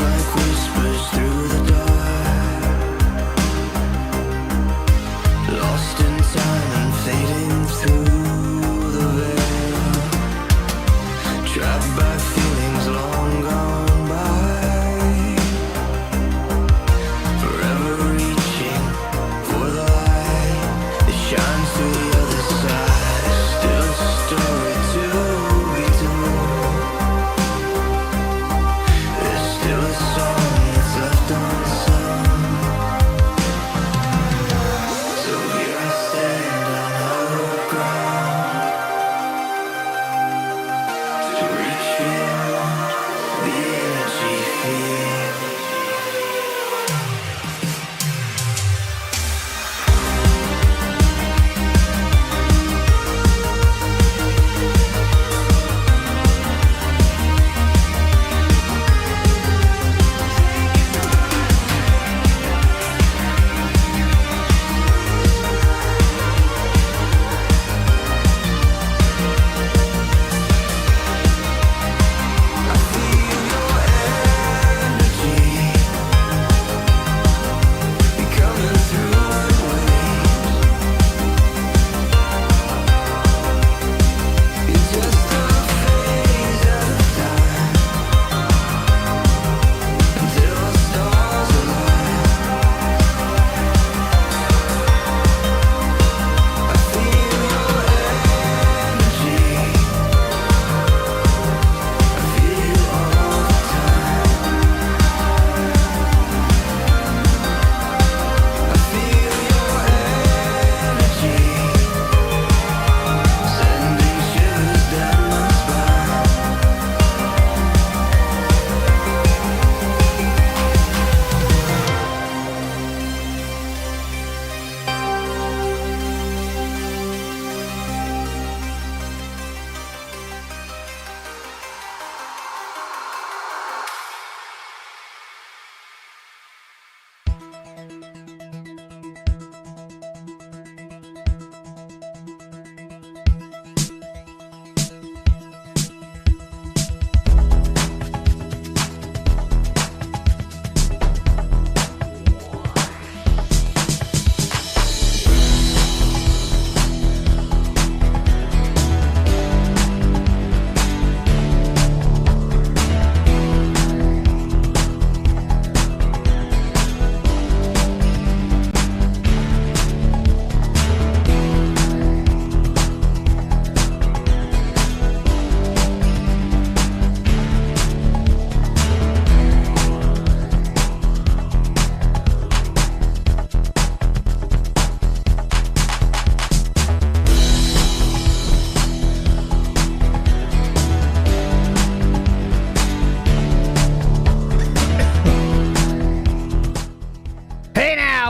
like whispers through the dark, lost in time and fading through the veil, trapped by feelings long gone by, forever reaching for the light that shines through the other side. Still a story to be told. There's still a song that's left unsung. So here I stand on hollow ground to reach beyond the energy field.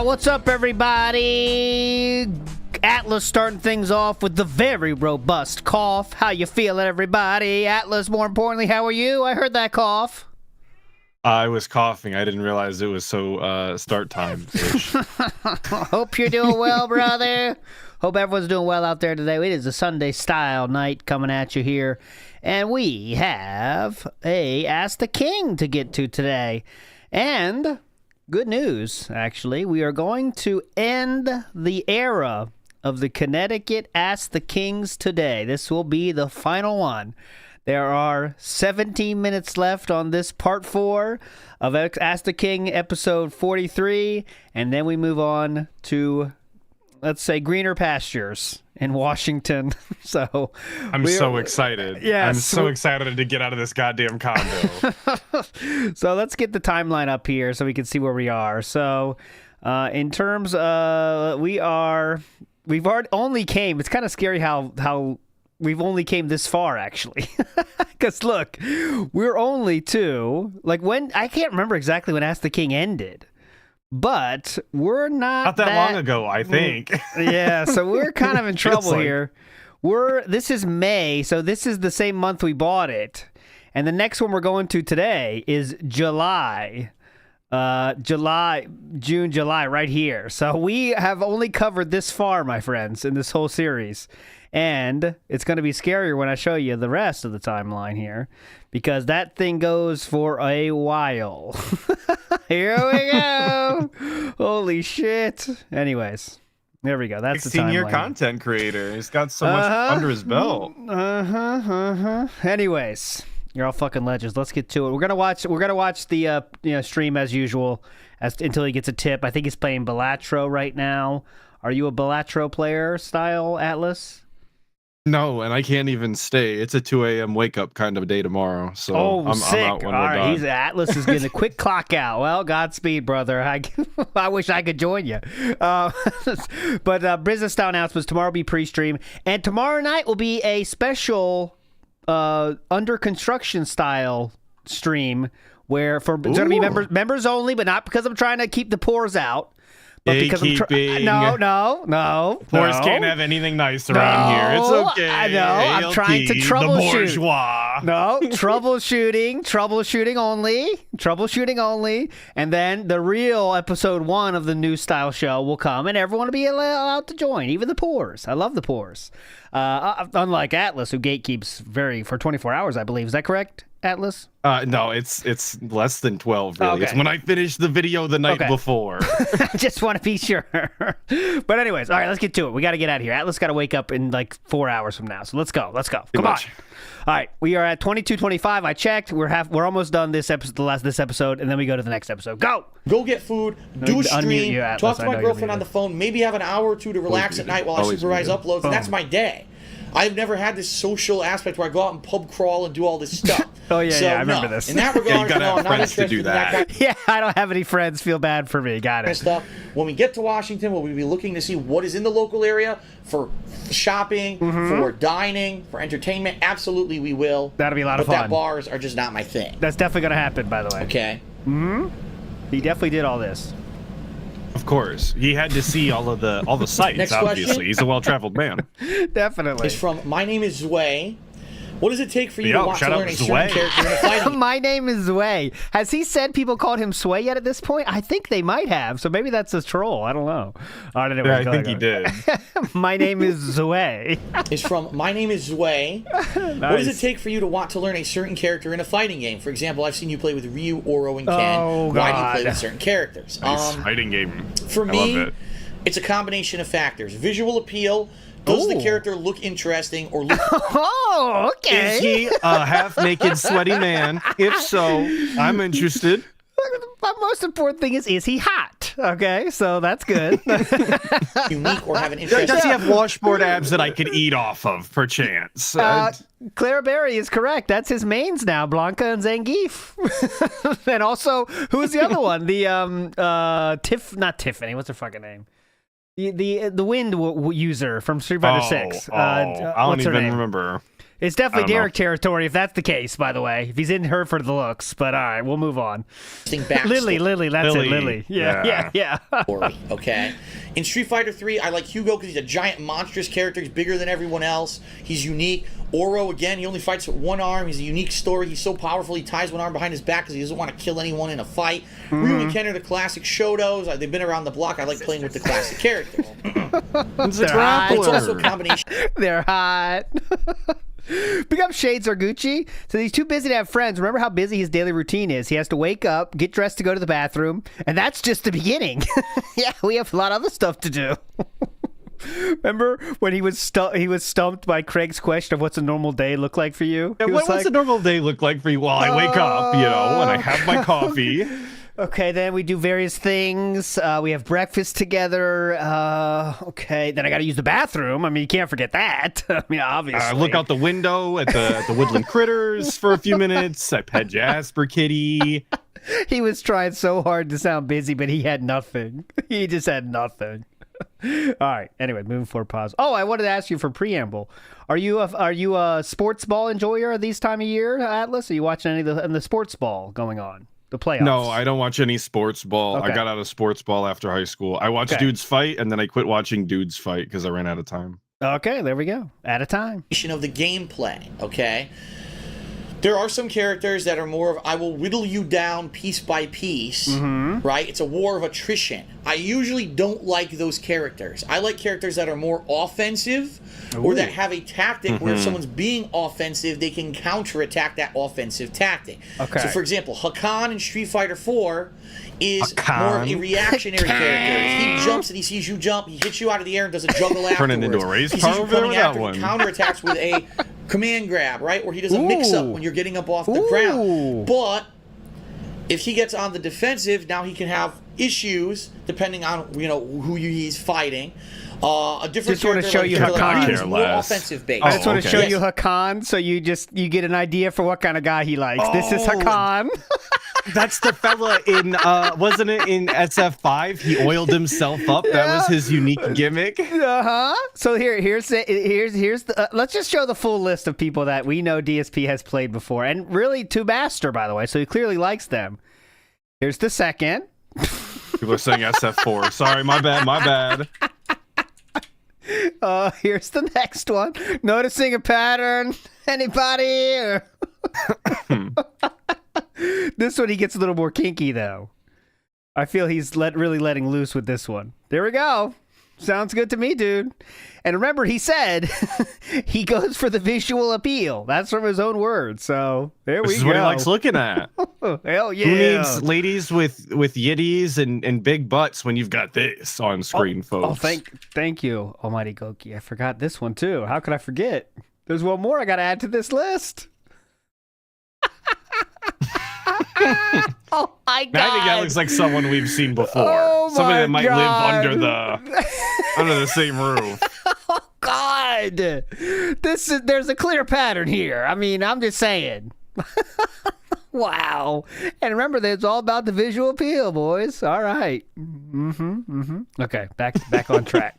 What's up, everybody? Atlus starting things off with the very robust cough. How you feeling, everybody? Atlus, more importantly, how are you? I heard that cough. I was coughing. I didn't realize it was so start time. Hope you're doing well, brother. Hope everyone's doing well out there today. It is a Sunday style night coming at you here. And we have a Ask the King to get to today. And good news, actually. We are going to end the era of the Connecticut Ask the Kings today. This will be the final one. There are 17 minutes left on this part 4 of Ask the King episode 43, and then we move on to, let's say, greener pastures in Washington. So I'm so excited. Yes, I'm so excited to get out of this goddamn condo. So let's get the timeline up here so we can see where we are. So in terms of we've already only came. It's kind of scary how we've only came this far, actually. Because look, we're only to, like, when, I can't remember exactly when Ask the King ended. But we're not that long ago, I think. Yeah, so we're kind of in trouble like... here. This is May, so this is the same month we bought it. And the next one we're going to today is July June, July, right here. So we have only covered this far, my friends, in this whole series. And it's going to be scarier when I show you the rest of the timeline here, because that thing goes for a while. Here we go. Holy shit. Anyways, there we go. That's the timeline. 16-year content creator. He's got so much under his belt. Anyways, you're all fucking legends. Let's get to it. We're gonna watch the stream as usual until he gets a tip. I think he's playing Balatro right now. Are you a Balatro player style, Atlus? No, and I can't even stay. It's a 2 a.m. wake up kind of day tomorrow. So I'm sick. out when All we're right, done. Atlus is getting a quick clock out. Well, Godspeed, brother. I wish I could join you. But business style announcements. Tomorrow will be pre-stream, and tomorrow night will be a special under construction style stream where it's going to be members only, but not because I'm trying to keep the pores out. But because no. Boys can't have anything nice around here. It's okay. I know. I'm trying to troubleshoot. The bourgeois. No, troubleshooting only. And then the real episode 1 of the new style show will come, and everyone will be allowed to join, even the pores. I love the pores. Unlike Atlus, who gatekeeps for 24 hours, I believe. Is that correct, Atlus? No, it's less than 12, really. Okay. It's when I finished the video the night before. I just want to be sure. But anyways, all right, let's get to it. We got to get out of here. Atlas got to wake up in like 4 hours from now. So let's go. Come on. All right, we are at 22:25. I checked. We're almost done this episode, and then we go to the next episode. Go get food, do a stream, you, Atlas. talk to my girlfriend on the phone, maybe have an hour or two to relax at night while I supervise uploads, and that's my day. I've never had this social aspect where I go out and pub crawl and do all this stuff. I remember this. In that regard, you gotta have I'm not friends to interested do in that that. kind Yeah, I don't have any friends. Feel bad for me. Got of it. stuff. When we get to Washington, we'll be looking to see what is in the local area for shopping, for dining, for entertainment. Absolutely, we will. That'll be a lot of fun. fun. But that bars are just not my thing. That's definitely going to happen, by the way. Okay. He definitely did all this. Of course, he had to see all the sites. Next obviously, question. He's a well-traveled man. Definitely. It's from My Name is Zwei. What does it take for you Yo, to want shout to out learn a Zwei. certain character in a fighting game? My name is Sway. Has he said people called him Sway yet at this point? I think they might have. So maybe that's a troll. I don't know. All right, anyway, Yeah, I think he did. My name is Sway. Is from My Name is Zwei. Nice. What does it take for you to want to learn a certain character in a fighting game? For example, I've seen you play with Ryu, Oro, and Ken. Oh, Why do you God. play with certain characters? Nice fighting game. For I me, love it. it's a combination of factors. Visual appeal. Does the character look interesting or look... Oh, okay. Is he a half-naked, sweaty man? If so, I'm interested. The most important thing is he hot? Okay, so that's good. unique or have an interesting... Does he have washboard abs that I could eat off of, perchance? Clara Berry is correct. That's his mains now, Blanca and Zangief. And also, who's the other one? The not Tiffany. What's her fucking name? The wind user from Street Fighter 6. I don't even remember. It's definitely Derek territory if that's the case, by the way. If he's in her for the looks. But all right, we'll move on. Lily, that's it, Lily. Yeah. Story, okay. In Street Fighter 3, I like Hugo because he's a giant monstrous character. He's bigger than everyone else. He's unique. Oro, again, he only fights with one arm. He's a unique story. He's so powerful, he ties one arm behind his back because he doesn't want to kill anyone in a fight. Ryu and Ken are the classic Shoutouts. They've been around the block. I like playing with the classic characters. It's hot. It's also a combination. They're hot. Pick up Shades or Gucci. So he's too busy to have friends. Remember how busy his daily routine is. He has to wake up, get dressed to go to the bathroom, and that's just the beginning. Yeah, we have a lot of other stuff to do. Remember when he was stumped by Craig's question of what's a normal day look like for you? Yeah, what's a normal day look like for you? Well, I wake up, and I have my coffee. Okay, then we do various things. We have breakfast together. Okay, then I got to use the bathroom. I mean, you can't forget that. I mean, obviously. I look out the window at the woodland critters for a few minutes. I pet Jasper Kitty. He was trying so hard to sound busy, but he had nothing. He just had nothing. All right. Anyway, moving forward. Pause. Oh, I wanted to ask you for preamble. Are you a sports ball enjoyer these time of year, Atlas? Are you watching any of the sports ball going on? The playoffs? No, I don't watch any sports ball. Okay. I got out of sports ball after high school. I watched dudes fight, and then I quit watching dudes fight because I ran out of time. Okay, there we go. At a time. Of the gameplay, okay? There are some characters that are more of, I will whittle you down piece by piece, right? It's a war of attrition. I usually don't like those characters. I like characters that are more offensive or that have a tactic where if someone's being offensive, they can counterattack that offensive tactic. Okay. So, for example, Hogan in Street Fighter 4 is more of a reactionary character. If he jumps and he sees you jump, he hits you out of the air and does a juggle afterwards. Turning into a race he car sees you over there coming with that after, one. he counterattacks with a command grab, right? Or he does a mix-up when you're getting up off the ground. But if he gets on the defensive, now he can have issues depending on who he's fighting. A different Just want to show you Hakan. Hakan. More offensive based. I just want to show Yes. you Hakan, so you get an idea for what kind of guy he likes. This is Hakan. That's the fella in, wasn't it in SF5? He oiled himself up. That was his unique gimmick. So here's the. Let's just show the full list of people that we know DSP has played before, and really to master, by the way. So he clearly likes them. Here's the second. People are saying SF4. Sorry, my bad. Here's the next one. Noticing a pattern? Anybody? This one he gets a little more kinky though. I feel he's really letting loose with this one. There we go. Sounds good to me, dude. And remember, he said he goes for the visual appeal. That's from his own words. So there we go. This is what he likes looking at. Hell yeah. Who needs ladies with yitties and big butts when you've got this on screen, folks? Oh, thank you, Almighty Goki. I forgot this one too. How could I forget? There's one more I got to add to this list. Oh my god! I think that looks like someone we've seen before. Oh Somebody that might God. live under the same roof. Oh god! There's a clear pattern here. I mean, I'm just saying. Wow. And remember, it's all about the visual appeal, boys. All right. Okay, back on track.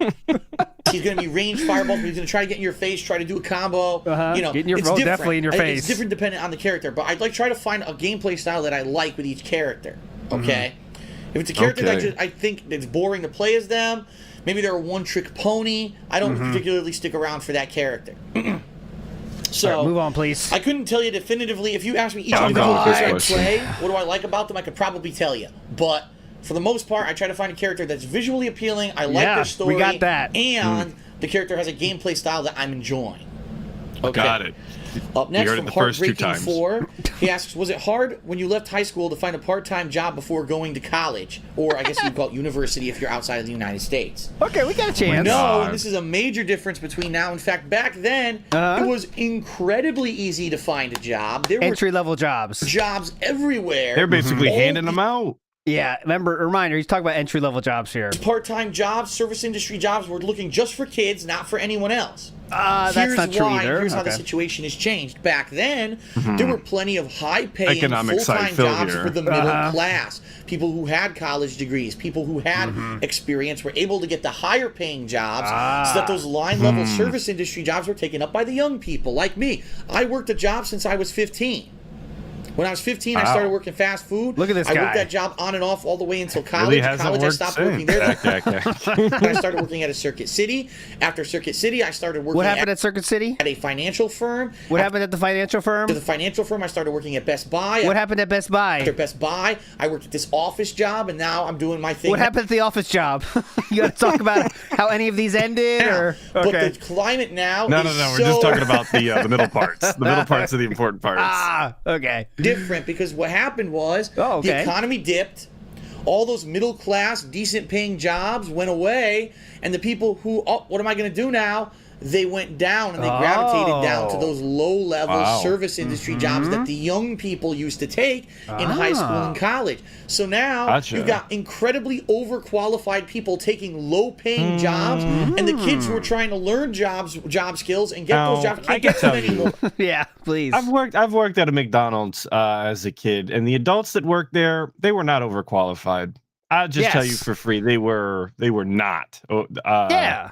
He's going to be range fireballs, but he's going to try to get in your face, try to do a combo. Get in your it's roll, different. definitely in your face. It's different depending on the character, but I'd try to find a gameplay style that I like with each character. Okay? If it's a character that I think it's boring to play as them, maybe they're a one-trick pony, I don't particularly stick around for that character. So right, move on, please. I couldn't tell you definitively. If you ask me each I'm individual going with character I this play, what do I like about them, I could probably tell you. But for the most part, I try to find a character that's visually appealing. I like their story. We got that. And the character has a gameplay style that I'm enjoying. Okay. Got it. Up next, heard it from the first two Heartbreaking times. 4, he asks, was it hard when you left high school to find a part-time job before going to college? Or I guess you'd call it university if you're outside of the United States. Okay, we got a chance. No, and this is a major difference between now. In fact, back then, it was incredibly easy to find a job. There were Entry-level jobs. jobs everywhere. They're basically All handing them out. Yeah, remember, reminder, he's talking about entry-level jobs here. Part-time jobs, service industry jobs, were looking just for kids, not for anyone else. That's not true either. Here's how the Okay. situation has changed. Back then, there were plenty of high-paying, Economic full-time side fill jobs here. for the middle class. People who had college degrees, people who had experience were able to get the higher-paying jobs so that those line-level service industry jobs were taken up by the young people, like me. I worked a job since I was 15. When I was 15, I started working fast food. Look at this I guy. worked that job on and off all the way until college. Really hasn't College, I worked stopped since. working there. Okay. I started working at a Circuit City. After Circuit City, I started working What happened at Circuit City? at a financial firm. What happened at the financial firm? After the financial firm, I started working at Best Buy. What happened at Best After Buy? Best Buy, I worked at this office job, and now I'm doing my thing. What happened at the office job? You got to talk about how any of these ended, now. or But the climate now No. is We're so just talking about the middle parts. The middle parts are the important parts. okay. different because what happened was Oh, okay. the economy dipped. All those middle class, decent paying jobs went away, and the people who, what am I going to do now? They went down and they gravitated down to those low-level service industry jobs that the young people used to take in high school and college. So now you've got incredibly overqualified people taking low-paying jobs, and the kids who are trying to learn job skills and get those jobs I can't can get them tell you. anymore. Yeah, please. I've worked at a McDonald's as a kid, and the adults that worked there, they were not overqualified. I'll just tell you Yes. for free, they were not. Yeah.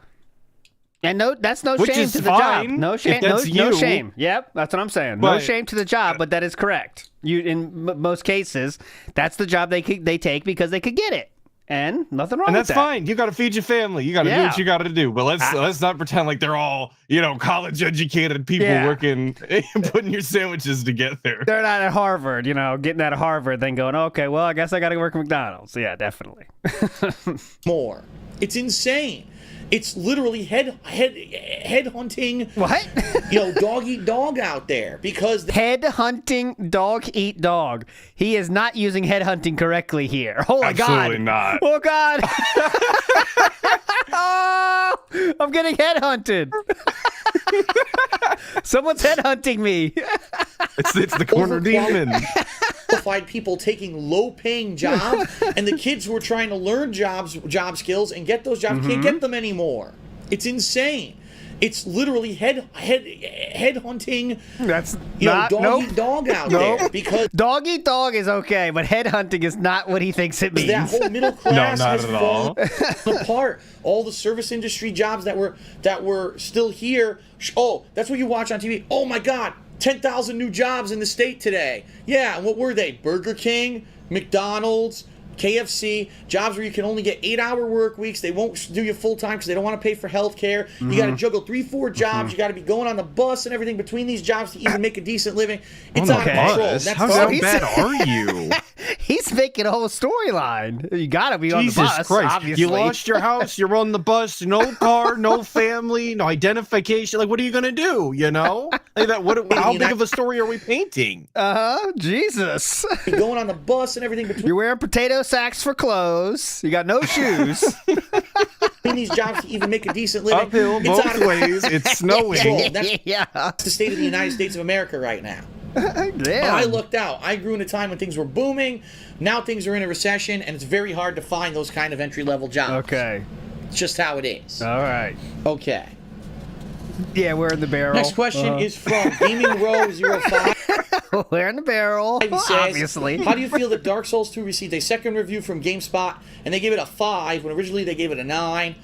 And that's no Which shame is to the job. fine, No shame. if that's No you. shame. Yep, that's what I'm saying. No But- shame to the job, but that is correct. In most cases, that's the job they take because they could get it. And nothing wrong And with that's that. fine. You got to feed your family. You got to do Yeah. what you got to do. But let's not pretend like they're all, college educated people working, putting your sandwiches together. They're not at Harvard, getting out of Harvard, then going, okay, well, I guess I got to work at McDonald's. Yeah, definitely. more. It's insane. It's literally head hunting. What? Dog eat dog out there because Head hunting, dog eat dog. He is not using head hunting correctly here. Oh my God. Absolutely not. Oh God. Oh, I'm getting head hunted. Someone's head hunting me. It's the corner demon. qualified people taking low-paying jobs, and the kids who are trying to learn job skills and get those jobs can't get them anymore. It's insane. It's literally head hunting. That's Dog nope. eat dog out there because Dog eat dog is okay, but head hunting is not what he thinks it means. that whole middle class not has at all. fallen apart. All the service industry jobs that were still here. Oh, that's what you watch on TV. Oh my God, 10,000 new jobs in the state today. Yeah, and what were they? Burger King, McDonald's, KFC, jobs where you can only get 8-hour work weeks. They won't do you full time because they don't want to pay for health care. You got to juggle 3-4 jobs. You got to be going on the bus and everything between these jobs to even make a decent living. It's out of control. That's How he's- bad are you? He's making a whole storyline. You gotta be on the Jesus bus, Christ. obviously. You lost your house, you're on the bus, no car, no family, no identification. Like, what are you going to do, Like that, how big of a story are we painting? Jesus. going on the bus and everything between You're wearing potato sacks for clothes. You got no shoes. these jobs to even make a decent living. Uphill, It's out both of ways. It's snowing. control. That's Yeah. the state of the United States of America right now. Damn. I looked out. I grew in a time when things were booming. Now things are in a recession, and it's very hard to find those kind of entry-level jobs. Okay. It's just how it is. All right. Okay. Yeah, we're in the barrel. Next question is from Gaming Row 05. We're in the barrel. It says, Obviously. How do you feel that Dark Souls 2 received a second review from GameSpot, and they gave it a 5 when originally they gave it a 9?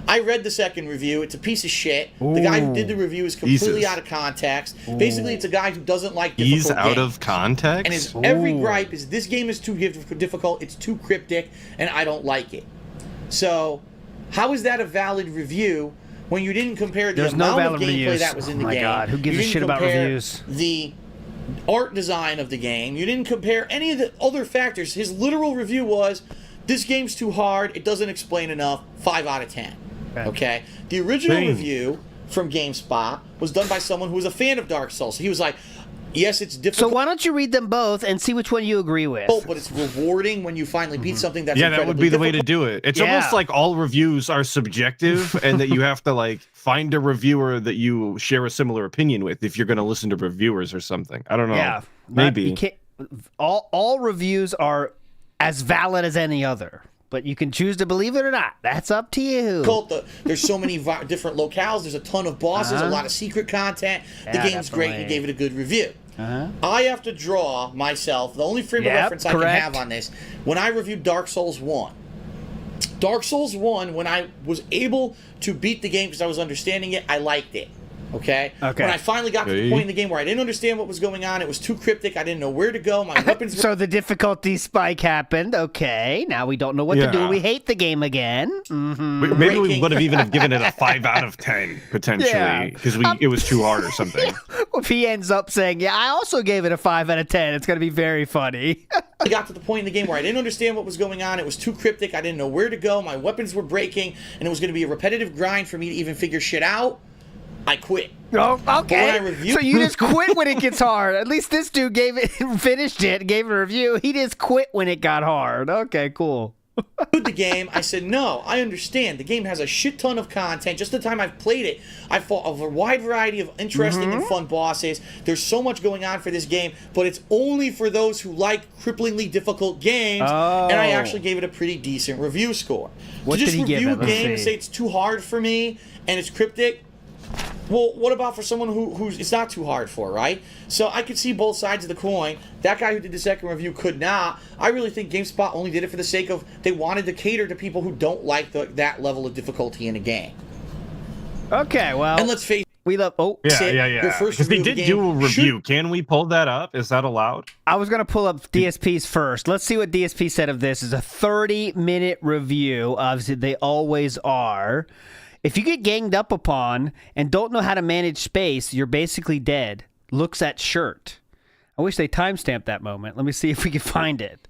I read the second review. It's a piece of shit. The guy who did the review is completely out of context. Basically, it's a guy who doesn't like difficult He's out games. of context? And his every gripe is this game is too difficult, it's too cryptic, and I don't like it. So, how is that a valid review when you didn't compare the There's no amount of valid gameplay reviews. that was in the Oh my game? God, who gives You a didn't shit about compare reviews? The art design of the game. You didn't compare any of the other factors. His literal review was, this game's too hard, it doesn't explain enough, 5 out of 10. Okay? The original Dang. review from GameSpot was done by someone who was a fan of Dark Souls. So he was like, yes, it's So difficult. why don't you read them both and see which one you agree with? But it's rewarding when you finally beat something that's Yeah, that would be the way to do it. It's Yeah. almost like all reviews are subjective and that you have to find a reviewer that you share a similar opinion with if you're going to listen to reviewers or something. I don't know. Yeah. Maybe. You can't, all reviews are as valid as any other, but you can choose to believe it or not. That's up to you. There's so many different locales. There's a ton of bosses, a lot of secret content. The Yeah, game's great. definitely. You gave it a good review. I have to draw myself, the only frame of reference I can correct. have on this, when I reviewed Dark Souls 1. Dark Souls 1, when I was able to beat the game because I was understanding it, I liked it. Okay? Okay. When I finally got to the point in the game where I didn't understand what was going on, it was too cryptic, I didn't know where to go, my weapons were... So the difficulty spike happened. Okay, now we don't know what to do. Yeah. We hate the game again. Maybe we would have even have given it a 5 out of 10 potentially Yeah. because it was too hard or something. If he ends up saying, yeah, I also gave it a 5 out of 10, it's going to be very funny. I got to the point in the game where I didn't understand what was going on. It was too cryptic. I didn't know where to go. My weapons were breaking, and it was going to be a repetitive grind for me to even figure shit out. I quit. Oh, okay. When I reviewed- So you just quit when it gets hard. At least this dude finished it, gave it a review. He just quit when it got hard. Okay, cool. The game, I said, no, I understand. The game has a shit ton of content. Just the time I've played it, I've fought a wide variety of interesting and fun bosses. There's so much going on for this game, but it's only for those who like cripplingly difficult games. Oh. And I actually gave it a pretty decent review score. What to just did he give review it? Let's games, see. say it's too hard for me and it's cryptic. Well, what about for someone who's it's not too hard for, right? So I could see both sides of the coin. That guy who did the second review could not. I really think GameSpot only did it for the sake of they wanted to cater to people who don't like that level of difficulty in a game. Okay, well, And let's face We love. Oh, Your first Because they review of did the do a game review. Can we pull that up? Is that allowed? I was gonna pull up DSP's first. Let's see what DSP said of this. It's a 30-minute review. Obviously, they always are. If you get ganged up upon and don't know how to manage space, you're basically dead. Looks at shirt. I wish they timestamped that moment. Let me see if we can find it.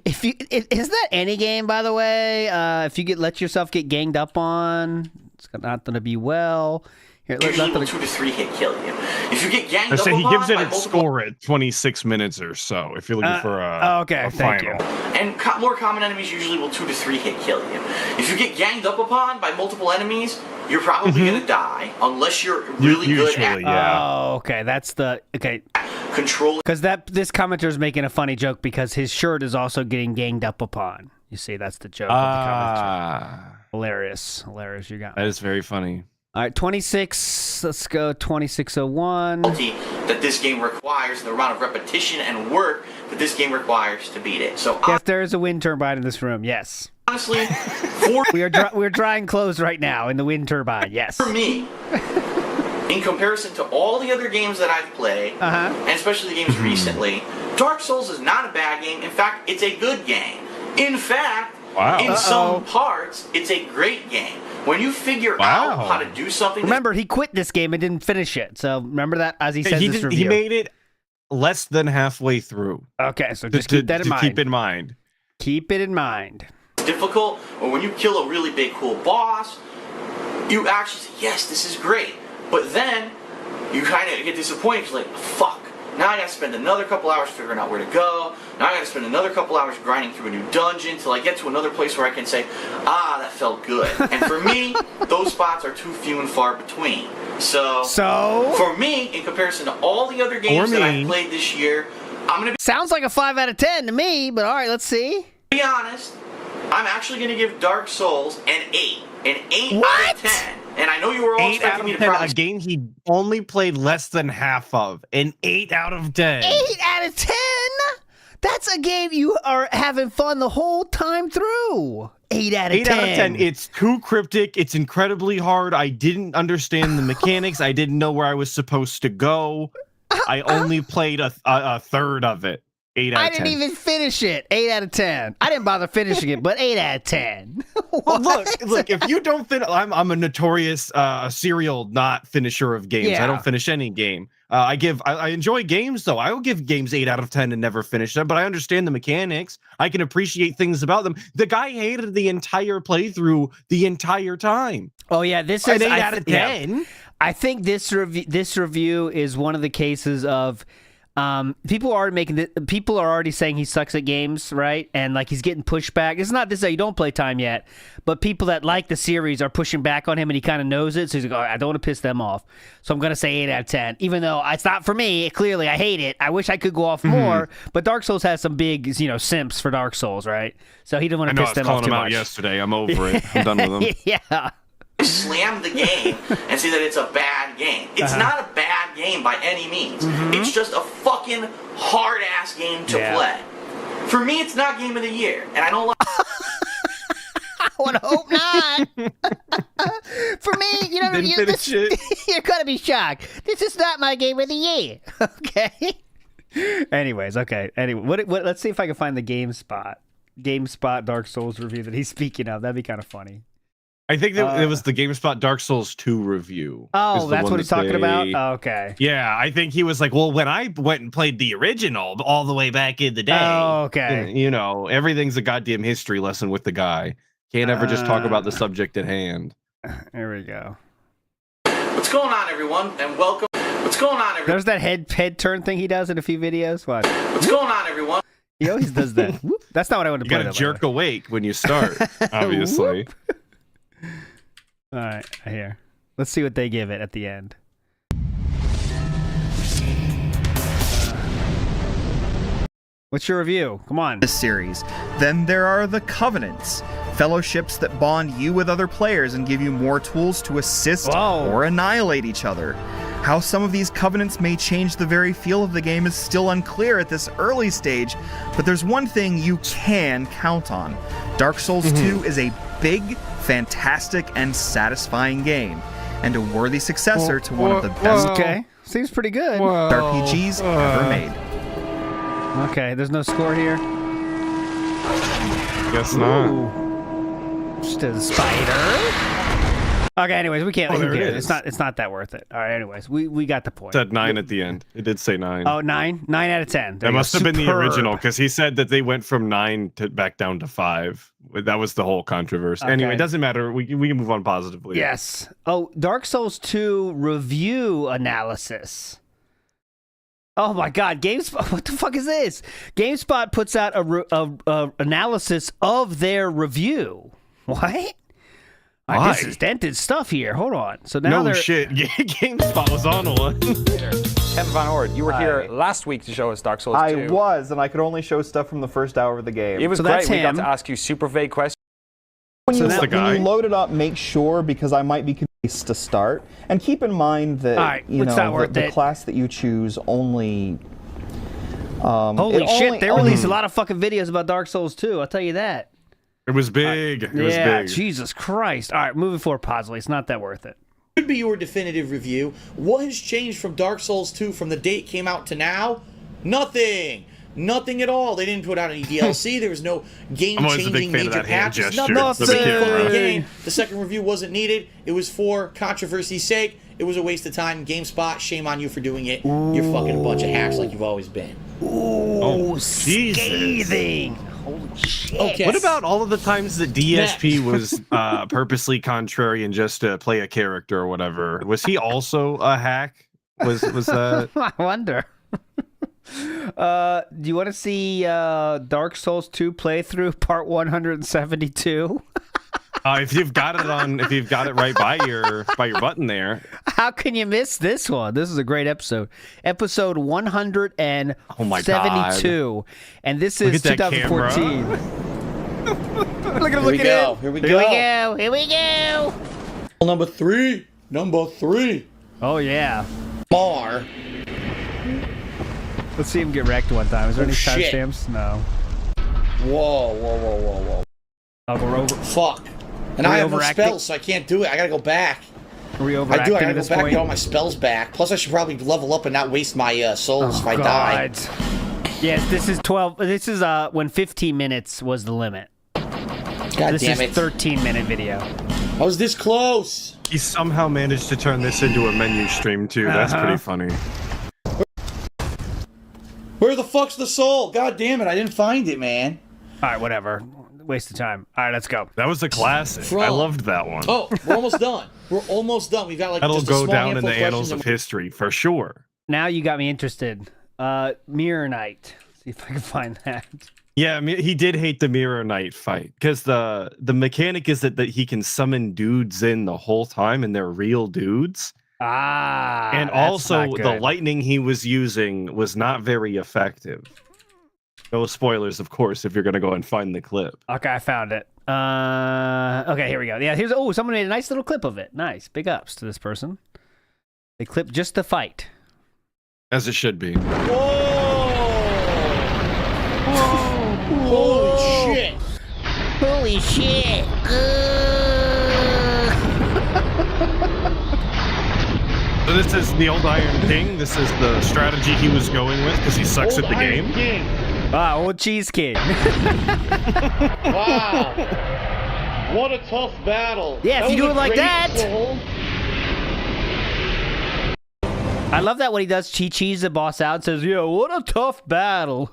Is that any game, by the way? If you let yourself get ganged up on, it's not going to be well. Here, usually will 2 to 3 hit kill you. If you get ganged up So he upon gives it by its multiple... score at 26 minutes or so. If you're looking for a okay, a thank final. you. And more common enemies usually will 2 to 3 hit kill you. If you get ganged up upon by multiple enemies, you're probably going to die unless you're really good at Oh, okay. That's the controlling. Because this commenter is making a funny joke because his shirt is also getting ganged up upon. You see, that's the joke of the commenter. Hilarious. You got me. That is very funny. All right, 26. Let's go 2601. That this game requires, the amount of repetition and work that this game requires to beat it. So Yes, there is a wind turbine in this room. Yes. honestly, We're drying clothes right now in the wind turbine. Yes. for me, in comparison to all the other games that I've played, and especially the games recently, Dark Souls is not a bad game. In fact, it's a good game. In fact, in some parts, it's a great game. When you figure out how to do something... Remember, he quit this game and didn't finish it. So remember that as he says this review. He made it less than halfway through. Okay, so just keep that in mind. Keep in mind. Keep it in mind. Difficult, or when you kill a really big, cool boss, you actually say, yes, this is great. But then, you kind of get disappointed. You're like, fuck. Now I gotta spend another couple hours figuring out where to go. Now I gotta spend another couple hours grinding through a new dungeon till I get to another place where I can say, that felt good. And for me, those spots are too few and far between. So for me, in comparison to all the other games that I've played this year, I'm gonna Sounds like a 5 out of 10 to me, but all right, let's see. be honest. I'm actually gonna give Dark Souls an 8. An 8 What? out of 10. And I know you were all 8 out expecting me of to 10, probably... a game he only played less than half of. An 8 out of 10. 8 out of 10? That's a game you are having fun the whole time through. 8 out of 10. 8 out of 10. It's too cryptic. It's incredibly hard. I didn't understand the mechanics. I didn't know where I was supposed to go. I only played a third of it. 8 out of 10. I didn't even finish it. 8 out of 10. I didn't bother finishing it, but 8 out of 10. Well, look. If you don't finish, I'm a notorious serial not finisher of games. Yeah. I don't finish any game. I enjoy games though. I will give games 8 out of 10 and never finish them. But I understand the mechanics. I can appreciate things about them. The guy hated the entire playthrough the entire time. Oh yeah, this is an 8 out of 10. Yeah. I think this review is one of the cases of. People are already saying he sucks at games, right? And like he's getting pushback. It's not this that you don't play time yet, but people that like the series are pushing back on him, and he kind of knows it. So he's like, "Oh, I don't want to piss them off, so I'm gonna say 8 out of 10." Even though it's not for me. Clearly, I hate it. I wish I could go off more. But Dark Souls has some big, simps for Dark Souls, right? So he didn't want to piss them off too much. I was calling him out yesterday. I'm over it. I'm done with him. Yeah. Slam the game and say that it's a bad game. It's not a bad game by any means. It's just a fucking hard-ass game to play. For me, it's not Game of the Year, and I don't like... I would hope not. For me, you're going to be shocked. This is not my Game of the Year. Okay? Anyways, okay. Anyway, let's see if I can find the GameSpot Dark Souls review that he's speaking of. That'd be kind of funny. I think that it was the GameSpot Dark Souls 2 review. Oh, that's what he's talking about? Oh, okay. Yeah, I think he was like, well, when I went and played the original all the way back in the day. Oh, okay. Everything's a goddamn history lesson with the guy. Can't ever just talk about the subject at hand. There we go. What's going on, everyone? And welcome. What's going on, everyone? There's that head turn thing he does in a few videos. What? What's going on, everyone? He always does that. That's not what I want to play. You gotta jerk awake when you start, obviously. All right, here. Let's see what they give it at the end. What's your review? Come on. This series. Then there are the Covenants, fellowships that bond you with other players and give you more tools to assist or annihilate each other. How some of these covenants may change the very feel of the game is still unclear at this early stage, but there's one thing you can count on. Dark Souls 2 is a big, fantastic, and satisfying game, and a worthy successor to one of the best Okay, seems pretty good. RPGs ever made. Okay, there's no score here. Guess not. Ooh. Just a spider. Okay, anyways, we can't. there it It's is. not. It's not that worth it. All right. Anyways, we got the point. It said 9 at the end. It did say 9. Oh, 9? 9 out of 10. There That you must go. have been the Superb. original because he said that they went from 9 to back down to 5. That was the whole controversy. Okay. Anyway, it doesn't matter. We can move on positively. Yes. Oh, Dark Souls 2 review analysis. Oh my God, GameSpot! What the fuck is this? GameSpot puts out a analysis of their review. What? All right, this Why? is dented stuff here. Hold on. So now No they're shit. GameSpot was on one. Kevin Von Ord, you were here last week to show us Dark Souls 2. I was, and I could only show stuff from the first hour of the game. It was So great. that's We got him. to ask you super vague questions. when, you, that's the guy. when you load it up, make sure, because I might be confused to start. And keep in mind that All right, you it's not worth the it. class that you choose only. holy it shit! only- They released a lot of fucking videos about Dark Souls 2. I'll tell you that. It was big. It was Yeah, big. Jesus Christ! All right, moving forward positively. It's not that worth it. Should be your definitive review. What has changed from Dark Souls 2 from the date it came out to now? Nothing. Nothing at all. They didn't put out any DLC. There was no I'm always a big game-changing fan of major that hand patches. gesture. Nothing. for the For camera. the game. The second review wasn't needed. It was for controversy's sake. It was a waste of time. GameSpot, shame on you for doing it. You're fucking a bunch of hacks like you've always been. Oh, Jesus. scathing! Holy shit! Okay. What about all of the times that DSP was purposely contrarian just to play a character or whatever? Was he also a hack? Was that? I wonder. Do you want to see Dark Souls 2 playthrough part 172? If you've got it right by your button there. How can you miss this one? This is a great episode. Episode 172. Oh my God. And this Look is at that 2014. Look at him Here we looking go. at Here we Here go. we go. Here we go. Number three. Oh, yeah. Mar. Let's see him get wrecked one time. Is there Oh, any shit. timestamps? No. Whoa. Oh, we're over. Fuck. And Are we I have no overacting? spells, so I can't do it. I gotta go back. Are we I overacting do. I at gotta go this back and point? get all my spells back. Plus, I should probably level up and not waste my souls if I die. Yes, this is 12. This is when 15 minutes was the limit. God This damn is it. 13-minute video. I was this close. He somehow managed to turn this into a menu stream too. That's pretty funny. Where the fuck's the soul? God damn it. I didn't find it, man. All right, whatever. Waste of time. All right, let's go. That was a classic. From- I loved that one. Oh, we're almost done. We're almost done. We've got like That'll just a go small down in handful the of annals questions of and history for sure. Now you got me interested. Mirror Knight. See if I can find that. Yeah, I mean, he did hate the Mirror Knight fight because the mechanic is that he can summon dudes in the whole time and they're real dudes. And that's also not the good. lightning he was using was not very effective. No spoilers, of course, if you're gonna go and find the clip. Okay, I found it. Okay, here we go. Yeah, someone made a nice little clip of it. Nice. Big ups to this person. They clipped just the fight. As it should be. Holy shit. Holy shit. So this is the old Iron King. This is the strategy he was going with because he sucks Old at the Iron game. King. Wow, old cheese kid. Wow. What a tough battle. Yeah, if you do it like that. Soul. I love that when he does cheese the boss out and says, "Yeah, what a tough battle."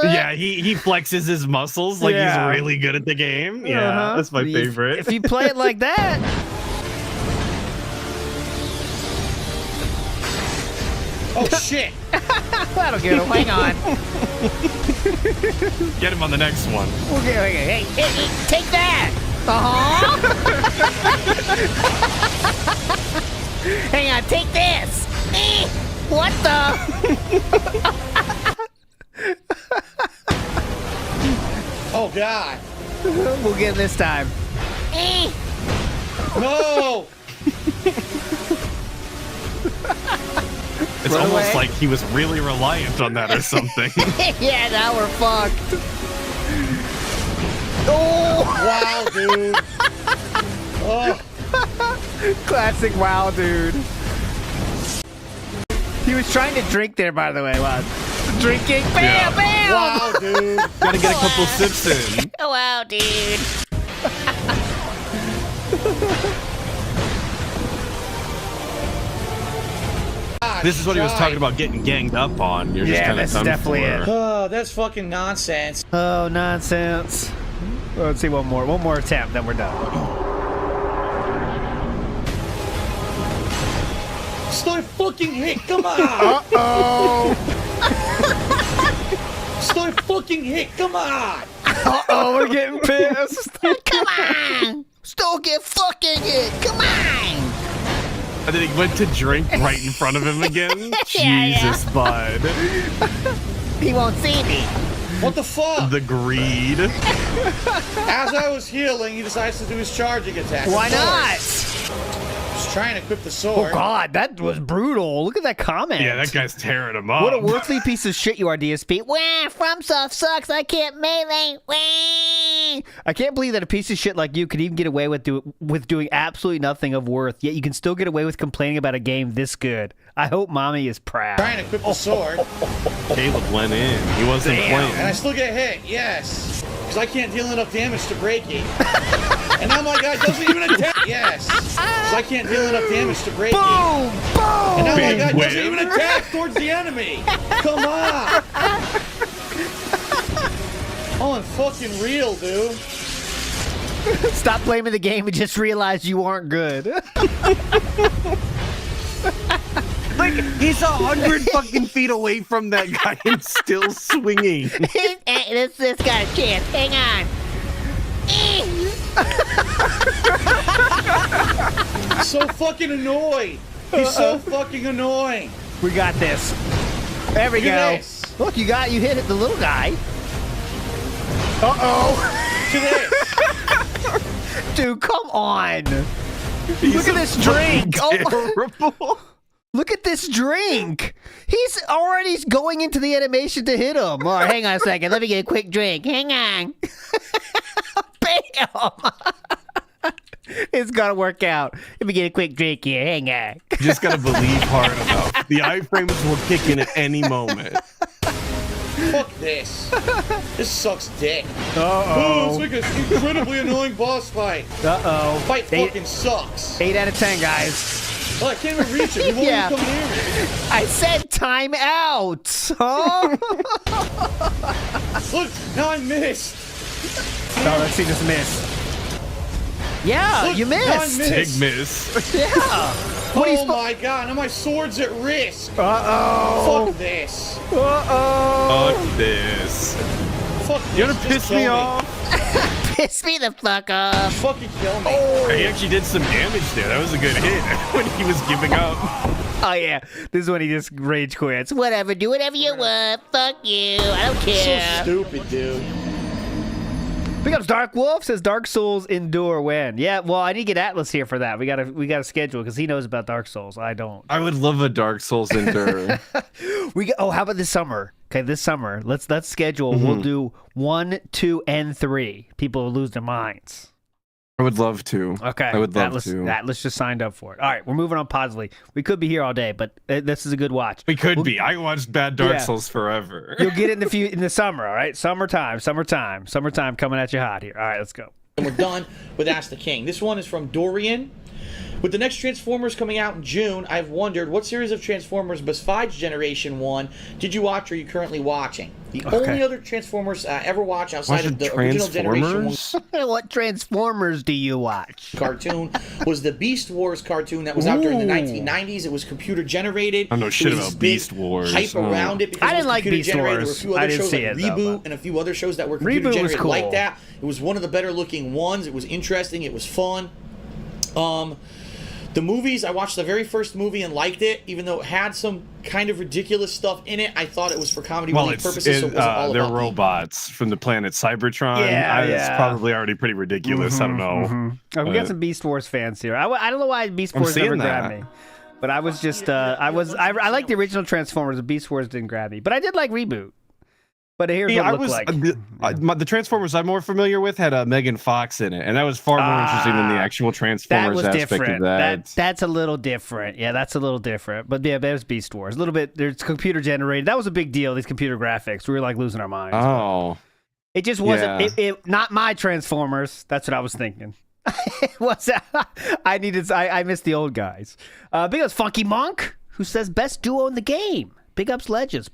Yeah, he flexes his muscles like Yeah. he's really good at the game. Yeah, Uh-huh. that's my favorite. If you play it like that. Oh shit. That'll get him. Hang on. Get him on the next one. Okay. Hey, take that. Uh-huh. Hang on, take this. What the? Oh god. We'll get him this time. No. It's Run almost away. like he was really reliant on that or something. Yeah, now we're fucked. Wow, dude. Oh. Classic wow, dude. He was trying to drink there, by the way. Wow. Drinking. Bam, bam. Wow, dude. Gotta get a couple sips in. Wow, dude. This is what he was talking about getting ganged up on. You're just Yeah, kind of that's done definitely for. it. Oh, that's fucking nonsense. Oh, nonsense. Well, let's see one more attempt, then we're done. Start fucking hit. Come on. Uh-oh. Start fucking hit. Come on. Uh-oh, we're getting pissed. Come on. Still get fucking hit. Come on. And then he went to drink right in front of him again. Yeah, Jesus, bud. He won't see me. What the fuck? The greed. As I was healing, he decides to do his charging attack. Why Of course. not? Just trying to equip the Oh, sword. God, that was brutal. Look at that comment. Yeah, that guy's tearing him up. What a worthless piece of shit you are, DSP. Wah, FromSoft sucks. I can't melee. Wah. I can't believe that a piece of shit like you could even get away with doing absolutely nothing of worth, yet you can still get away with complaining about a game this good. I hope Mommy is proud. Trying to equip the sword. Caleb went in. He wasn't And I playing. still get hit, yes. Because I can't deal enough damage to break it. And now my guy doesn't even attack. Yes. Because I can't deal enough damage to break it. Boom! Boom! And now my Big guy whip. doesn't even attack towards the enemy. Come on. Oh, I'm fucking real, dude. Stop blaming the game and just realize you aren't good. Like, he's 100 fucking feet away from that guy and still swinging. This got a chance. Hang on. So fucking annoyed. He's so fucking annoying. We got this. There we Look go. at this. Look, you hit it, the little guy. Uh-oh. Look at this. Dude, come on. Look at this drink. Oh, Terrible. look at this drink. He's already going into the animation to hit him. All right, hang on a second. Let me get a quick drink. Hang on. Bam. It's gonna work out. Let me get a quick drink here. Hang on. You just gotta believe hard enough. The iframes will kick in at any moment. Fuck this. This sucks dick. Uh-oh. Oh, it's like an incredibly annoying boss fight. Uh-oh. Fight Eight- fucking sucks. 8 out of 10, guys. Oh, I can't even reach it. You won't Yeah. even come near me. I said time out. Huh? Look, now I missed. Oh, let's see this miss. Yeah, Look, you now I missed. Big missed. miss. Yeah. What are you Oh my god, now my sword's at risk. Uh-oh. Fuck this. Uh-oh. Fuck this. Fuck this. You wanna Just piss kill me off? Piss me the fuck off. Fucking kill me. He actually did some damage there. That was a good hit when he was giving up. Oh, yeah. This is when he just rage quits. Whatever. Do whatever you want. Fuck you. I don't So care. stupid, dude. Pick up Dark Wolf says Dark Souls endure when. Yeah, well, I need to get Atlus here for that. We gotta schedule because he knows about Dark Souls. I don't. I would love a Dark Souls endure. How about this summer? Okay, this summer, let's schedule. We'll do 1, 2, and 3. People will lose their minds. I would love to. Okay, I would love Atlus, to. Atlus just signed up for it. All right, we're moving on positively. We could be here all day, but this is a good watch. We could be. I watched bad Dark Yeah. Souls forever. You'll get it in the summer. All right, summertime coming at you hot here. All right, let's go. And we're done with Ask the King. This one is from Dorian. With the next Transformers coming out in June, I've wondered what series of Transformers besides Generation 1 did you watch or are you currently watching? The only other Transformers I ever watched outside of the original Generation 1 Transformers? What Transformers do you watch? cartoon was the Beast Wars cartoon that was out during the 1990s. It was computer generated. I know shit There was about this big Beast Wars. hype Oh. around it because I it was didn't like computer Beast generated. Wars. There were a few I other didn't shows see like it, though, Reboot but- and a few other shows that were computer Reboot was generated like cool. that. It was one of the better looking ones. It was interesting. It was fun. The movies, I watched the very first movie and liked it, even though it had some kind of ridiculous stuff in it. I thought it was for comedy Well, relief purposes, so it wasn't all they're about the- robots from the planet Cybertron. Yeah, It's yeah. probably already pretty ridiculous. I don't know. Oh, we got some Beast Wars fans here. I don't know why Beast I'm Wars never seeing grabbed that. me, but I was just I like the original Transformers. The Beast Wars didn't grab me, but I did like Reboot. But here's Yeah, what it looked like. The Transformers I'm more familiar with had a Megan Fox in it, and that was far more interesting than the actual That Transformers was aspect different. of that. That's a little different. Yeah, that's a little different. But yeah, there's Beast Wars. A little bit. There's computer generated. That was a big deal. These computer graphics. We were like losing our minds. Oh, It just wasn't. Yeah. It not my Transformers. That's what I was thinking. It was. I missed the old guys. Big ups Funky Monk, who says best duo in the game. Big ups Legends.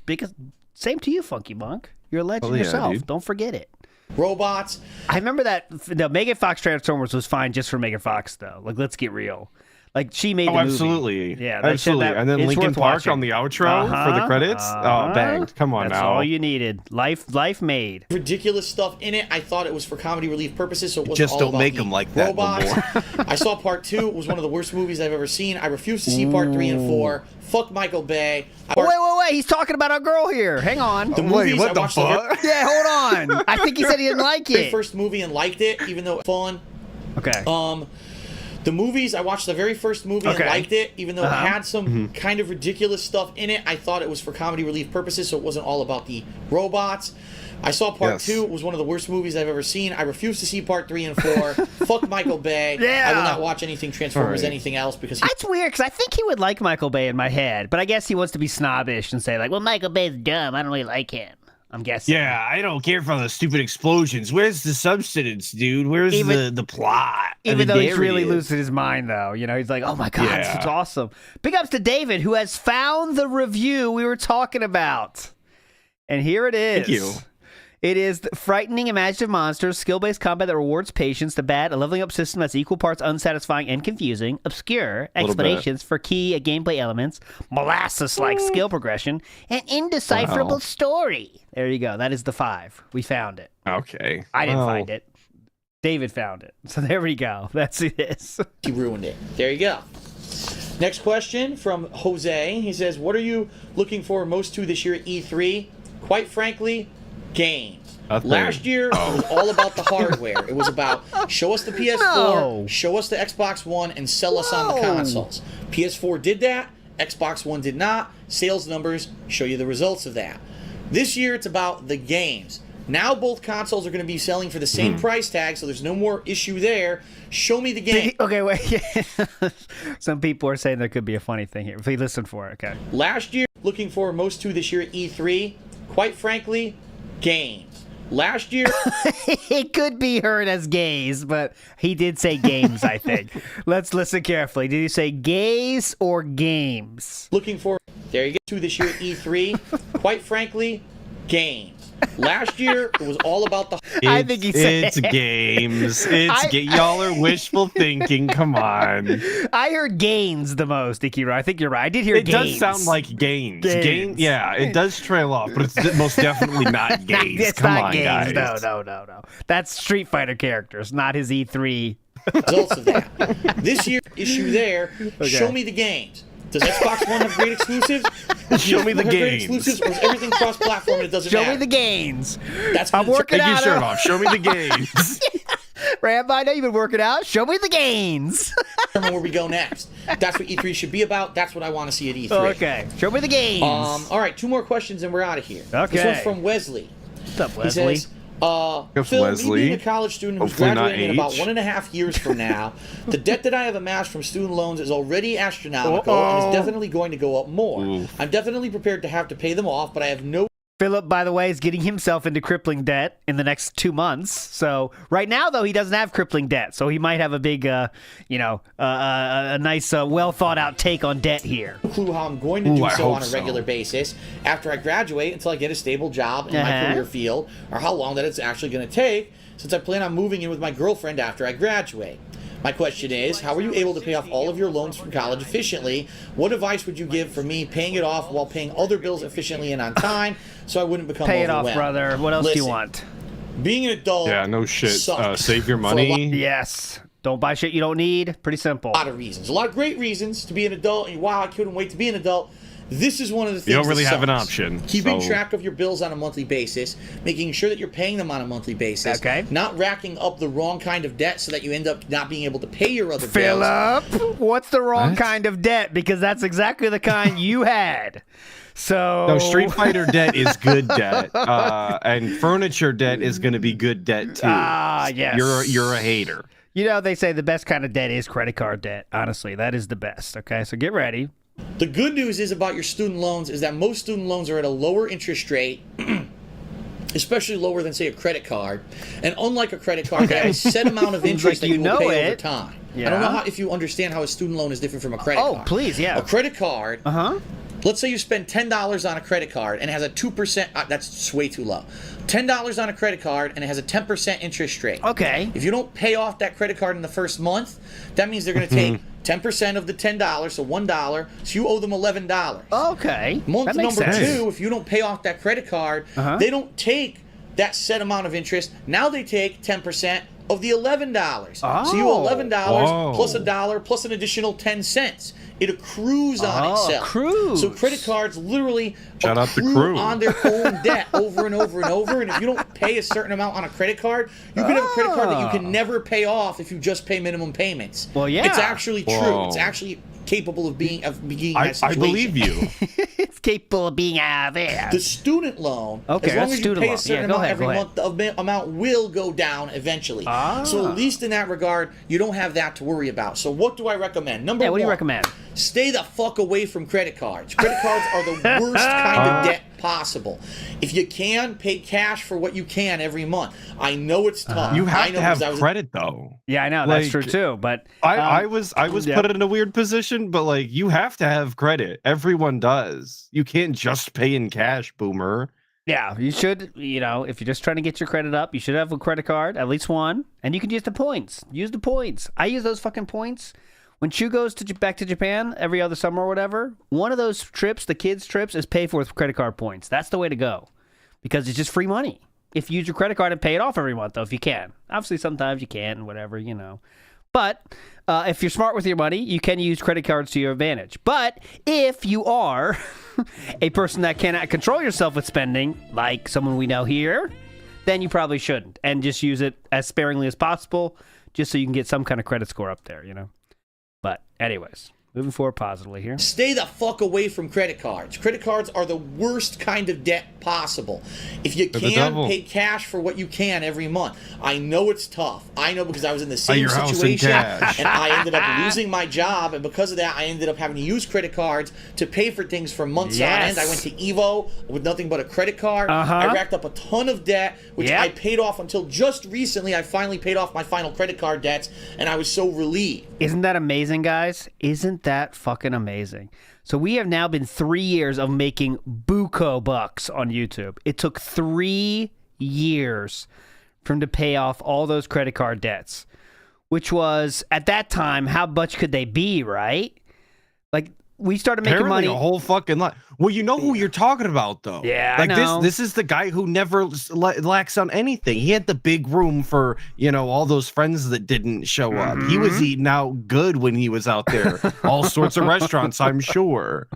Same to you, Funky Monk. You're a legend yeah, yourself. dude. Don't forget it. Robots. I remember that the Megan Fox Transformers was fine just for Megan Fox though. Like, let's get real. Like, she made the movie. absolutely. Yeah, absolutely. And then it's Linkin worth Park watching. on the outro for the credits. Oh, bang. Come on That's now. all you needed. Life made. Ridiculous stuff in it. I thought it was for comedy relief purposes, so it wasn't Just all don't about make the them like that no robots. I saw part 2. It was one of the worst movies I've ever seen. I refuse to see part 3 and 4. Fuck Michael Bay. Wait. He's talking about our girl here. Hang on. The movies, what I the watched fuck? Yeah, hold on. I think he said he didn't like the very it. first movie and liked it, even though it was fun. Okay. The movies, I watched the very first movie and liked it, even though it had some kind of ridiculous stuff in it. I thought it was for comedy relief purposes, so it wasn't all about the robots. I saw part 2. It was one of the worst movies I've ever seen. I refuse to see part 3 and 4. Fuck Michael Bay. Yeah. I will not watch anything Transformers, anything else, because That's weird because I think he would like Michael Bay in my head, but I guess he wants to be snobbish and say like, "Well, Michael Bay's dumb. I don't really like him." I'm guessing. Yeah, I don't care for the stupid explosions. Where's the substance, dude? Where's the plot? Even though he's really losing his mind, though. You know, he's like, oh my God, this is awesome. Big ups to David, who has found the review we were talking about. And here it is. Thank you. It is the frightening imaginative monsters, skill-based combat that rewards patience, the bad, a leveling up system that's equal parts unsatisfying and confusing, obscure explanations for key gameplay elements, molasses-like skill progression, and indecipherable story. There you go. That is the 5. We found it. Okay. I didn't find it. David found it. So there we go. That's it. he ruined it. There you go. Next question from Jose. He says, what are you looking for most to this year at E3? Quite frankly, games. Last year, it was all about the hardware. It was about show us the PS4, show us the Xbox One, and sell us on the consoles. PS4 did that. Xbox One did not. Sales numbers show you the results of that. This year, it's about the games. Now both consoles are going to be selling for the same price tag, so there's no more issue there. Show me the game. Okay, wait. Some people are saying there could be a funny thing here. If we listen for it, okay. Last year, looking for most to this year at E3, quite frankly, games. Last year, it could be heard as gays, but he did say games, I think. Let's listen carefully. Did he say gays or games? Looking for, there you go, to this year at E3, quite frankly, games. Last year, it was all about the... I think he said it's games. Y'all are wishful thinking. Come on. I heard gains the most, Ikiro. I think you're right. I did hear It gains. does sound like gains. Yeah, it does trail off, but it's most definitely not games. It's Come not on, games. guys. No. That's Street Fighter characters, not his E3. results of that. This year, issue there, show me the games. Does Xbox One have great exclusives? Show me the Have great games. exclusives, or is everything cross-platform and it doesn't Show matter? me the gains. That's I'm working Take your out. shirt off. Show me the games. Rambo, I know you've been working out. Show me the gains. Determine where we go next. That's what E3 should be about. That's what I want to see at E3. Okay. Show me the gains. All right, 2 more questions and we're out of here. Okay. This one's from Wesley. What's up, He Wesley? says, Phil, Wesley. me being a college student who's Hopefully not graduating in about H. 1.5 years from now, the debt that I have amassed from student loans is already astronomical and is definitely going to go up more. I'm definitely prepared to have to pay them off, but I have no... Philip, by the way, is getting himself into crippling debt in the next 2 months. So right now, though, he doesn't have crippling debt. So he might have a big, a nice, well thought out take on debt here. clue how I'm going to do so on a regular basis after I graduate until I get a stable job in my career field, or how long that it's actually going to take, since I plan on moving in with my girlfriend after I graduate. My question is, how are you able to pay off all of your loans from college efficiently? What advice would you give for me paying it off while paying other bills efficiently and on time, so I wouldn't become Pay it overwhelmed? off, brother. What else do you want? Being an adult, Yeah, no shit. sucks Save your for a money. Yes. Don't buy shit you don't need. Pretty simple. lot of reasons. A lot of great reasons to be an adult, and wow, I couldn't wait to be an adult. This is one of the things You don't really that have an sucks. option. Keeping so- track of your bills on a monthly basis, making sure that you're paying them on a monthly basis. Okay. Not racking up the wrong kind of debt so that you end up not being able to pay your other bills. Philip, what's the wrong What? kind of debt? Because that's exactly the kind you had. So No, Street Fighter debt is good debt, and furniture debt is going to be good debt too. Ah, yes. You're a hater. You know, they say the best kind of debt is credit card debt. Honestly, that is the best. Okay, so get ready. The good news is about your student loans is that most student loans are at a lower interest rate, especially lower than, say, a credit card. And unlike a credit card, they have a set amount of interest like that you you will know pay over it. time. Yeah. I don't know if you understand how a student loan is different from a credit card. Oh, please, yeah. A credit card, Uh-huh. let's say you spend $10 on a credit card and it has a 2%, that's way too low. $10 on a credit card and it has a 10% interest rate. Okay. If you don't pay off that credit card in the first month, that means they're going to take 10% of the $10, so $1, so you owe them $11. Okay. Month that makes number sense. 2, if you don't pay off that credit card, Uh-huh. they don't take that set amount of interest. Now they take 10% of the $11. So you owe $11 Whoa. plus $1 plus an additional 10 cents. It accrues on itself. accrues. So credit cards literally Shout out to accrue Crew. on their own debt over and over and over. And if you don't pay a certain amount on a credit card, you can have a credit card that you can never pay off if you just pay minimum payments. Well, yeah. It's actually true. Whoa. It's actually capable of being that I situation. believe you. It's capable of being out there. The student loan, Okay, as long that's as you student pay loan. a certain Yeah, go amount ahead, every go ahead. month, the amount will go down eventually. So at least in that regard, you don't have that to worry about. So what do I recommend? Number Yeah, what do you one, recommend? stay the fuck away from credit cards. Credit cards are the worst kind of debt possible. If you can, pay cash for what you can every month. I know it's tough. You I have know to have because I was- credit though. Yeah, I know. That's Like, true, too. But I was yeah. put in a weird position, but like you have to have credit. Everyone does. You can't just pay in cash, boomer. yeah, you should, if you're just trying to get your credit up, you should have a credit card, at least one, and you can use the points. Use the points. I use those fucking points. When Chu goes back to Japan every other summer or whatever, one of those trips, the kids' trips, is paid for with credit card points. That's the way to go because it's just free money. If you use your credit card and pay it off every month, though, if you can. Obviously, sometimes you can't and whatever, But if you're smart with your money, you can use credit cards to your advantage. But if you are a person that cannot control yourself with spending, like someone we know here, then you probably shouldn't. And just use it as sparingly as possible, just so you can get some kind of credit score up there, But anyways, moving forward positively here. Stay the fuck away from credit cards. Credit cards are the worst kind of debt possible. If you They're the can, devil. pay cash for what you can every month. I know it's tough. I know because I was in the same your house in situation cash. and I ended up losing my job, and because of that, I ended up having to use credit cards to pay for things for months on Yes. end. I went to Evo with nothing but a credit card. Uh-huh. I racked up a ton of debt, which Yep. I paid off until just recently. I finally paid off my final credit card debts, and I was so relieved. Isn't that amazing, guys? Isn't that fucking amazing? So we have now been 3 years of making buco bucks on YouTube. It took 3 years for him to pay off all those credit card debts, which was, at that time, how much could they be, right? Like, we started making Apparently money. a whole fucking lot. Well, you know who you're talking about, though. Yeah, I like know. this is the guy who never lacks on anything. He had the big room for all those friends that didn't show up. He was eating out good when he was out there. All sorts of restaurants, I'm sure.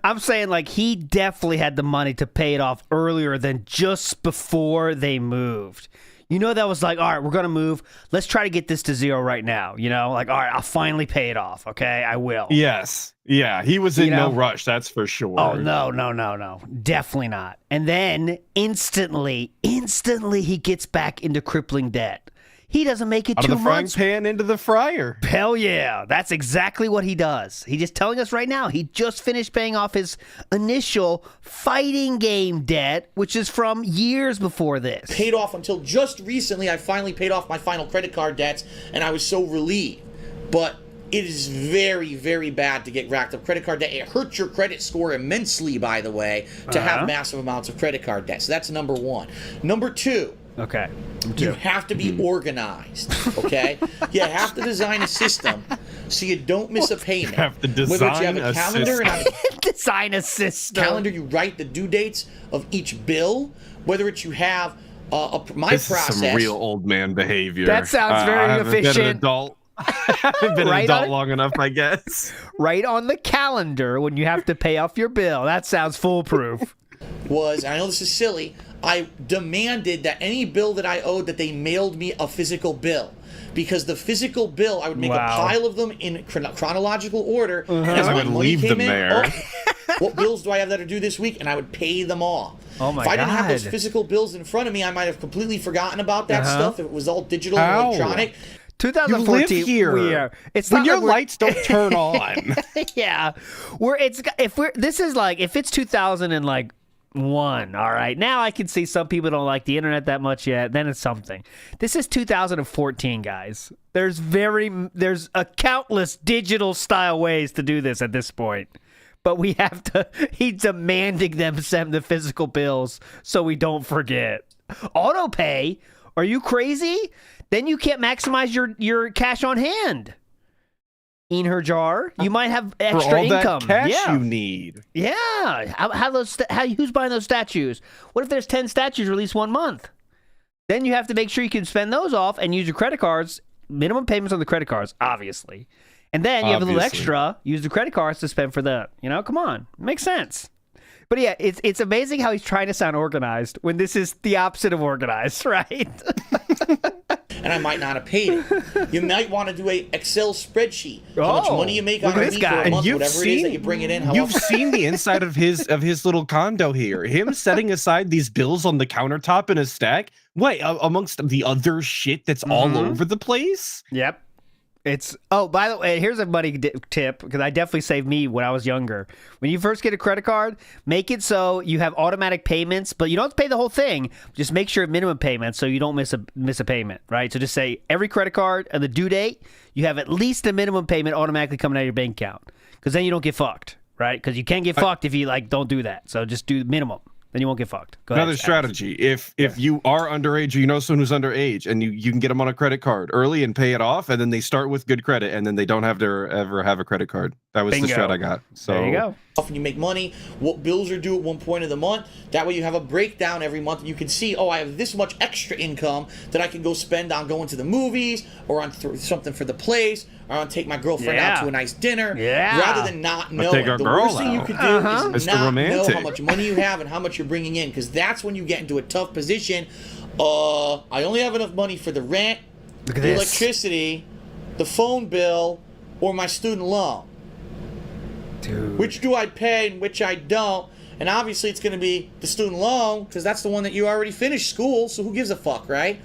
I'm saying, like, he definitely had the money to pay it off earlier than just before they moved. That was like, all right, we're going to move. Let's try to get this to zero right now. Like, all right, I'll finally pay it off. Okay, I will. Yes. Yeah, he was in no rush, that's for sure. Oh, no. Definitely not. And then instantly, he gets back into crippling debt. He doesn't make it Out of 2 the frying months. pan into the fryer. Hell yeah. That's exactly what he does. He's just telling us right now. He just finished paying off his initial fighting game debt, which is from years before this. Paid off until just recently. I finally paid off my final credit card debts, and I was so relieved. But it is very, very bad to get racked up credit card debt. It hurts your credit score immensely, by the way, to have massive amounts of credit card debt. So that's number one. Number two. Okay. You have to be organized, okay? You have to design a system so you don't miss a payment. You have to Whether it's you have design a a calendar and on the Design a system. calendar you write the due dates of each bill, whether it's you have my This process. is some real old man behavior. That sounds very I haven't been an efficient. adult. I haven't been an Right adult on- long enough, I guess. Right on the calendar when you have to pay off your bill. That sounds foolproof. Was, and I know this is silly, I demanded that any bill that I owed, that they mailed me a physical bill. Because the physical bill, I would make a pile of them in chronological order. And as I my would money leave came them in, there. What bills do I have that are due this week? And I would pay them all. Oh my If I didn't have those God. physical bills in front of me, I might have completely forgotten about that stuff. If it was all digital How? and electronic. 2014. You live here. We are. It's When not your like we're- lights don't turn on. yeah, this is like if it's 2001, all right. Now I can see some people don't like the internet that much yet. Then it's something. This is 2014, guys. There's a countless digital style ways to do this at this point. But we have to. He's demanding them send the physical bills so we don't forget. Auto pay? Are you crazy? Then you can't maximize your cash on hand. In her jar, you might have For extra all income. that cash yeah, you need. yeah. Who's buying those statues? What if there's 10 statues released 1 month? Then you have to make sure you can spend those off and use your credit cards. Minimum payments on the credit cards, obviously. And then you have a little Obviously. extra. Use the credit cards to spend for the. Come on, makes sense. But yeah, it's amazing how he's trying to sound organized when this is the opposite of organized, right? And I might not have paid it. You might want to do a Excel spreadsheet. How much Oh, money you make look on at a this week guy. or a And month, you've whatever it is that seen- you bring it in. You've However, seen the inside of his little condo here. Him setting aside these bills on the countertop in a stack. Wait, amongst the other shit that's all over the place. Yep. By the way, here's a money tip, because I definitely saved me when I was younger. When you first get a credit card, make it so you have automatic payments, but you don't have to pay the whole thing. Just make sure minimum payments so you don't miss a payment, right? So just say every credit card and the due date, you have at least a minimum payment automatically coming out of your bank account, because then you don't get fucked, right? Because you can get fucked if you don't do that. So just do minimum. Then you won't get fucked. Go Another ahead. strategy: if you are underage, or you know someone who's underage, and you can get them on a credit card early and pay it off, and then they start with good credit, and then they don't have to ever have a credit card. That was Bingo. the strat I got. So There you go. often you make money, what bills are due at one point of the month. That way you have a breakdown every month. You can see, I have this much extra income that I can go spend on going to the movies, or on something for the place, or on take my girlfriend out to a nice dinner. Yeah. Rather than not knowing. take our The girl worst thing you out. could do Mr. is not know Romantic. how much money you have and how much you're bringing in, because that's when you get into a tough position. I only have enough money for the rent, Look at the this. electricity, the phone bill, or my student loan. Dude. Which do I pay and which I don't? And obviously it's going to be the student loan, because that's the one that you already finished school, so who gives a fuck, right?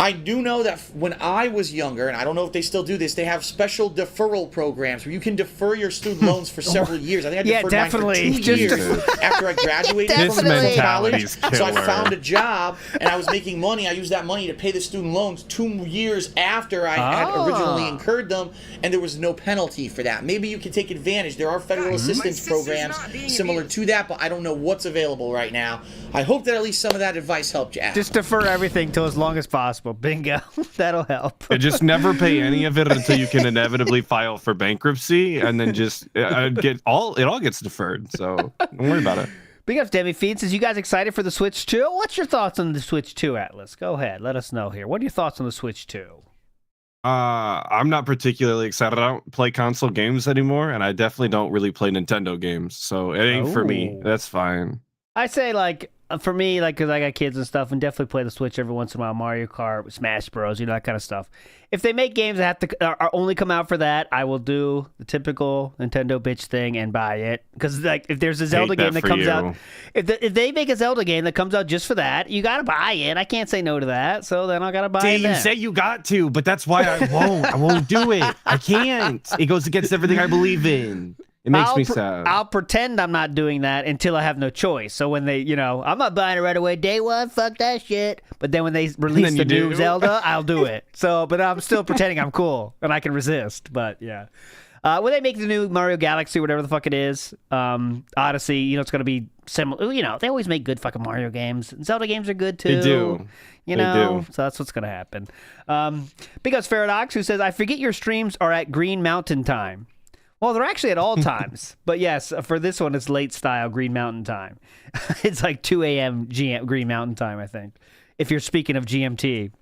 I do know that when I was younger, and I don't know if they still do this, they have special deferral programs where you can defer your student loans for several years. I think I Yeah, deferred definitely. mine for 2 Just years defer- after I graduated This from mentality's college. So I killer. found a job, and I was making money. I used that money to pay the student loans 2 years after I had originally incurred them, and there was no penalty for that. Maybe you can take advantage. There are federal assistance programs similar to that, but I don't know what's available right now. I hope that at least some of that advice helped you out. Just defer everything till as long as possible. Bingo. That'll help. and just never pay any of it until you can inevitably file for bankruptcy, and then just it all gets deferred. So don't worry about it. Big up, Debbie Feeds. Is you guys excited for the Switch 2? What's your thoughts on the Switch 2, Atlas? Go ahead. Let us know here. What are your thoughts on the Switch 2? I'm not particularly excited. I don't play console games anymore, and I definitely don't really play Nintendo games. So it ain't for me. Oh. That's fine. I say, for me, because I got kids and stuff, and definitely play the Switch every once in a while. Mario Kart, Smash Bros, that kind of stuff. If they make games that are only come out for that, I will do the typical Nintendo bitch thing and buy it. Because if there's a Zelda game that for comes you. out, if they make a Zelda game that comes out just for that, you gotta buy it. I can't say no to that, so then I gotta buy See, it. you then. say you got to, but that's why I won't. I won't do it. I can't. It goes against everything I believe in. It makes me sad. I'll pretend I'm not doing that until I have no choice. So when they, I'm not buying it right away. Day one, fuck that shit. But then when they release then the you new do. Zelda, I'll do it. So, but I'm still pretending I'm cool and I can resist. But yeah. When they make the new Mario Galaxy, whatever the fuck it is, Odyssey, it's going to be similar. They always make good fucking Mario games. Zelda games are good too. They do. You They know, do. so that's what's going to happen. Big Us Paradox, who says, I forget your streams are at Green Mountain time. Well, they're actually at all times. But yes, for this one, it's late style Green Mountain time. It's like 2 a.m. Green Mountain time, I think. If you're speaking of GMT.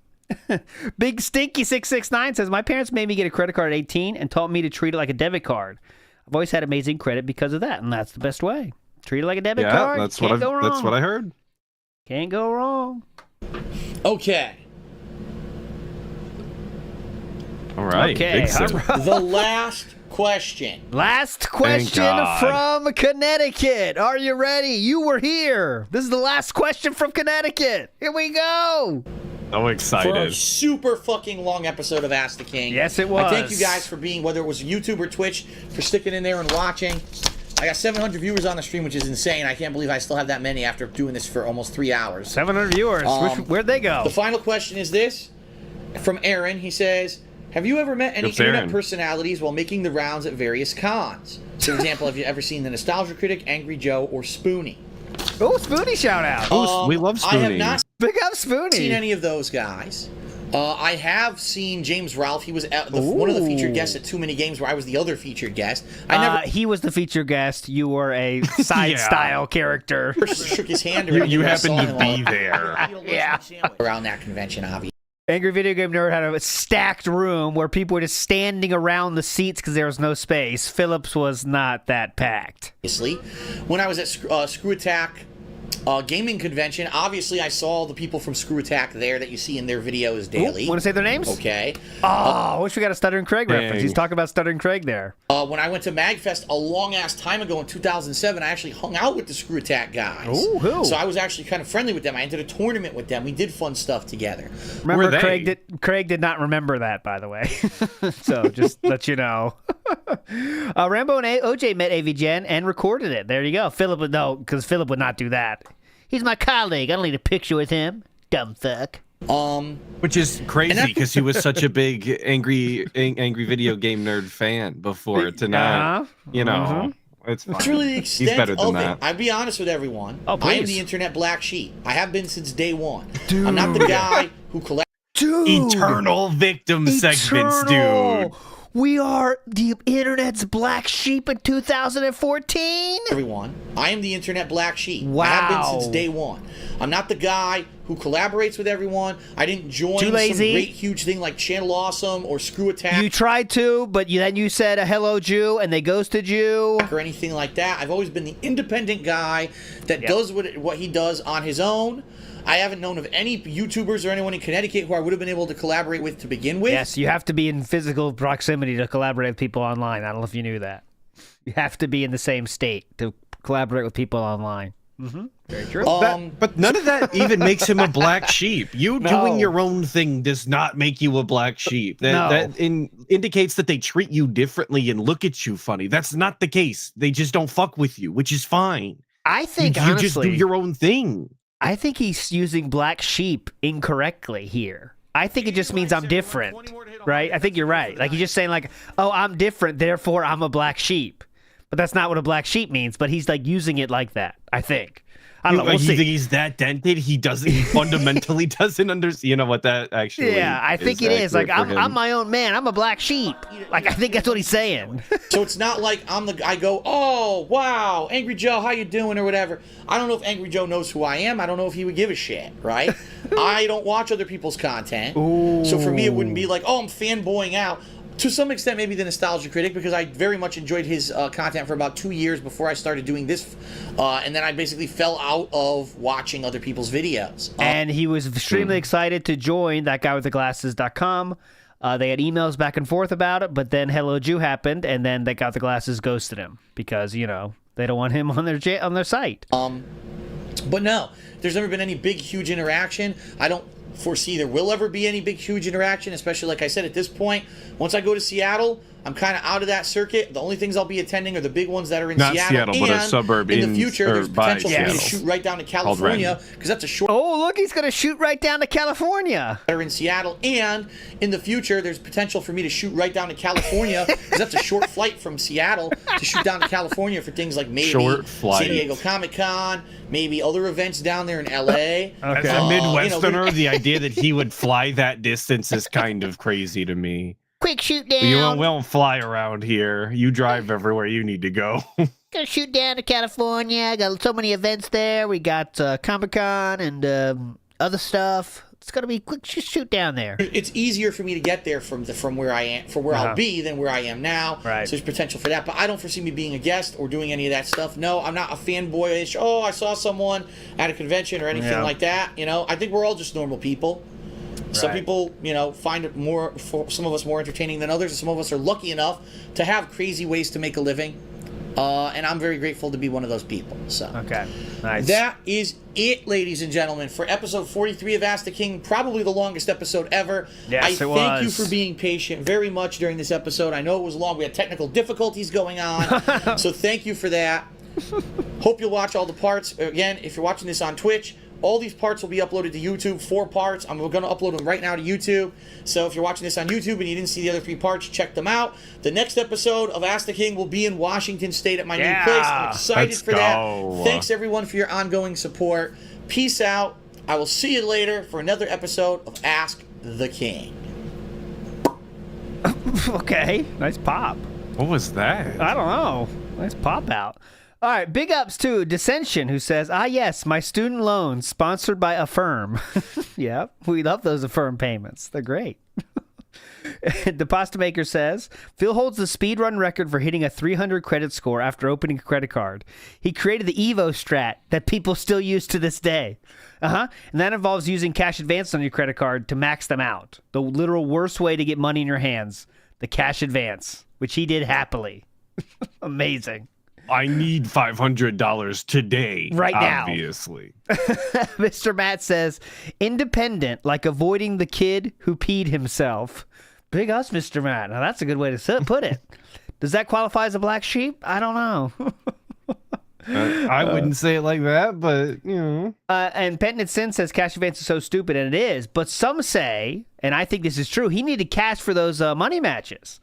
Big Stinky 669 says, my parents made me get a credit card at 18 and taught me to treat it like a debit card. I've always had amazing credit because of that, and that's the best way. Treat it like a debit card. That's Can't go wrong. That's what I heard. Can't go wrong. Okay. All right. Okay. Big Sim. The last question. Last question God. from Connecticut. Are you ready? You were here. This is the last question from Connecticut. Here we go. So For a excited. super fucking long episode of Ask the King. Yes, it was. I thank you guys for being, whether it was YouTube or Twitch, for sticking in there and watching. I got 700 viewers on the stream, which is insane. I can't believe I still have that many after doing this for almost 3 hours. 700 viewers. Where'd they go? The final question is this, from Aaron. He says, have you ever met any Oops, Aaron. internet personalities while making the rounds at various cons? For example, have you ever seen the Nostalgia Critic, Angry Joe, or Spoonie? Oh, Spoonie shout out. We love I have Spoonie. not Big up Spoonie. seen any of those guys. I have seen James Ralph. He was one of the featured guests at Too Many Games, where I was the other featured guest. He was the featured guest. You were a side style character. Shook his hand. You around happened to and be there. Yeah. around that convention, obviously. Angry Video Game Nerd had a stacked room where people were just standing around the seats because there was no space. Phillips was not that packed. When I was at Screw Attack gaming convention, obviously I saw the people from Screw Attack there that you see in their videos daily. Want to say their names? Okay. Oh, I wish we got a Stuttering Craig reference. Dang. He's talking about Stuttering Craig there. When I went to MagFest a long-ass time ago in 2007, I actually hung out with the Screw Attack guys. Ooh, who? So I was actually kind of friendly with them. I entered a tournament with them. We did fun stuff together. Remember, Were they? Craig did not remember that, by the way. So just let you know. Rambo and OJ met AVGen and recorded it. There you go. Philip would know, because Philip would not do that. He's my colleague. I don't need a picture with him. Dumb fuck. Which is crazy because he was such a big angry video game nerd fan before to not, you know, it's fine. That's really the He's extent better than of that. it. I'll be honest with everyone. Oh, I am please. the internet black sheep. I have been since day one. I'm not the guy who collects Dude. Eternal victim segments, dude. We are the internet's black sheep in 2014. everyone. I am the internet black sheep. Wow. I have been since day one. I'm not the guy who collaborates with everyone. I didn't join Too some lazy. great huge thing like Channel Awesome or Screw Attack You tried to, but then you said a hello Jew, and they ghosted you. or anything like that. I've always been the independent guy that does what he does on his own. I haven't known of any YouTubers or anyone in Connecticut who I would have been able to collaborate with to begin with. Yes, you have to be in physical proximity to collaborate with people online. I don't know if you knew that. You have to be in the same state to collaborate with people online. Very true. But none of that even makes him a black sheep. You No. doing your own thing does not make you a black sheep. No. That indicates that they treat you differently and look at you funny. That's not the case. They just don't fuck with you, which is fine. I think, you honestly, just do your own thing. I think he's using black sheep incorrectly here. I think it just means I'm different, right? I think you're right. Like, he's just saying, like, oh, I'm different, therefore I'm a black sheep. But that's not what a black sheep means, but he's, like, using it like that, I think. I don't know, we'll You see. think he's that dented? He fundamentally doesn't understand. You know what that actually Yeah, I think it is. Like, accurate for I'm him. my own man. I'm a black sheep. Like, I think that's what he's saying. So it's not like I go, oh, wow, Angry Joe, how you doing, or whatever. I don't know if Angry Joe knows who I am. I don't know if he would give a shit, right? I don't watch other people's content. So for me, it wouldn't be like, oh, I'm fanboying out. To some extent, maybe the Nostalgia Critic, because I very much enjoyed his content for about 2 years before I started doing this. And then I basically fell out of watching other people's videos. And he was extremely excited to join thatguywiththeglasses.com. They had emails back and forth about it, but then Hello Jew happened, and then That Guy with the Glasses ghosted him because, you know, they don't want him on their site. But no, there's never been any big, huge interaction. I don't foresee there will ever be any big, huge interaction, especially, like I said, at this point. Once I go to Seattle, I'm kind of out of that circuit. The only things I'll be attending are the big ones that are in Not Seattle. Seattle, but a and suburb in the in- future, or there's by potential for me to Seattle. shoot right down to Called California, because that's a short Oh, look, he's going to shoot right down to California. that are in Seattle. And in the future, there's potential for me to shoot right down to California, because that's a short flight from Seattle to shoot down to California for things like maybe Short flight. San Diego Comic-Con, maybe other events down there in LA. As a Midwesterner, the idea that he would fly that distance is kind of crazy to me. Quick shoot down. We don't fly around here. You drive everywhere you need to go. Gonna shoot down to California. Got so many events there. We got Comic-Con and other stuff. It's gonna be quick. Just shoot down there. It's easier for me to get there from where I am, from where I'll be, than where I am now. Right. So there's potential for that, but I don't foresee me being a guest or doing any of that stuff. No, I'm not a fanboyish. Oh, I saw someone at a convention or anything like that. You know, I think we're all just normal people. Some people, you know, find it more, for some of us, more entertaining than others, and some of us are lucky enough to have crazy ways to make a living. And I'm very grateful to be one of those people. So Okay, nice. that is it, ladies and gentlemen, for episode 43 of Ask the King, probably the longest episode ever. Yes, I it thank you was. for being patient very much during this episode. I know it was long. We had technical difficulties going on, so thank you for that. Hope you'll watch all the parts. Again, if you're watching this on Twitch, all these parts will be uploaded to YouTube, 4 parts. I'm going to upload them right now to YouTube. So if you're watching this on YouTube and you didn't see the other 3 parts, check them out. The next episode of Ask the King will be in Washington State at my new place. I'm excited for that. Thanks, everyone, for your ongoing support. Peace out. I will see you later for another episode of Ask the King. Okay, nice pop. What was that? I don't know. Nice pop out. All right, big ups to Dissension, who says, yes, my student loans sponsored by Affirm. Yeah, we love those Affirm payments. They're great. The Pasta Maker says, Phil holds the speedrun record for hitting a 300 credit score after opening a credit card. He created the Evo strat that people still use to this day. And that involves using cash advance on your credit card to max them out. The literal worst way to get money in your hands, the cash advance, which he did happily. Amazing. I need $500 today. Right now. Obviously. Mr. Matt says, independent, like avoiding the kid who peed himself. Big us, Mr. Matt. Now, that's a good way to put it. Does that qualify as a black sheep? I don't know. I wouldn't say it like that, but, you know. And Penitent Sin says cash advance is so stupid, and it is. But some say, and I think this is true, he needed cash for those money matches.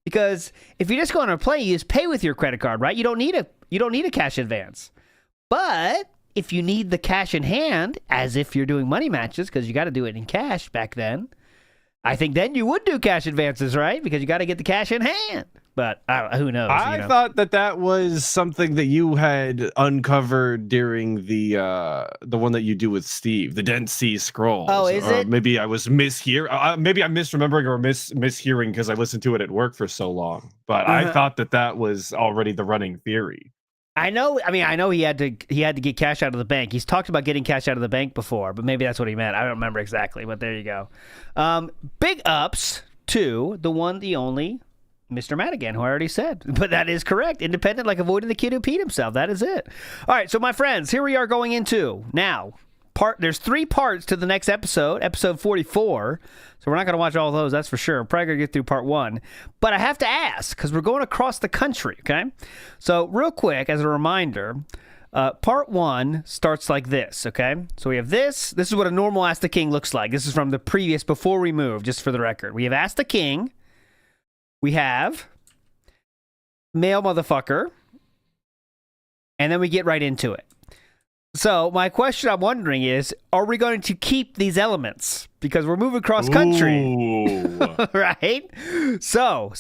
Because if you're just going to play, you just pay with your credit card, right? You don't need a cash advance. But if you need the cash in hand, as if you're doing money matches, because you got to do it in cash back then, I think then you would do cash advances, right? Because you got to get the cash in hand. But who knows? I thought that was something that you had uncovered during the one that you do with Steve, the Dead Sea Scrolls. Oh, is it? Maybe I was mishearing. Maybe I'm misremembering or mishearing because I listened to it at work for so long. But I thought that was already the running theory. I know he had to get cash out of the bank. He's talked about getting cash out of the bank before, but maybe that's what he meant. I don't remember exactly, but there you go. Big ups to the one, the only Mr. Matt again, who I already said. But that is correct. Independent, like avoiding the kid who peed himself. That is it. All right, so my friends, here we are going into now. There's 3 parts to the next episode 44. So we're not going to watch all of those, that's for sure. I'm probably going to get through part 1. But I have to ask, because we're going across the country, okay? So real quick, as a reminder, part 1 starts like this, okay? So we have this. This is what a normal Ask the King looks like. This is from the previous, before we move, just for the record. We have Ask the King. We have Male Motherfucker. And then we get right into it. So my question I'm wondering is, are we going to keep these elements? Because we're moving cross country. Right? So,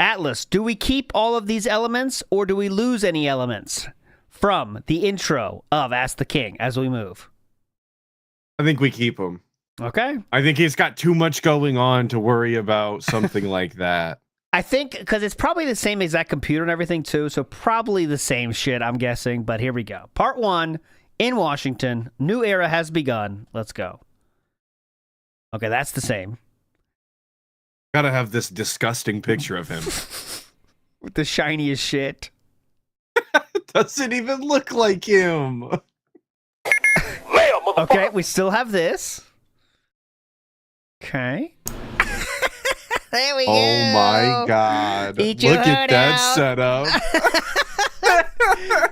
Atlus, do we keep all of these elements or do we lose any elements from the intro of Ask the King as we move? I think we keep him. Okay. I think he's got too much going on to worry about something like that. I think, because it's probably the same exact computer and everything too, so probably the same shit, I'm guessing, but here we go. Part 1, in Washington, new era has begun. Let's go. Okay, that's the same. Gotta have this disgusting picture of him. With the shiniest shit. Doesn't even look like him. Okay, we still have this. Okay. There we go. Oh my god. Eat your Look at heart that out. setup.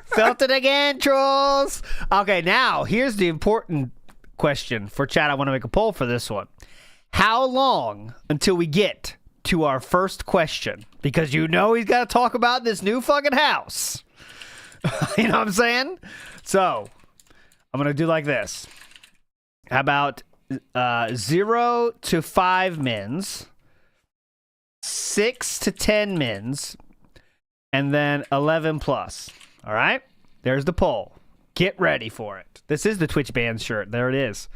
Felt it again, trolls. Okay, now here's the important question for chat. I want to make a poll for this one. How long until we get to our first question? Because you know he's got to talk about this new fucking house. You know what I'm saying? So, I'm going to do like this. How about 0 to 5 mins, 6 to 10 mins, and then 11 plus. All right? There's the poll. Get ready for it. This is the Twitch band shirt. There it is.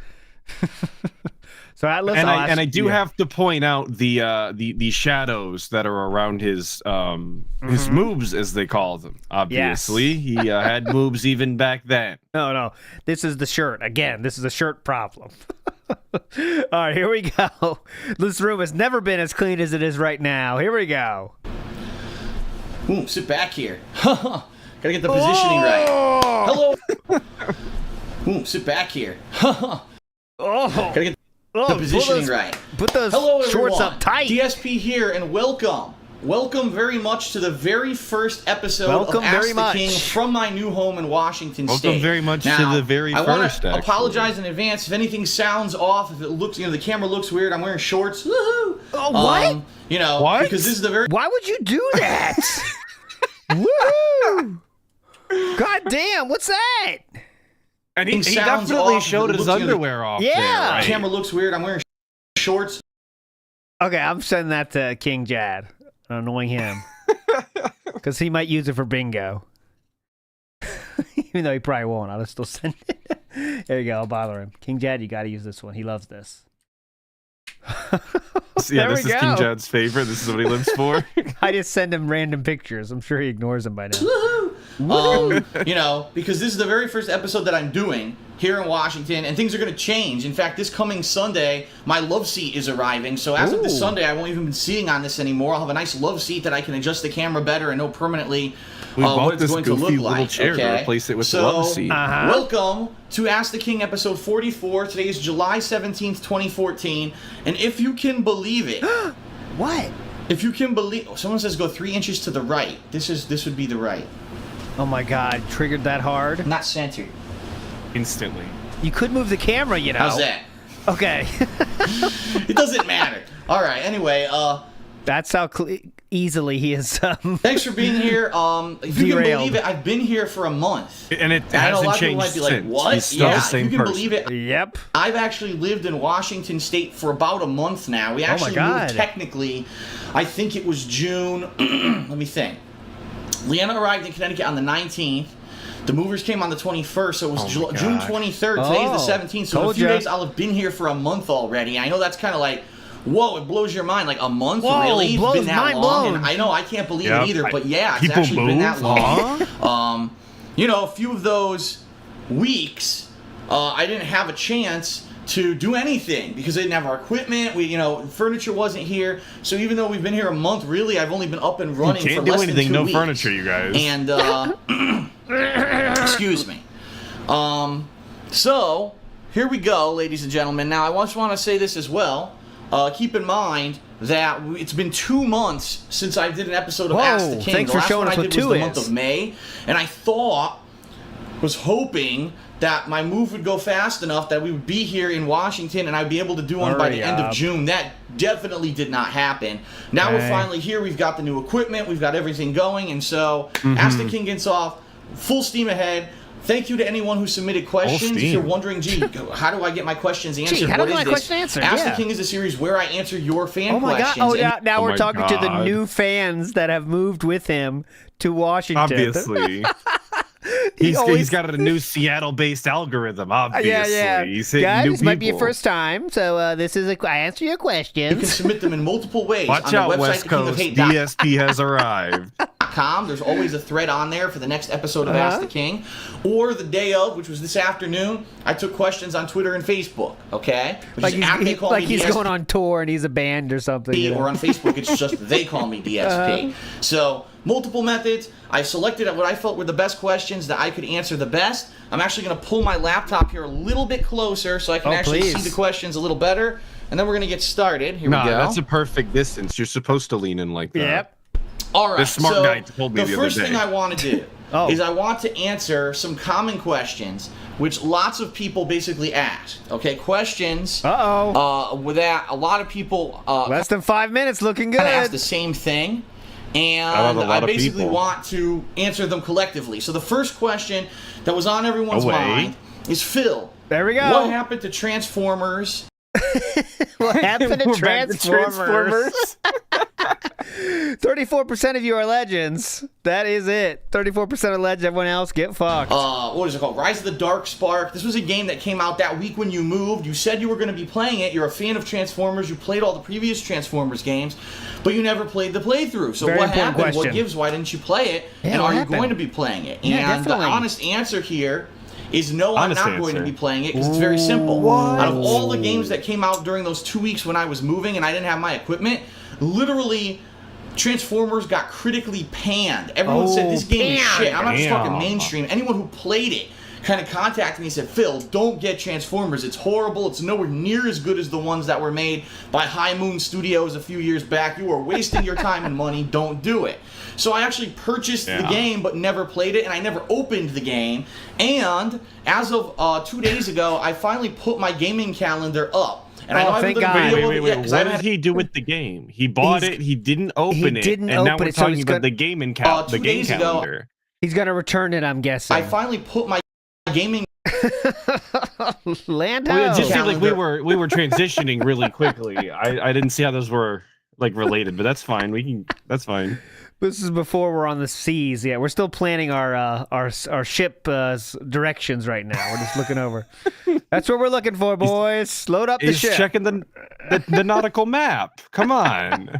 So Atlus, and I do have to point out the shadows that are around his moves, as they call them. Obviously, he had moves even back then. No, this is the shirt. Again, this is a shirt problem. All right, here we go. This room has never been as clean as it is right now. Here we go. Ooh, sit back here. Gotta get the positioning right. Hello. Ooh, sit back here. Gotta get the positioning right. Put those Hello, shorts everyone. up tight. DSP here, and welcome. Welcome very much to the very first episode of Ask the King from my new home in Washington State. Welcome very much to the very first, I want to apologize in advance if anything sounds off, if it looks, the camera looks weird. I'm wearing shorts. Woohoo! Oh, what? What? Because this is the very... Why would you do that? Woo! God damn, what's that? And he sounds definitely off, showed his underwear off. Yeah. There, right? Camera looks weird. I'm wearing shorts. Okay, I'm sending that to King Jad. Annoying him. Because he might use it for bingo. Even though he probably won't, I'll still send it. There you go, I'll bother him. King Jad, you gotta use this one. He loves this. Yeah, this is King Jad's favorite. This is what he lives for. I just send him random pictures. I'm sure he ignores them by now. Because this is the very first episode that I'm doing here in Washington, and things are going to change. In fact, this coming Sunday, my love seat is arriving. So as of this Sunday, I won't even be sitting on this anymore. I'll have a nice love seat that I can adjust the camera better and know permanently what it's going to look like. Chair to replace it with the love seat. Welcome to Ask the King episode 44. Today is July 17th, 2014. And if you can believe it... What? If you can believe... Someone says go 3 inches to the right. This would be the right. Oh my god, triggered that hard? Not centered. Instantly. You could move the camera, you know. How's that? Okay. It doesn't matter. All right, anyway, that's how easily he is thanks for being here. If you can believe it, I've been here for a month. And it I know a hasn't lot of people changed might be like, since. what? He's still the same if you can believe it. Yep. I've actually lived in Washington State for about a month now. We actually moved technically, I think it was June. Let me think. Leanna arrived in Connecticut on the 19th. The movers came on the 21st, so it was June 23rd. Today's the 17th, so in a few days I'll have been here for a month already. I know that's kind of like, whoa, it blows your mind. Like a month, really? It's been that long? And I know, I can't believe it either, but yeah, it's actually been that long. A few of those weeks, I didn't have a chance to do anything because they didn't have our equipment. Furniture wasn't here. So even though we've been here a month, really, I've only been up and running for less than 2 weeks. No furniture, you guys. And excuse me. So here we go, ladies and gentlemen. Now I just want to say this as well. Keep in mind that it's been 2 months since I did an episode of Ask the King. Thanks for showing us what 2 is. The month of May, and I was hoping that my move would go fast enough that we would be here in Washington and I'd be able to do one by the end of June. That definitely did not happen. Now we're finally here. We've got the new equipment. We've got everything going. And so Ask the King gets off full steam ahead. Thank you to anyone who submitted questions. If you're wondering, how do I get my questions answered? How do I get my question answered? Ask the King is a series where I answer your fan questions. Oh, now we're talking to the new fans that have moved with him to Washington. Obviously. He's got a new Seattle-based algorithm, obviously. Yeah. He's guys, new this might be your first time, so this is I answer your questions. You can submit them in multiple ways. Watch on out, the website, West Coast. DSP has arrived. There's always a thread on there for the next episode of Ask the King. Or the day of, which was this afternoon, I took questions on Twitter and Facebook, okay? He's going on tour and he's a band or something. Or on Facebook, it's just they call me DSP. So, multiple methods. I selected what I felt were the best questions that I could answer the best. I'm actually going to pull my laptop here a little bit closer so I can see the questions a little better. And then we're going to get started. Here we go. That's a perfect distance. You're supposed to lean in like that. Yep. All right. This smart guy told me the other day. The first thing I want to do is I want to answer some common questions which lots of people basically ask. Okay, questions. With that, a lot of people less than 5 minutes, looking good. Ask the same thing. And I basically want to answer them collectively. So the first question that was on everyone's mind is, Phil, there we go. What happened to Transformers? What happened to Transformers? 34% of you are legends. That is it. 34% of legends. Everyone else get fucked. What is it called? Rise of the Dark Spark. This was a game that came out that week when you moved. You said you were going to be playing it. You're a fan of Transformers. You played all the previous Transformers games, but you never played the playthrough. So Very what important happened? question. What gives? Why didn't you play it? Yeah, and what are you happened? going to be playing it? Yeah, and the definitely. honest answer here is no, I'm Honest not going to answer. be playing it because it's very simple. Out of all the games that came out during those 2 weeks when I was moving and I didn't have my equipment, literally Transformers got critically panned. Everyone said this game is shit. I'm not just talking mainstream. Anyone who played it kind of contacted me and said, Phil, don't get Transformers. It's horrible. It's nowhere near as good as the ones that were made by High Moon Studios a few years back. You are wasting your time and money. Don't do it. So I actually purchased the game but never played it, and I never opened the game. And as of 2 days ago, I finally put my gaming calendar up. And I know I haven't thank done a God. video Wait. of it yet, 'cause I What haven't did he do with the game? He bought it. He didn't open it. didn't and now open we're it, so talking he's about gonna- the gaming 2 the game days ago, calendar. He's going to return it, I'm guessing. I finally put my gaming Lando. Well, it just seemed like we calendar. were transitioning really quickly. I didn't see how those were like related, but that's fine. That's fine. This is before we're on the seas. Yeah, we're still planning our ship directions right now. We're just looking over. That's what we're looking for, boys. Load up the He's ship. checking the nautical map. Come on.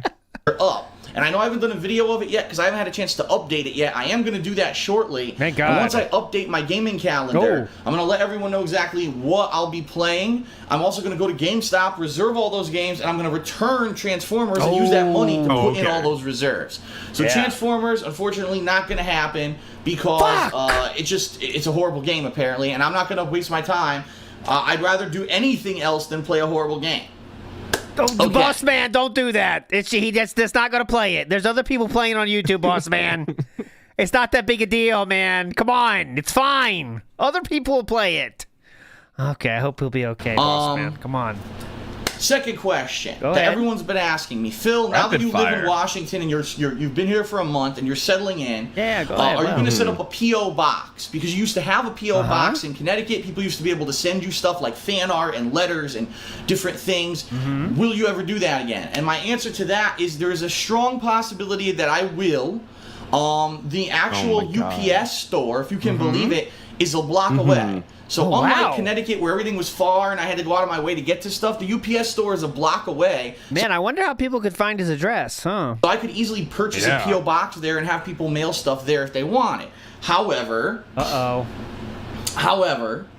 up. And I know I haven't done a video of it yet because I haven't had a chance to update it yet. I am going to do that shortly. Thank And God. once I update my gaming calendar, Oh. I'm going to let everyone know exactly what I'll be playing. I'm also going to go to GameStop, reserve all those games, and I'm going to return Transformers and use that money to put in okay. all those reserves. So Yeah. Transformers, unfortunately, not going to happen because it's a horrible game apparently, and I'm not going to waste my time. I'd rather do anything else than play a horrible game. Don't, Boss man, don't do that. That's not going to play it. There's other people playing it on YouTube, boss man. It's not that big a deal, man. Come on. It's fine. Other people will play it. Okay, I hope he'll be okay, boss man. Come on. Second question Go that ahead. everyone's been asking me, Phil. Now that Rapid you live in fire. Washington and you've been here for a month and you're settling in, Yeah, go ahead. are you Wow. going to set up a PO box? Because you used to have a PO box in Connecticut. People used to be able to send you stuff like fan art and letters and different things. Will you ever do that again? And my answer to that is there is a strong possibility that I will. The actual UPS store, if you can believe it, is a block away. So unlike wow. Connecticut, where everything was far and I had to go out of my way to get to stuff, the UPS store is a block away. Man, I wonder how people could find his address, huh? So I could easily purchase Yeah. a PO box there and have people mail stuff there if they want it. However,